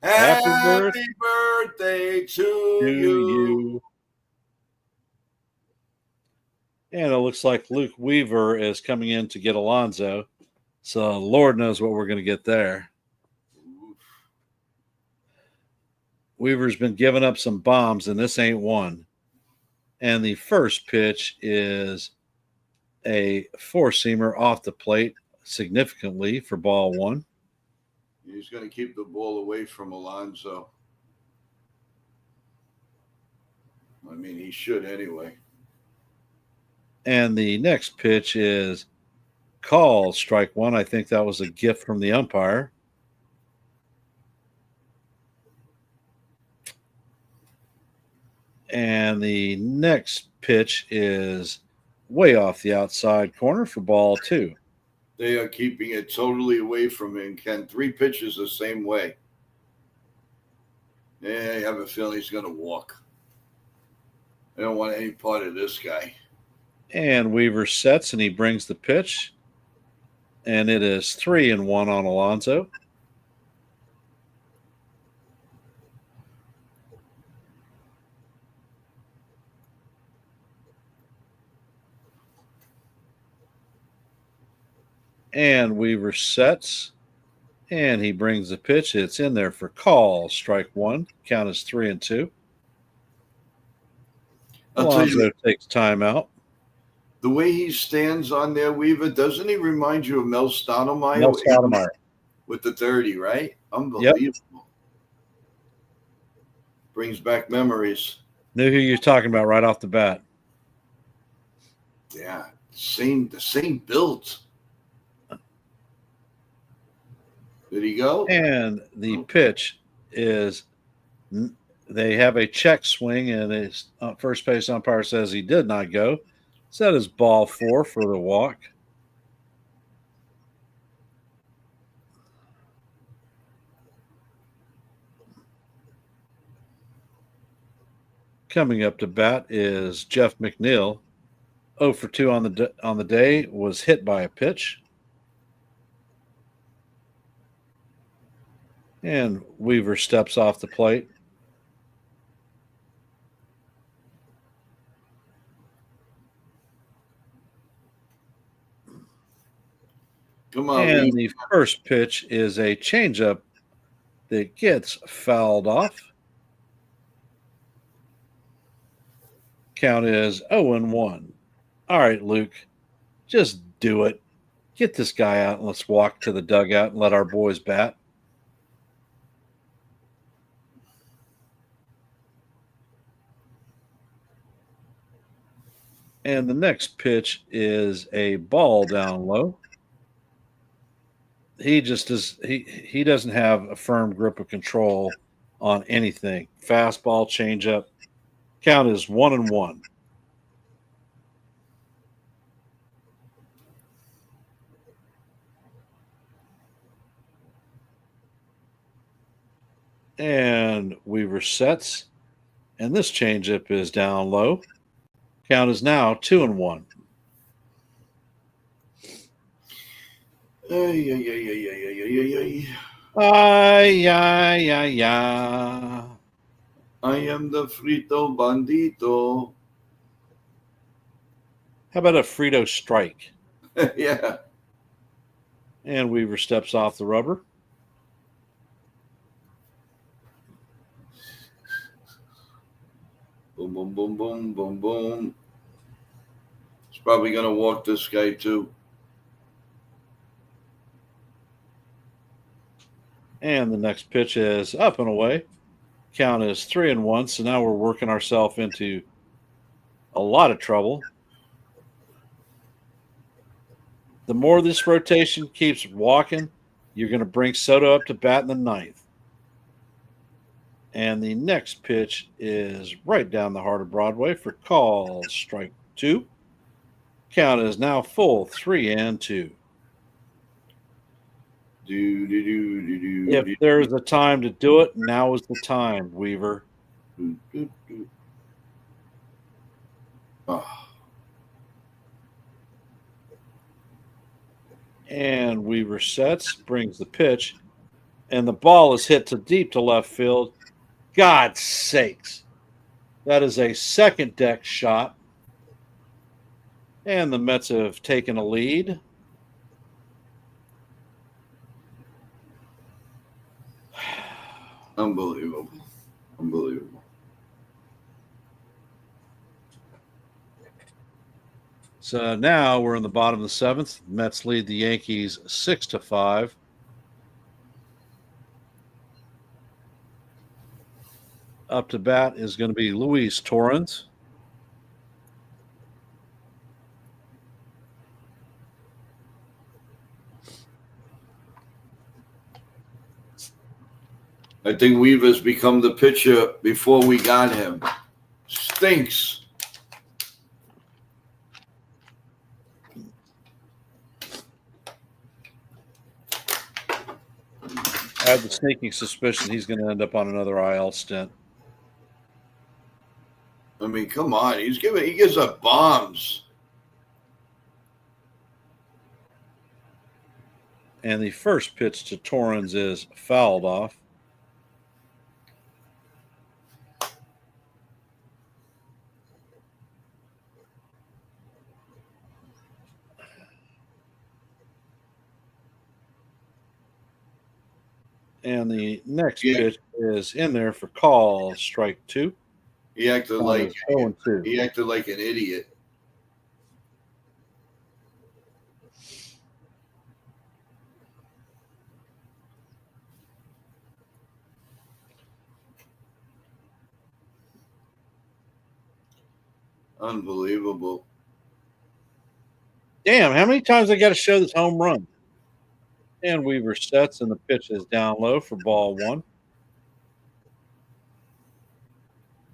Happy Happy birthday to to you. you. And it looks like Luke Weaver is coming in to get Alonzo. So Lord knows what we're going to get there. Weaver's been giving up some bombs, and this ain't one. And the first pitch is a four-seamer off the plate significantly for ball one. He's going to keep the ball away from Alonzo. I mean, he should anyway. And the next pitch is called strike one. I think that was a gift from the umpire. And the next pitch is way off the outside corner for ball two. They are keeping it totally away from him, Ken. 3 pitches the same way. Yeah, I have a feeling he's going to walk. I don't want any part of this guy. And Weaver sets and he brings the pitch. And it is 3-1 on Alonzo. And Weaver sets and he brings the pitch. It's in there for call. Strike one. Count is 3-2. Alonzo takes time out. The way he stands on there, Weaver, doesn't he remind you of Mel Stottlemyre? Mel Stottlemyre. With the 30, right? Unbelievable. Yep. Brings back memories. Knew who you're talking about right off the bat. Yeah, the same build. Did he go? And the pitch is they have a check swing, and his first base umpire says he did not go. So that is ball 4 for the walk. Coming up to bat is Jeff McNeil. 0 for 2 on the day, was hit by a pitch. And Weaver steps off the plate. Come on, and Weaver. The first pitch is a changeup that gets fouled off. Count is 0-1. All right, Luke, just do it. Get this guy out and let's walk to the dugout and let our boys bat. And the next pitch is a ball down low. He just is he doesn't have a firm grip of control on anything. Fastball, changeup. Count is 1-1. And Weaver sets. And this changeup is down low. Count is now 2-1. Ay. I am the Frito Bandito. How about a Frito strike? Yeah. And Weaver steps off the rubber. Boom, boom, boom, boom, boom, boom. He's probably going to walk this guy too. And the next pitch is up and away. Count is 3-1. So now we're working ourselves into a lot of trouble. The more this rotation keeps walking, you're going to bring Soto up to bat in the ninth. And the next pitch is right down the heart of Broadway for call strike 2. Count is now full 3-2. If there's a time to do it, now is the time, Weaver. Oh. And Weaver sets, brings the pitch, and the ball is hit to deep to left field. God's sakes. That is a second deck shot. And the Mets have taken a lead. Unbelievable. Unbelievable. So now we're in the bottom of the seventh. Mets lead the Yankees 6-5. Up to bat is going to be Luis Torrens. I think Weaver's become the pitcher before we got him. Stinks. I have the sneaking suspicion he's going to end up on another IL stint. I mean, come on. He gives up bombs. And the first pitch to Torrens is fouled off. And the next pitch is in there for call strike 2. He acted like 0-2. He acted like an idiot. Unbelievable. Damn, how many times I got to show this home run? And Weaver sets, and the pitch is down low for ball 1.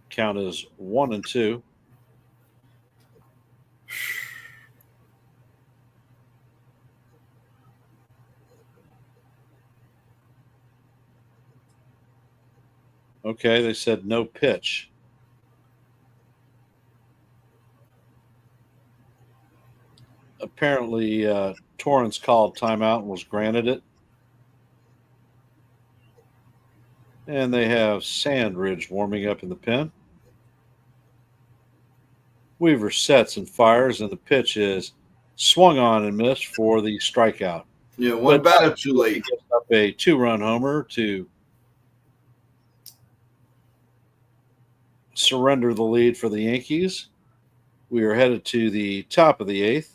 Count is 1-2. Okay, they said no pitch. Apparently, Torrens called timeout and was granted it. And they have Sandridge warming up in the pen. Weaver sets and fires, and the pitch is swung on and missed for the strikeout. Yeah, one batter too late. Gives up a 2-run homer to surrender the lead for the Yankees. We are headed to the top of the 8th.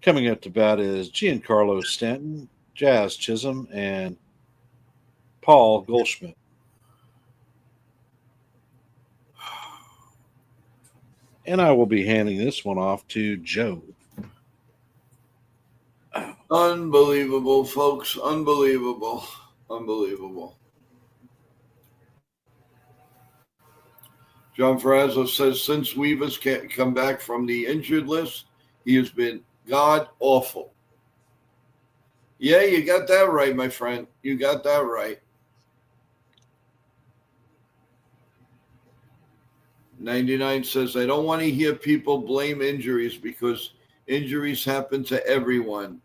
Coming up to bat is Giancarlo Stanton, Jazz Chisholm, and Paul Goldschmidt. And I will be handing this one off to Joe. Unbelievable, folks. Unbelievable. Unbelievable. John Ferrazzo says, since Weaver's come back from the injured list, he has been god-awful. Yeah, you got that right, my friend. You got that right. 99 says, I don't want to hear people blame injuries because injuries happen to everyone.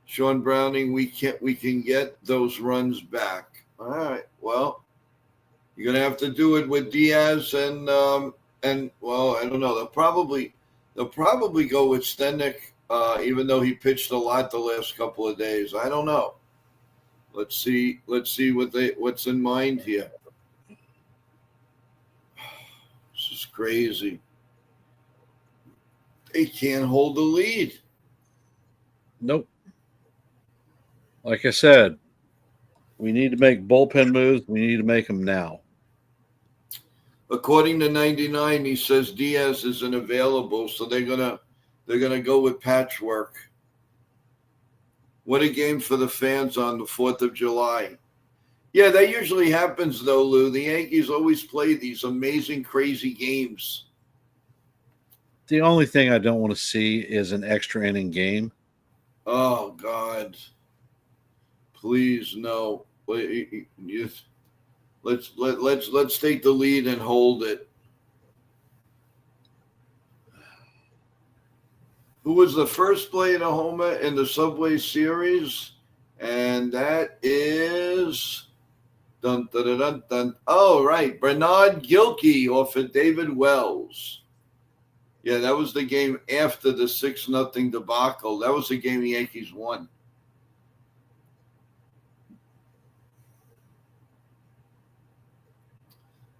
Sean Browning, we can get those runs back. All right. Well, you're gonna have to do it with Diaz and well, I don't know. They'll probably go with Stenick even though he pitched a lot the last couple of days. I don't know. Let's see what's in mind here. This is crazy. They can't hold the lead. Nope. Like I said, we need to make bullpen moves. We need to make them now. According to 99, he says Diaz isn't available, so they're gonna go with patchwork. What a game for the fans on the 4th of July. Yeah, that usually happens though, Lou. The Yankees always play these amazing, crazy games. The only thing I don't want to see is an extra inning game. Oh God. Please no. Let's take the lead and hold it. Who was the first player to homer in the Subway Series? And that is dun, dun, dun, dun, dun. Oh, right. Bernard Gilkey off of David Wells. Yeah, that was the game after the 6-0 debacle. That was the game the Yankees won.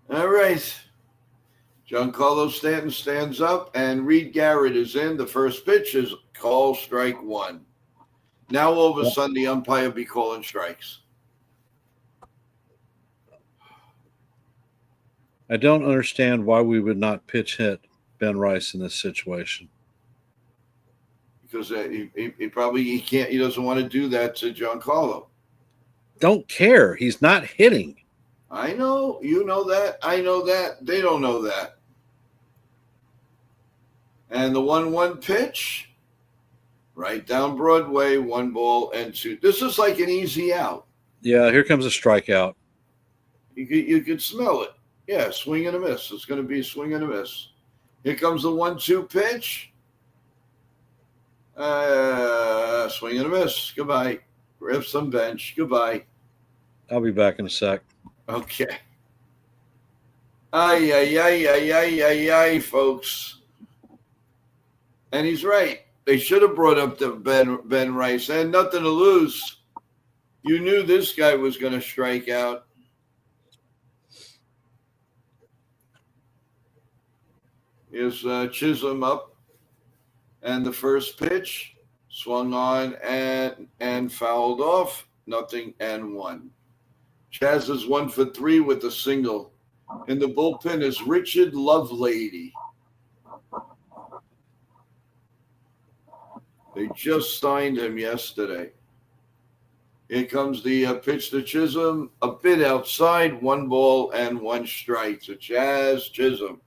All right. Giancarlo Stanton stands up, and Reed Garrett is in. The first pitch is call strike one. Now, all of a sudden, the umpire will be calling strikes. I don't understand why we would not pitch hit Ben Rice in this situation. Because he can't. He doesn't want to do that to Giancarlo. Don't care. He's not hitting. I know. You know that. I know that. They don't know that. And the 1-1 pitch, right down Broadway, 1 ball and 2. This is like an easy out. Yeah, here comes a strikeout. You could smell it. Yeah, swing and a miss. It's going to be a swing and a miss. Here comes the 1-2 pitch. Swing and a miss. Goodbye. Grab some bench. Goodbye. I'll be back in a sec. Okay. Ay, folks. And he's right. They should have brought up the Ben Rice. And nothing to lose. You knew this guy was going to strike out. Here's Chisholm up. And the first pitch swung on and fouled off. 0-1. Chaz is 1 for 3 with a single. In the bullpen is Richard Lovelady. They just signed him yesterday. Here comes the pitch to Chisholm. A bit outside, 1 ball and 1 strike to Chaz Chisholm.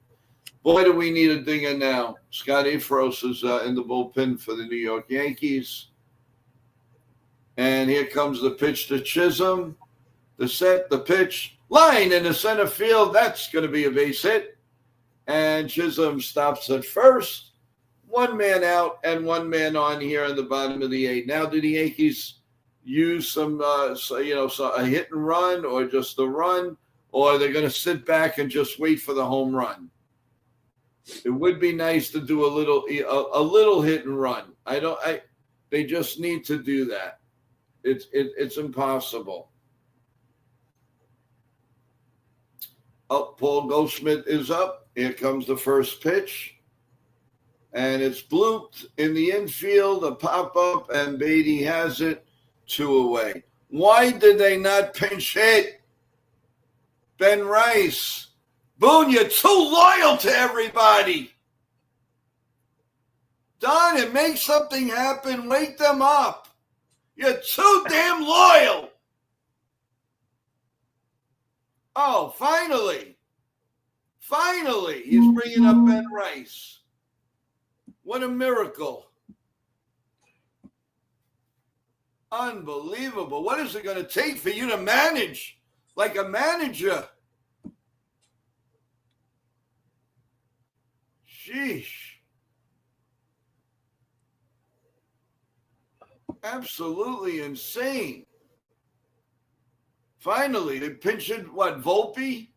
Boy, do we need a dinger now. Scott Afros is in the bullpen for the New York Yankees. And here comes the pitch to Chisholm. The set, the pitch, line in the center field. That's going to be a base hit. And Chisholm stops at first. 1 man out and 1 man on here in the bottom of the 8th. Now, do the Yankees use some a hit and run or just a run? Or are they going to sit back and just wait for the home run? It would be nice to do a little hit and run. They just need to do that. It's impossible. Oh, Paul Goldschmidt is up. Here comes the first pitch. And it's blooped in the infield, a pop-up, and Beatty has it 2 away. Why did they not pinch hit Ben Rice? Boone, you're too loyal to everybody. Don, and make something happen. Wake them up. You're too damn loyal. Oh, finally. Finally, he's bringing up Ben Rice. What a miracle. Unbelievable. What is it going to take for you to manage like a manager? Sheesh. Absolutely insane. Finally, they pinched what, Volpe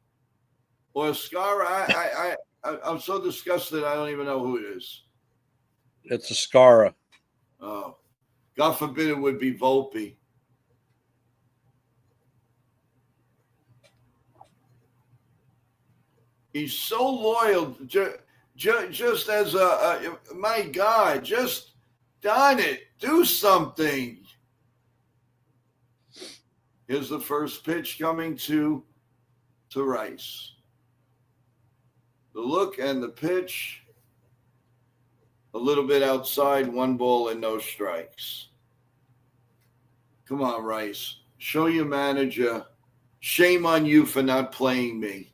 or Scara? I'm so disgusted I don't even know who it is. It's a Scara. Oh, God forbid it would be Volpe. He's so loyal. Just as my God, just darn it, do something. Here's the first pitch coming to Rice. The look and the pitch, a little bit outside, 1 ball and no strikes. Come on, Rice. Show your manager. Shame on you for not playing me.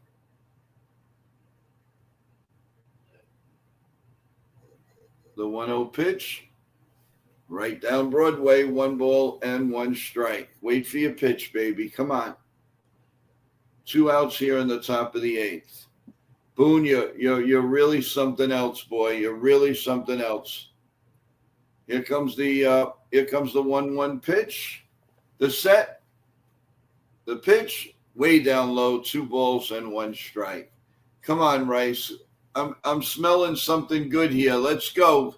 The 1-0 pitch. Right down Broadway, 1 ball and 1 strike. Wait for your pitch, baby. Come on. 2 outs here in the top of the 8th. Boone, you're really something else, boy. You're really something else. Here comes the 1-1 pitch. The set. The pitch, way down low, 2 balls and 1 strike. Come on, Rice. I'm smelling something good here. Let's go.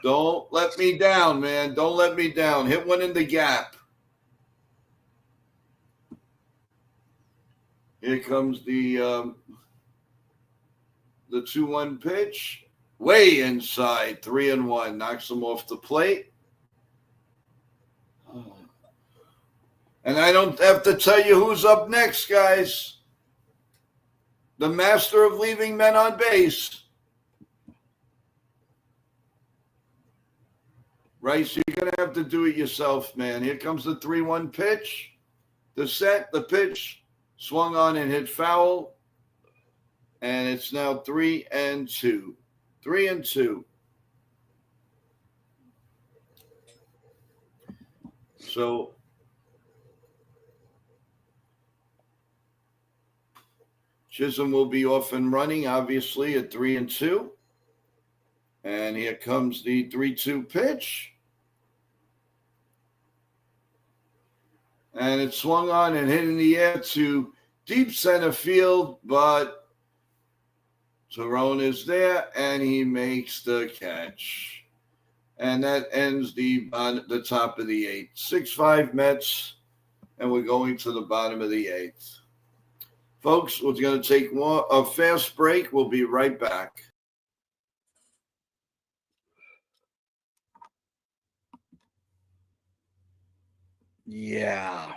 Don't let me down, man. Don't let me down. Hit one in the gap. Here comes the 2-1 pitch. Way inside. 3-1. Knocks him off the plate. And I don't have to tell you who's up next, guys. The master of leaving men on base. Rice, you're going to have to do it yourself, man. Here comes the 3-1 pitch. The set, the pitch, swung on and hit foul. And it's now 3-2. 3-2. So Chisholm will be off and running, obviously, at 3-2. And here comes the 3-2 pitch. And it swung on and hit in the air to deep center field, but Tyrone is there, and he makes the catch. And that ends the top of the 8th. 6-5 Mets, and we're going to the bottom of the 8th. Folks, we're going to take a fast break. We'll be right back. Yeah.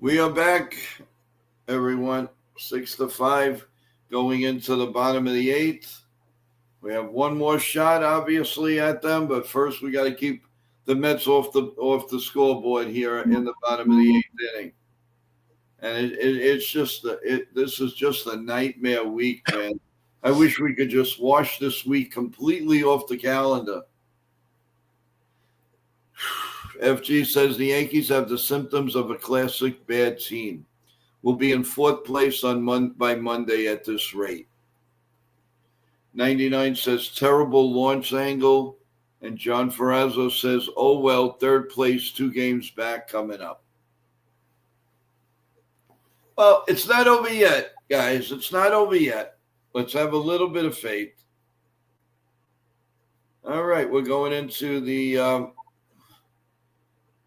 We are back, everyone. 6-5, going into the bottom of the 8th. We have one more shot, obviously, at them, but first we got to keep the Mets off the scoreboard here in the bottom of the 8th inning. And this is just a nightmare week, man. I wish we could just wash this week completely off the calendar. FG says the Yankees have the symptoms of a classic bad team. We'll be in 4th place by Monday at this rate. 99 says terrible launch angle. And John Ferrazzo says, oh, well, 3rd place, 2 games back coming up. Well, it's not over yet, guys. It's not over yet. Let's have a little bit of faith. All right, we're going into the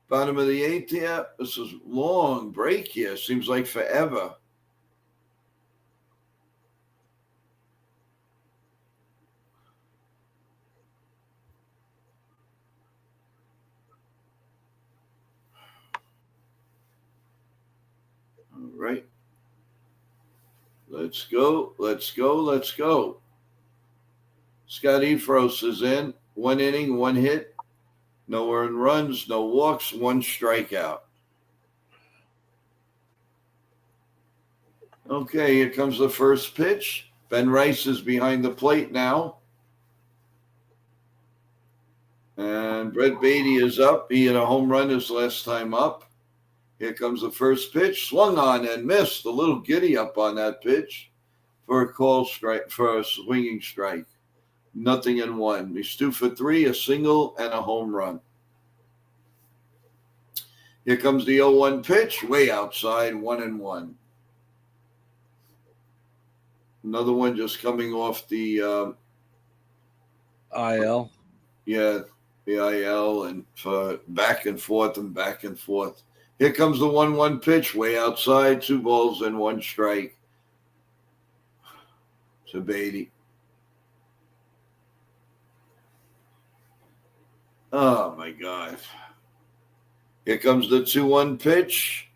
bottom of the 8th here. This is long break here. Seems like forever. All right. Let's go. Let's go. Let's go. Scott Efros is in. 1 inning, 1 hit. No earned runs, no walks, 1 strikeout. Okay, here comes the first pitch. Ben Rice is behind the plate now. And Brett Beatty is up. He had a home run his last time up. Here comes the first pitch. Swung on and missed. A little giddy up on that pitch for a call strike, for a swinging strike. 0-1. He's 2 for 3, a single and a home run. Here comes the 0-1 pitch, way outside, 1-1. Another one just coming off the IL. Yeah, the IL, and back and forth and back and forth. Here comes the 1-1 pitch, way outside, 2 balls and 1 strike to Beatty. Oh, my God. Here comes the 2-1 pitch.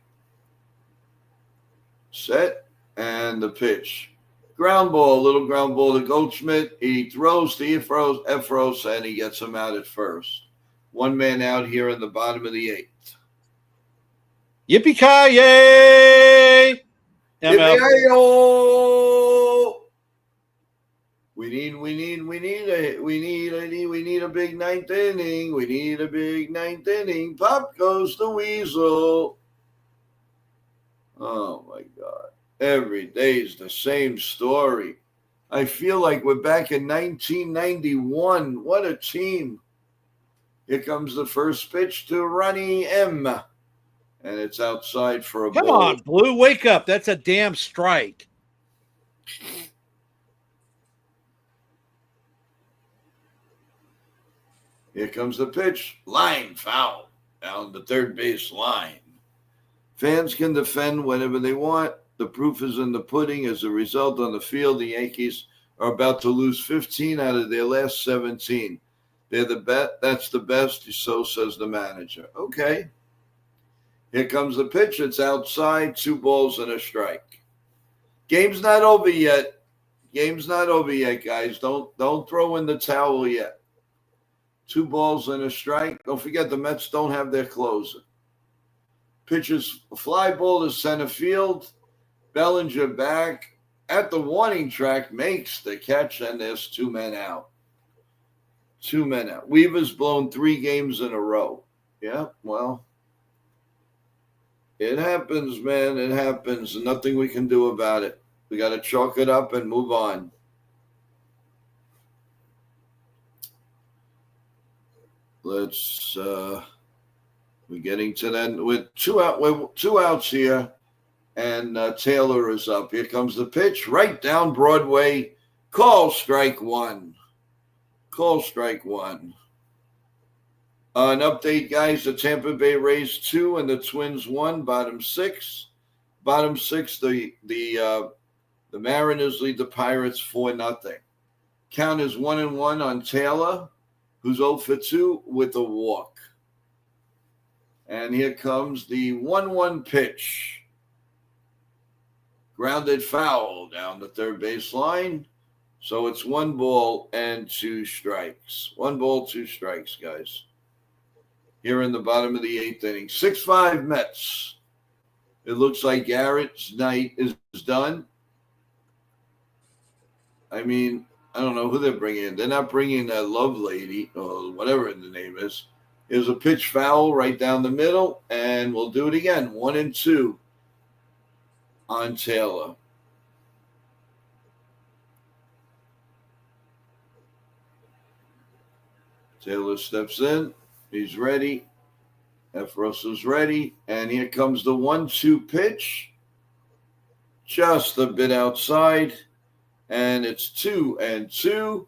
Set, and the pitch. Ground ball, little ground ball to Goldschmidt. He throws to Efros, and he gets him out at first. 1 man out here in the bottom of the 8th. Yippee-ki-yay! ML. Yippee-ki-yo! We need a big 9th inning. We need a big 9th inning. Pop goes the weasel. Oh, my God. Every day is the same story. I feel like we're back in 1991. What a team. Here comes the first pitch to Ronnie M. And it's outside for a Come ball. on, Blue, wake up. That's a damn strike. Here comes the pitch. Line foul down the third base line. Fans can defend whenever they want. The proof is in the pudding. As a result, on the field, the Yankees are about to lose 15 out of their last 17. They're the best. That's the best, so says the manager. Okay. Here comes the pitch. It's outside. 2 balls and a strike. Game's not over yet. Game's not over yet, guys. Don't throw in the towel yet. 2 balls and a strike. Don't forget the Mets don't have their closer. Pitches a fly ball to center field. Bellinger back at the warning track, makes the catch, and there's 2 men out. 2 men out. Weaver's blown 3 games in a row. Yeah, well, it happens, man. It happens. Nothing we can do about it. We got to chalk it up and move on. Let's we're getting to that with 2 outs here, and Taylor is up. Here comes the pitch, right down Broadway. Call strike 1. Call strike 1. An update, guys. The Tampa Bay Rays 2 and the Twins 1. Bottom 6. Bottom 6. The Mariners lead the Pirates 4-0. Count is 1-1 on Taylor, who's 0 for 2 with a walk. And here comes the 1-1 pitch. Grounded foul down the third base line. So it's 1 ball and 2 strikes. 1 ball, 2 strikes, guys. Here in the bottom of the 8th inning. 6-5 Mets. It looks like Garrett's night is done. I mean, I don't know who they're bringing in. They're not bringing that Love Lady or whatever the name is. Here's a pitch foul right down the middle, and we'll do it again. 1-2 on Taylor. Taylor steps in. He's ready. Efros is ready. And here comes the 1-2 pitch. Just a bit outside. And it's 2-2.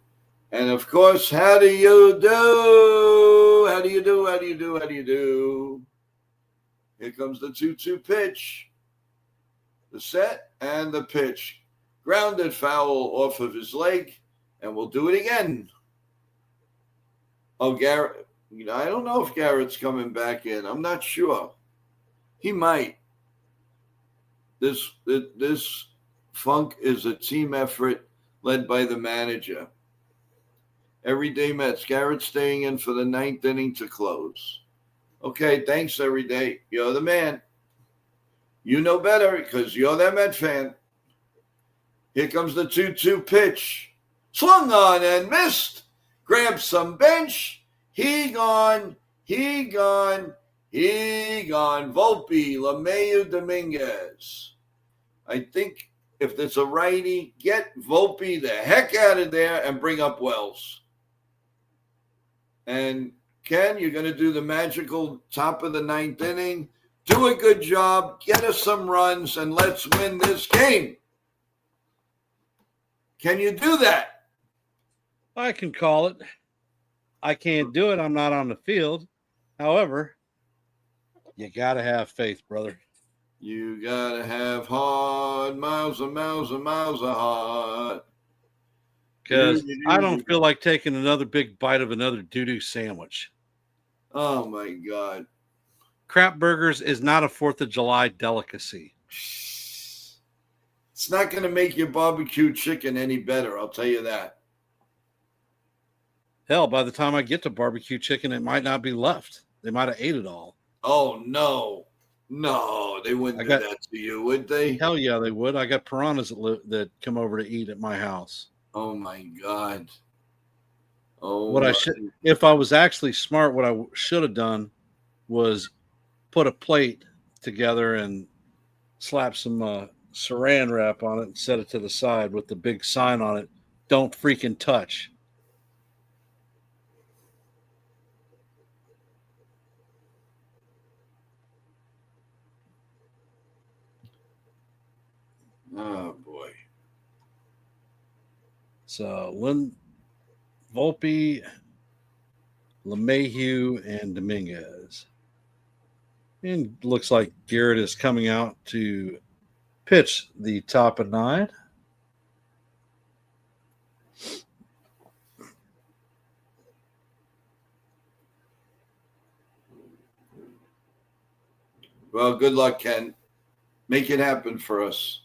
And, of course, how do you do? How do you do? How do you do? How do you do? Here comes the 2-2 pitch. The set and the pitch. Grounded foul off of his leg. And we'll do it again. Oh, Garrett. I don't know if Garrett's coming back in. I'm not sure. He might. This funk is a team effort led by the manager. Everyday Mets. Garrett staying in for the ninth inning to close. Okay, thanks, Everyday. You're the man. You know better because you're that Met fan. Here comes the 2-2 pitch. Swung on and missed. Grabbed some bench. He gone. He gone. He gone. Volpe, LeMahieu, Dominguez. I think if there's a righty, get Volpe the heck out of there and bring up Wells. And Ken, you're going to do the magical top of the ninth inning. Do a good job. Get us some runs, and let's win this game. Can you do that? I can call it. I can't do it. I'm not on the field. However, you got to have faith, brother. You got to have heart, miles and miles and miles of heart. Because I don't feel like taking another big bite of another doo-doo sandwich. Oh, my God. Crap burgers is not a 4th of July delicacy. It's not going to make your barbecue chicken any better, I'll tell you that. Hell, by the time I get to barbecue chicken, it might not be left. They might have ate it all. Oh, no. No, they wouldn't do that to you, would they? Hell yeah, they would. I got piranhas that come over to eat at my house. Oh, my God. Oh, what I should, if I was actually smart, what I should have done was put a plate together and slap some saran wrap on it and set it to the side with the big sign on it. Don't freaking touch. Oh, boy. So, Volpe, LeMahieu, and Dominguez. And looks like Garrett is coming out to pitch the top of 9. Well, good luck, Ken. Make it happen for us.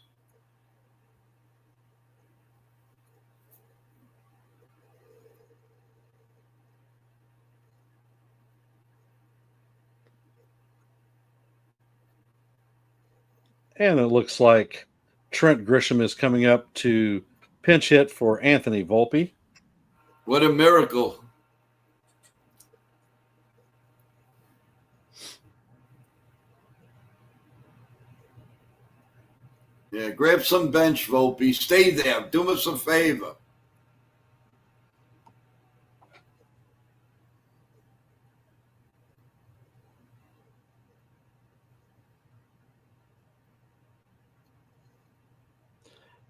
And it looks like Trent Grisham is coming up to pinch hit for Anthony Volpe. What a miracle. Yeah, grab some bench, Volpe. Stay there. Do us a favor.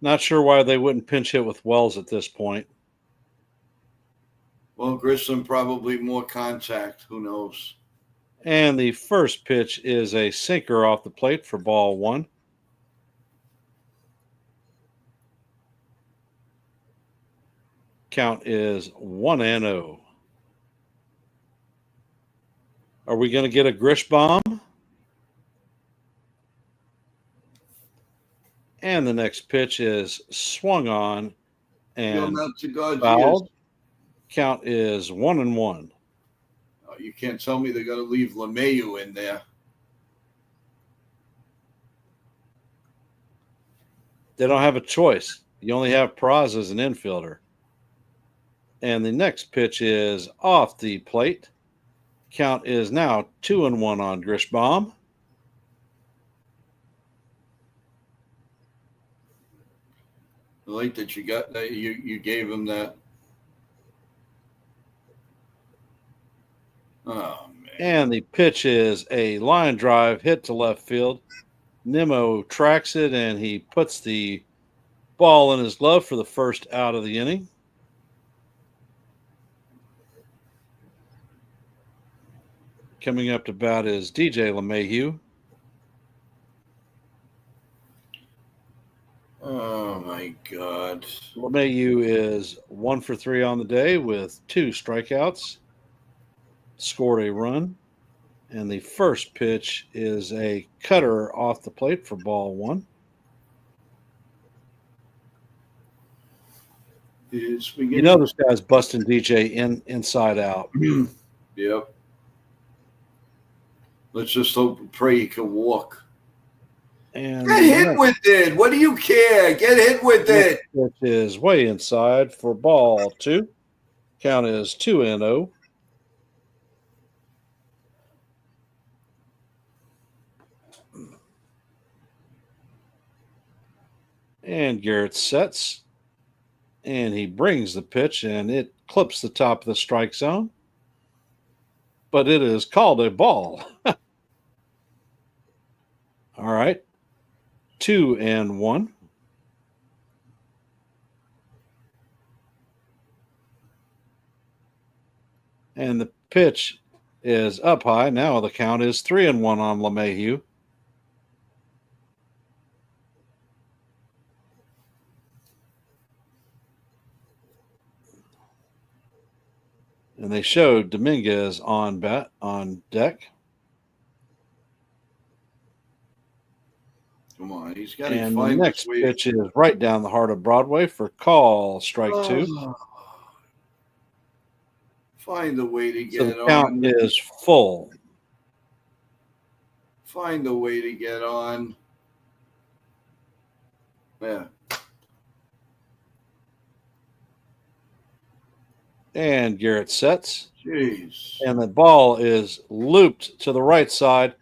Not sure why they wouldn't pinch hit with Wells at this point. Well, Grissom probably more contact. Who knows? And the first pitch is a sinker off the plate for ball 1. Count is 1-0. Are we going to get a Grish bomb? And the next pitch is swung on and fouled. Count is 1-1. Oh, you can't tell me they're going to leave LeMahieu in there. They don't have a choice. You only have Peraza as an infielder. And the next pitch is off the plate. Count is now 2-1 on Grishbaum. I like that you got that. You gave him that. Oh, man. And the pitch is a line drive hit to left field. Nimmo tracks it, and he puts the ball in his glove for the first out of the inning. Coming up to bat is DJ LeMahieu. Oh, my God. LeMahieu is 1 for 3 on the day with 2 strikeouts. Scored a run. And the first pitch is a cutter off the plate for ball 1. It's You beginning. know this guy's busting DJ inside out. Yep. Let's just hope and pray he can walk. And Get hit with it. What do you care? Get hit with it. Which is way inside for ball 2. Count is 2-0. And Garrett sets. And he brings the pitch, and it clips the top of the strike zone. But it is called a ball. All right. 2-1. And the pitch is up high. Now the count is 3-1 on LeMahieu. And they showed Dominguez on deck. Come on, he's got to And the find next pitch is right down the heart of Broadway for call, strike 2. Find a way to So get the on. count is full. Find a way to get on. Yeah. And Garrett sets. Jeez. And the ball is looped to the right side.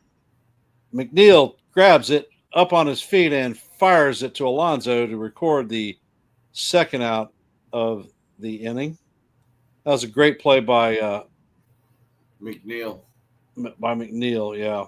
McNeil grabs it up on his feet and fires it to Alonso to record the second out of the inning. That was a great play by McNeil. Yeah.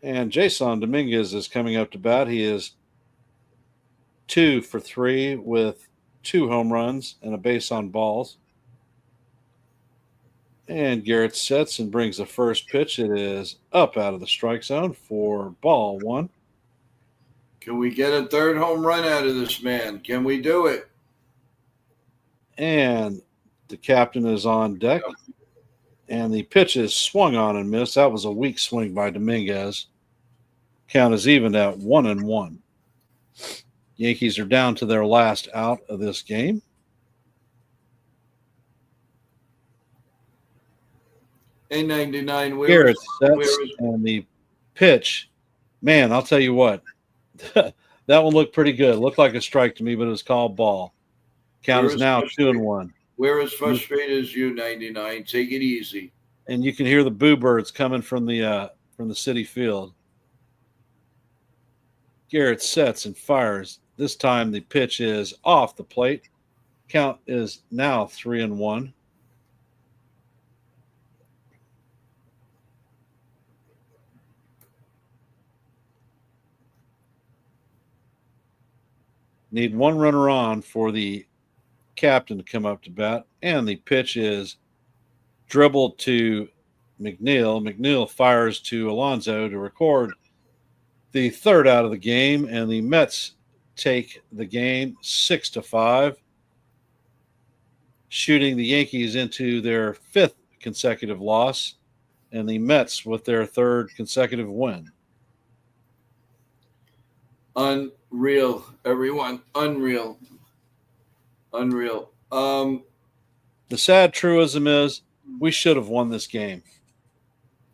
And Jason Dominguez is coming up to bat. He is 2 for 3 with 2 home runs and a base on balls. And Garrett sets and brings the first pitch. It is up out of the strike zone for ball 1. Can we get a third home run out of this man? Can we do it? And the captain is on deck. And the pitch is swung on and missed. That was a weak swing by Dominguez. Count is even at 1-1. Yankees are down to their last out of this game. A99. Garrett sets and the pitch. Man, I'll tell you what. That one looked pretty good. Looked like a strike to me, but it was called ball. Count is now 2-1. We're as frustrated as you, 99. Take it easy. And you can hear the boo birds coming from the city field. Garrett sets and fires. This time the pitch is off the plate. Count is now 3-1. Need one runner on for the captain to come up to bat. And the pitch is dribbled to McNeil. McNeil fires to Alonso to record the third out of the game. And the Mets take the game 6-5, shooting the Yankees into their 5th consecutive loss, and the Mets with their 3rd consecutive win. Unreal, everyone. Unreal. The sad truism is we should have won this game.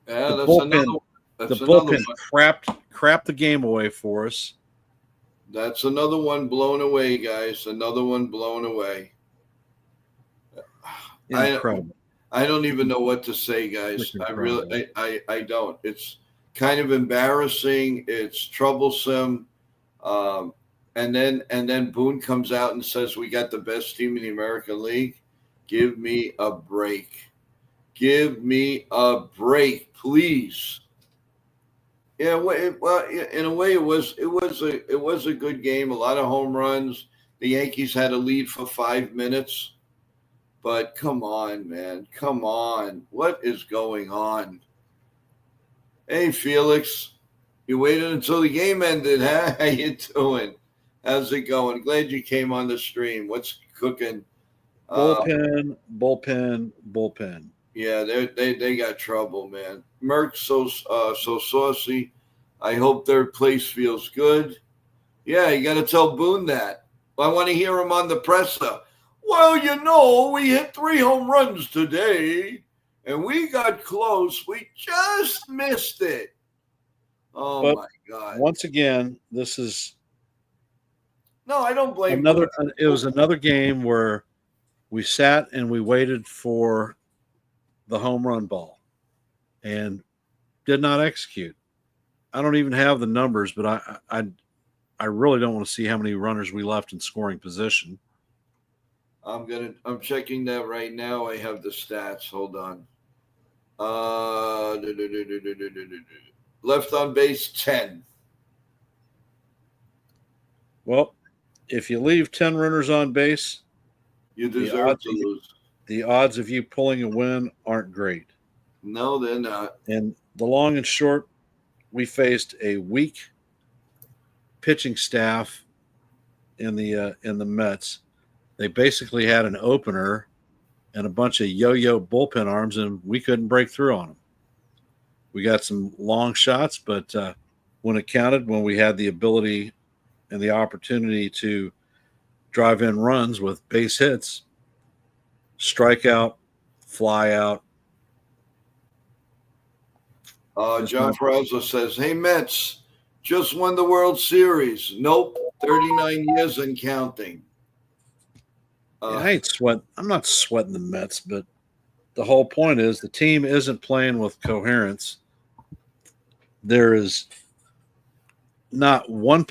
Yeah, the that's bullpen, another. The bullpen crapped the game away for us. That's another one blown away, guys. Another one blown away. Incredible. I don't even know what to say, guys. I don't. It's kind of embarrassing. It's troublesome. And then Boone comes out and says we got the best team in the American League. Give me a break. Give me a break, please. Yeah, well, in a way, it was a good game. A lot of home runs. The Yankees had a lead for 5 minutes, but come on, man, come on. What is going on? Hey, Felix, you waited until the game ended, huh? How you doing? How's it going? Glad you came on the stream. What's cooking? Bullpen, bullpen, bullpen. Yeah, they got trouble, man. Merck's so saucy. I hope third place feels good. Yeah, you got to tell Boone that. I want to hear him on the presser. Well, we hit 3 home runs today, and we got close. We just missed it. Oh But my God! once again, this is No, I don't blame another. Boone. It was another game where we sat and we waited for the home run ball, and did not execute. I don't even have the numbers, but I really don't want to see how many runners we left in scoring position. I'm checking that right now. I have the stats. Hold on. Left on base 10. Well, if you leave 10 runners on base, You the deserve odds, to lose. the odds of you pulling a win aren't great. No, they're not. And the long and short, we faced a weak pitching staff in the Mets. They basically had an opener and a bunch of yo-yo bullpen arms, and we couldn't break through on them. We got some long shots, but when it counted, when we had the ability and the opportunity to drive in runs with base hits, strike out, fly out. John Ferrazzo says, "Hey Mets, just won the World Series. Nope, 39 years and counting." I'm not sweating the Mets, but the whole point is the team isn't playing with coherence. There is not one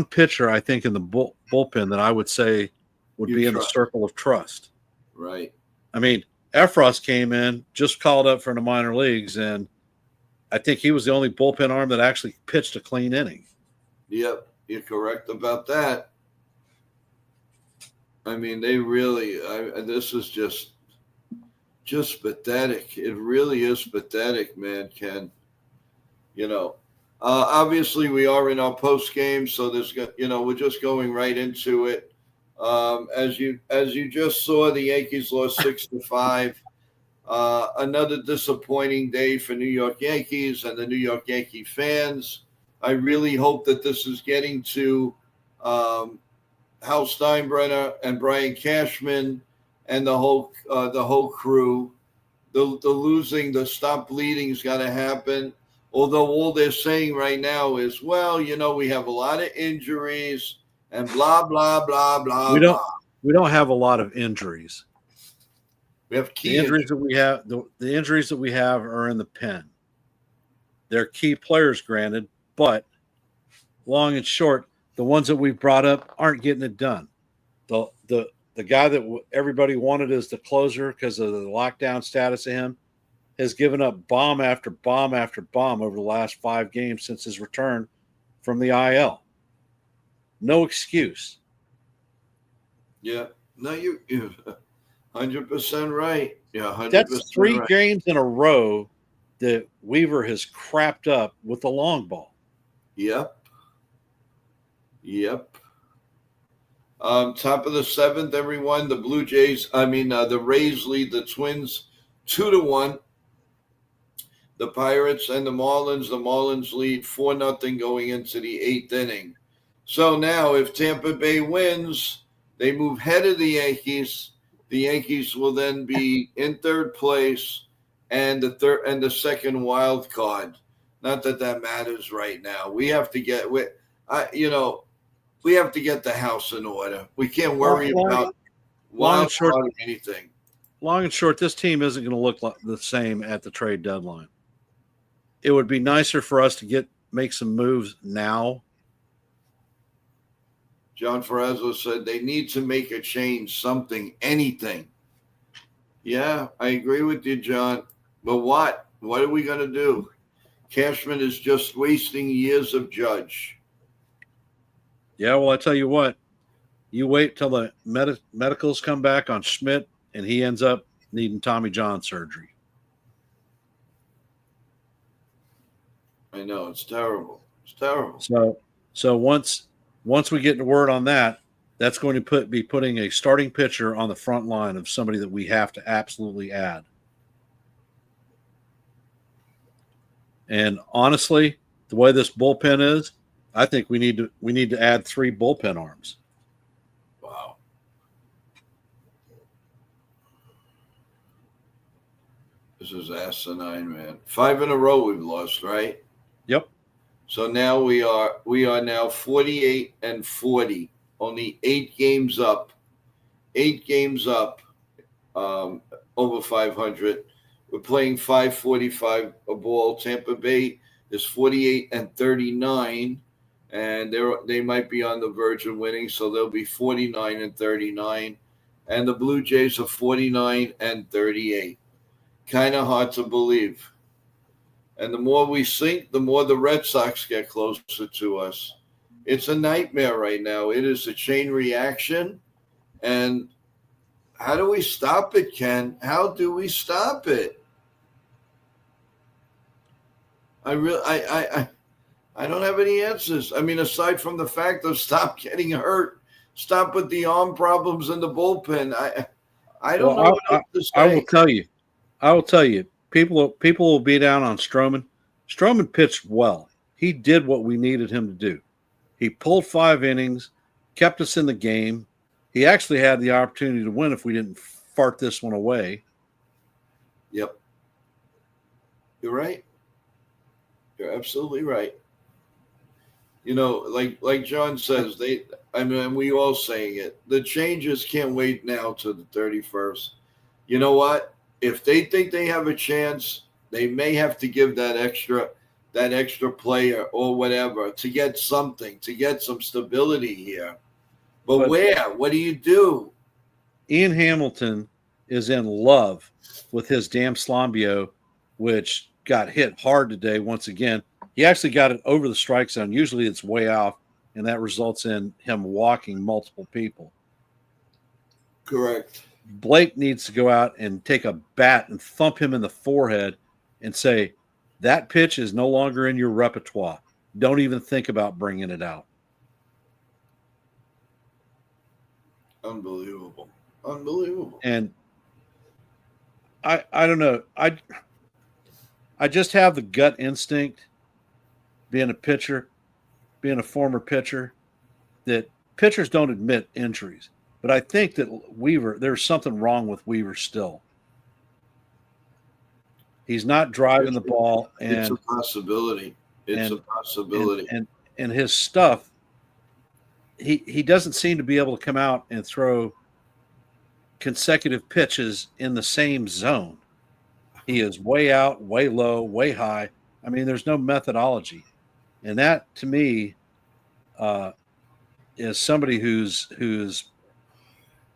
pitcher, I think, in the bullpen that I would say would be in the circle of trust. Right. I mean, Efros came in, just called up for the minor leagues, and I think he was the only bullpen arm that actually pitched a clean inning. Yep, you're correct about that. I mean, they really. This is just pathetic. It really is pathetic, man. Ken, obviously we are in our post game, so we're just going right into it. As you just saw, the Yankees lost 6-5. Another disappointing day for New York Yankees and the New York Yankee fans. I really hope that this is getting to Hal Steinbrenner and Brian Cashman and the whole crew. The losing, the stop bleeding is going to happen. Although all they're saying right now is, well, we have a lot of injuries and blah blah blah blah. We don't have a lot of injuries. We have the injuries that we have. The injuries that we have are in the pen. They're key players, granted, but long and short, the ones that we've brought up aren't getting it done. The guy that everybody wanted as the closer because of the lockdown status of him has given up bomb after bomb after bomb over the last 5 games since his return from the IL. No excuse. Yeah. No, you're 100% right. Yeah, 100% That's 3 right. games in a row that Weaver has crapped up with the long ball. Yep. Top of the 7th, everyone. The the Rays lead the Twins 2-1. The Pirates and the Marlins lead 4-0 going into the 8th inning. So now, if Tampa Bay wins, they move ahead of the Yankees. The Yankees will then be in 3rd place and the second wild card. Not that matters right now. We have to get we have to get the house in order. We can't worry about wild card or anything. Long and short, this team isn't going to look like the same at the trade deadline. It would be nicer for us to make some moves now. John Ferrazzo said they need to make a change, something, anything. Yeah, I agree with you, John. But what? What are we going to do? Cashman is just wasting years of Judge. Yeah, well, I tell you what. You wait till the medicals come back on Schmidt, and he ends up needing Tommy John surgery. I know, it's terrible. It's terrible. So once we get the word on that, That's going to be putting a starting pitcher on the front line of somebody that we have to absolutely add. And honestly, the way this bullpen is, I think we need to add 3 bullpen arms. Wow. This is asinine, man. 5 in a row we've lost, right? Yep. So now we are now 48 and 40. Only 8 games up. 8 games up over 500. We're playing 545 a ball. Tampa Bay is 48 and 39, and they might be on the verge of winning, so they'll be 49 and 39. And the Blue Jays are 49 and 38. Kind of hard to believe. And the more we sink, the more the Red Sox get closer to us. It's a nightmare right now. It is a chain reaction. And how do we stop it, Ken? How do we stop it? I don't have any answers. I mean, aside from the fact of stop getting hurt, stop with the arm problems in the bullpen. I don't know what else to say. I will tell you. People will be down on Stroman. Stroman pitched well. He did what we needed him to do. He pulled 5 innings, kept us in the game. He actually had the opportunity to win if we didn't fart this one away. Yep. You're right. You're absolutely right. You know, like John says, we all saying it. The changes can't wait now to the 31st. You know what? If they think they have a chance, they may have to give that extra player or whatever to get something, to get some stability here. But where? What do you do? Ian Hamilton is in love with his damn Slambio, which got hit hard today once again. He actually got it over the strike zone. Usually it's way off, and that results in him walking multiple people. Correct. Blake needs to go out and take a bat and thump him in the forehead and say, that pitch is no longer in your repertoire. Don't even think about bringing it out. Unbelievable. And I don't know. I just have the gut instinct, being a pitcher, being a former pitcher, that pitchers don't admit injuries. But I think that there's something wrong with Weaver still. He's not driving the ball. And it's a possibility. And his stuff, he doesn't seem to be able to come out and throw consecutive pitches in the same zone. He is way out, way low, way high. I mean, there's no methodology. And that, to me, is somebody who's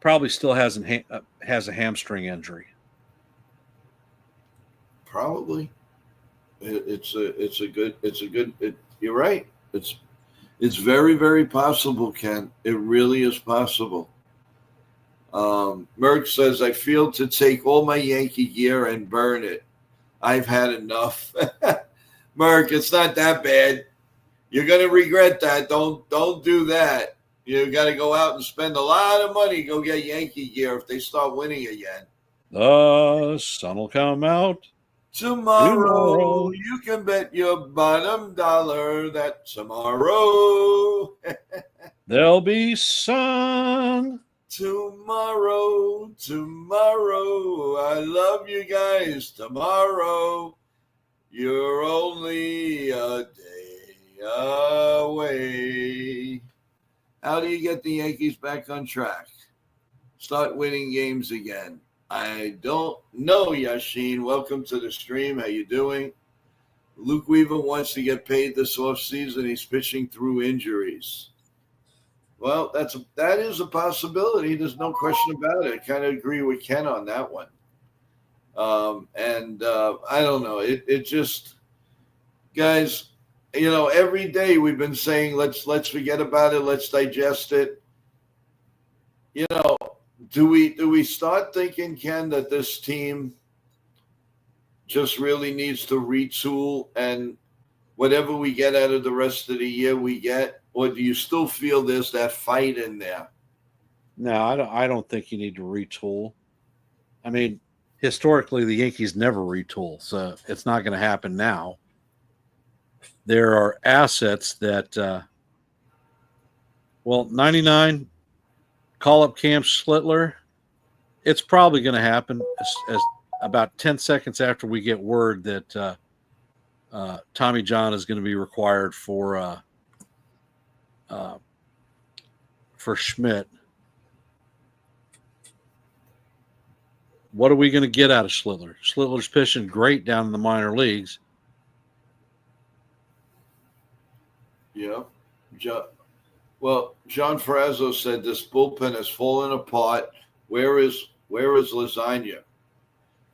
probably still has a hamstring injury. Probably. You're right. It's very, very possible, Ken. It really is possible. Merck says, I feel to take all my Yankee gear and burn it. I've had enough. Merck, it's not that bad. You're going to regret that. Don't do that. You got to go out and spend a lot of money, go get Yankee gear if they start winning again. The sun will come out tomorrow. You can bet your bottom dollar that tomorrow there'll be sun. Tomorrow, I love you guys. Tomorrow, you're only a day away. How do you get the Yankees back on track? Start winning games again. I don't know, Yashin. Welcome to the stream. How you doing? Luke Weaver wants to get paid this offseason. He's pitching through injuries. Well, that is a possibility. There's no question about it. I kind of agree with Ken on that one. I don't know. It just, guys, you know, every day we've been saying let's forget about it. Let's digest it. You know, do we start thinking, Ken, that this team just really needs to retool and whatever we get out of the rest of the year we get? Or do you still feel there's that fight in there? No, I don't think you need to retool. I mean, historically, the Yankees never retool, so it's not going to happen now. There are assets that, 99, call up Cam Schlittler. It's probably going to happen as about 10 seconds after we get word that Tommy John is going to be required for Schmidt. What are we going to get out of Schlittler? Schlittler's pitching great down in the minor leagues. Yeah. Well, John Frazzo said this bullpen has fallen apart. Where is Lasagna?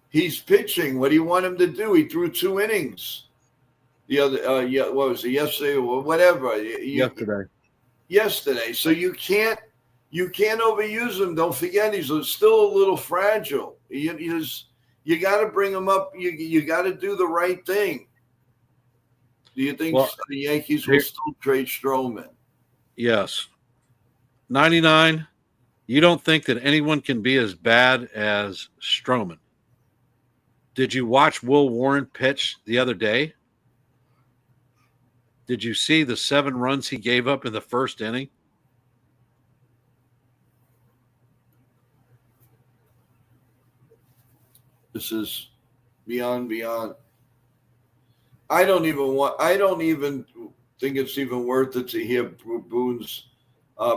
He's pitching. What do you want him to do? He threw 2 innings. The other, what was it, yesterday or whatever? Yesterday. So you can't overuse him. Don't forget, he's still a little fragile. You got to bring him up. You got to do the right thing. Do you think the Yankees will still trade Stroman? Yes. 99, you don't think that anyone can be as bad as Stroman. Did you watch Will Warren pitch the other day? Did you see the 7 runs he gave up in the first inning? This is beyond. I don't even think it's even worth it to hear Boone's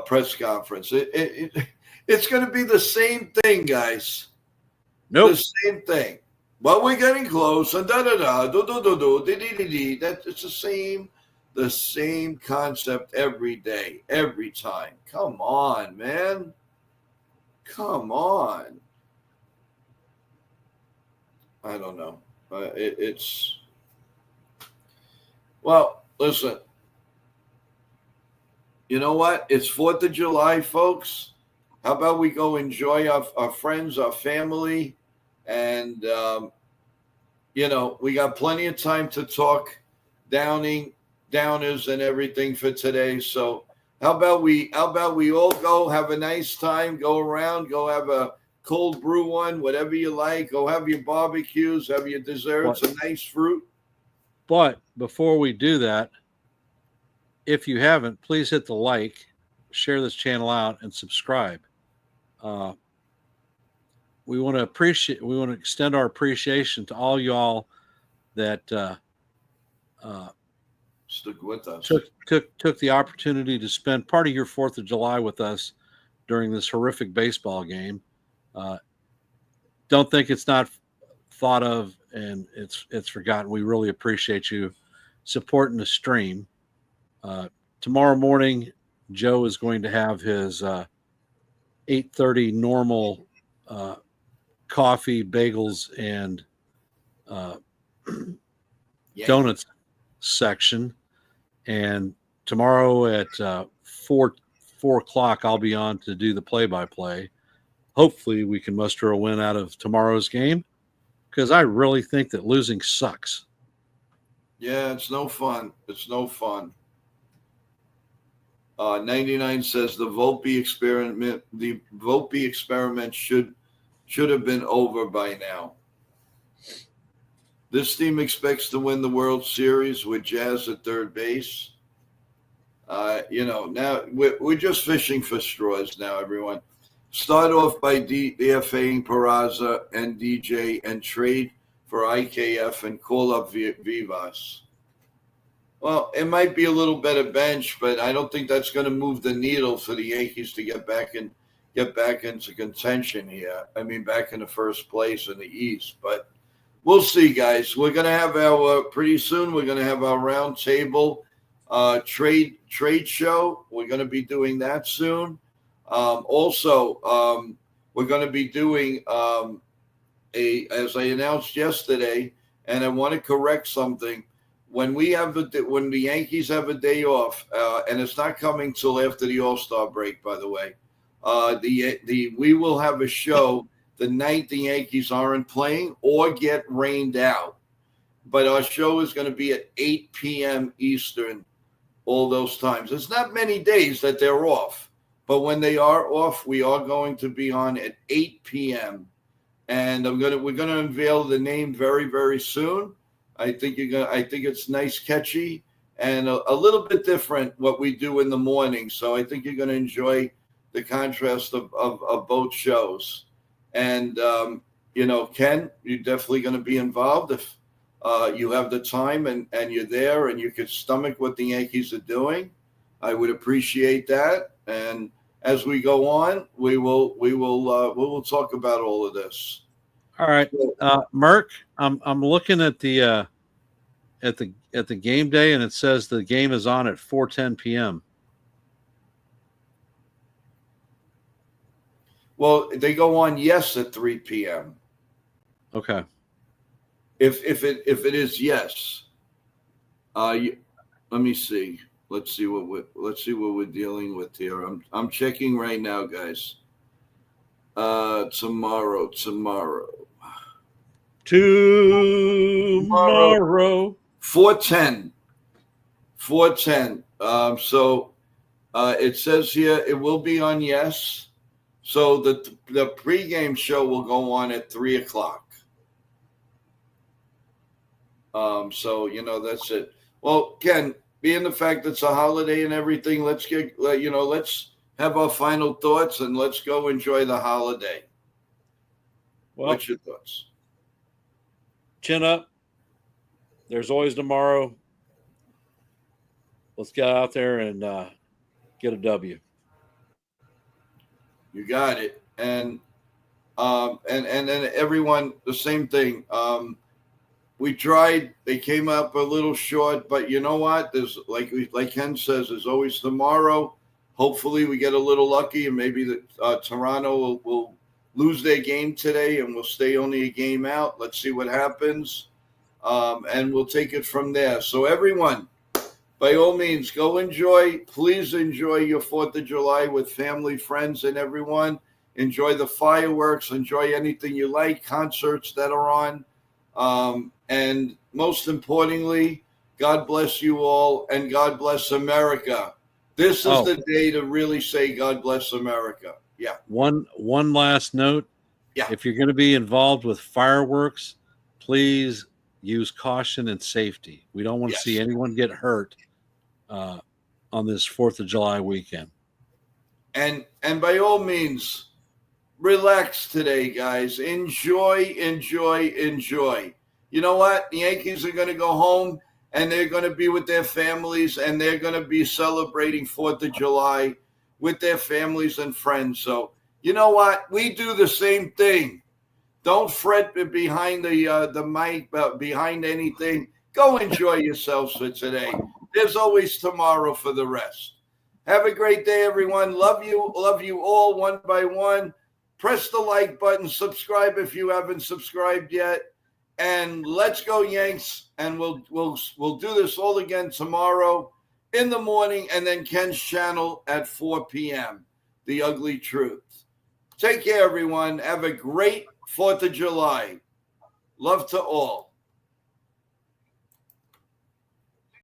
press conference. It's going to be the same thing, guys. Nope. The same thing. Well, we're getting close. And it's the same concept every day, every time. Come on, man. Come on. I don't know. Well, listen. You know what? It's 4th of July, folks. How about we go enjoy our friends, our family, and we got plenty of time to talk downers and everything for today. So how about we all go have a nice time, go around, go have a cold brew one, whatever you like, go have your barbecues, have your desserts, a nice fruit. But before we do that, if you haven't, please hit the like, share this channel out, and subscribe. We want to extend our appreciation to all y'all that stuck with us, took the opportunity to spend part of your 4th of July with us during this horrific baseball game. Don't think it's not thought of and it's forgotten. We really appreciate you supporting the stream. Tomorrow morning, Joe is going to have his 8:30 normal coffee, bagels, and donuts section. And tomorrow at 4 o'clock, I'll be on to do the play-by-play. Hopefully we can muster a win out of tomorrow's game, because I really think that losing sucks. Yeah, it's no fun. 99 says the Volpe experiment should have been over by now. This team expects to win the World Series with Jazz at third base. Now we're just fishing for straws now, everyone. Start off by DFAing Peraza and DJ and trade for IKF and call up Vivas. Well, it might be a little better bench, but I don't think that's going to move the needle for the Yankees to get back into contention here. I mean, back in the first place in the East. But we'll see, guys. We're going to have pretty soon. We're going to have our round table trade show. We're going to be doing that soon. Also, we're going to be doing as I announced yesterday, and I want to correct something. When the Yankees have a day off, and it's not coming till after the All-Star break, by the way, we will have a show the night the Yankees aren't playing or get rained out. But our show is going to be at 8 p.m. Eastern all those times. It's not many days that they're off. But when they are off, we are going to be on at 8 p.m. And we're gonna unveil the name very, very soon. I think it's nice, catchy, and a little bit different what we do in the morning. So I think you're gonna enjoy the contrast of both shows. And Ken, you're definitely gonna be involved if you have the time and you're there and you can stomach what the Yankees are doing. I would appreciate that. And as we go on, we will talk about all of this. All right, Merck. I'm looking at the game day, and it says the game is on at 4:10 p.m. Well, they go on at 3 p.m. Okay. If it is yes, let me see. Let's see what we're dealing with here. I'm checking right now, guys. Tomorrow. 4:10. 4:10. So it says here it will be on yes. So the pregame show will go on at 3:00. So that's it. Well, Ken, being the fact it's a holiday and everything, let's have our final thoughts and let's go enjoy the holiday. Well, what's your thoughts? Chin up. There's always tomorrow. Let's get out there and get a W. You got it. And everyone, the same thing. We tried. They came up a little short, but you know what? There's like Ken says, there's always tomorrow. Hopefully, we get a little lucky, and maybe Toronto will lose their game today, and we'll stay only a game out. Let's see what happens, and we'll take it from there. So, everyone, by all means, go enjoy. Please enjoy your 4th of July with family, friends, and everyone. Enjoy the fireworks. Enjoy anything you like, concerts that are on. And most importantly, God bless you all and God bless America. This is the day to really say God bless America. Yeah. One last note. Yeah. If you're going to be involved with fireworks, please use caution and safety. We don't want to see anyone get hurt on this 4th of July weekend. And by all means, relax today, guys. Enjoy. You know what? The Yankees are going to go home and they're going to be with their families and they're going to be celebrating 4th of July with their families and friends. So, you know what? We do the same thing. Don't fret behind the mic, behind anything. Go enjoy yourselves for today. There's always tomorrow for the rest. Have a great day, everyone. Love you all one by one. Press the like button. Subscribe if you haven't subscribed yet. And let's go, Yanks. And we'll do this all again tomorrow in the morning, and then Ken's channel at 4 p.m. The Ugly Truth. Take care, everyone. Have a great 4th of July. Love to all.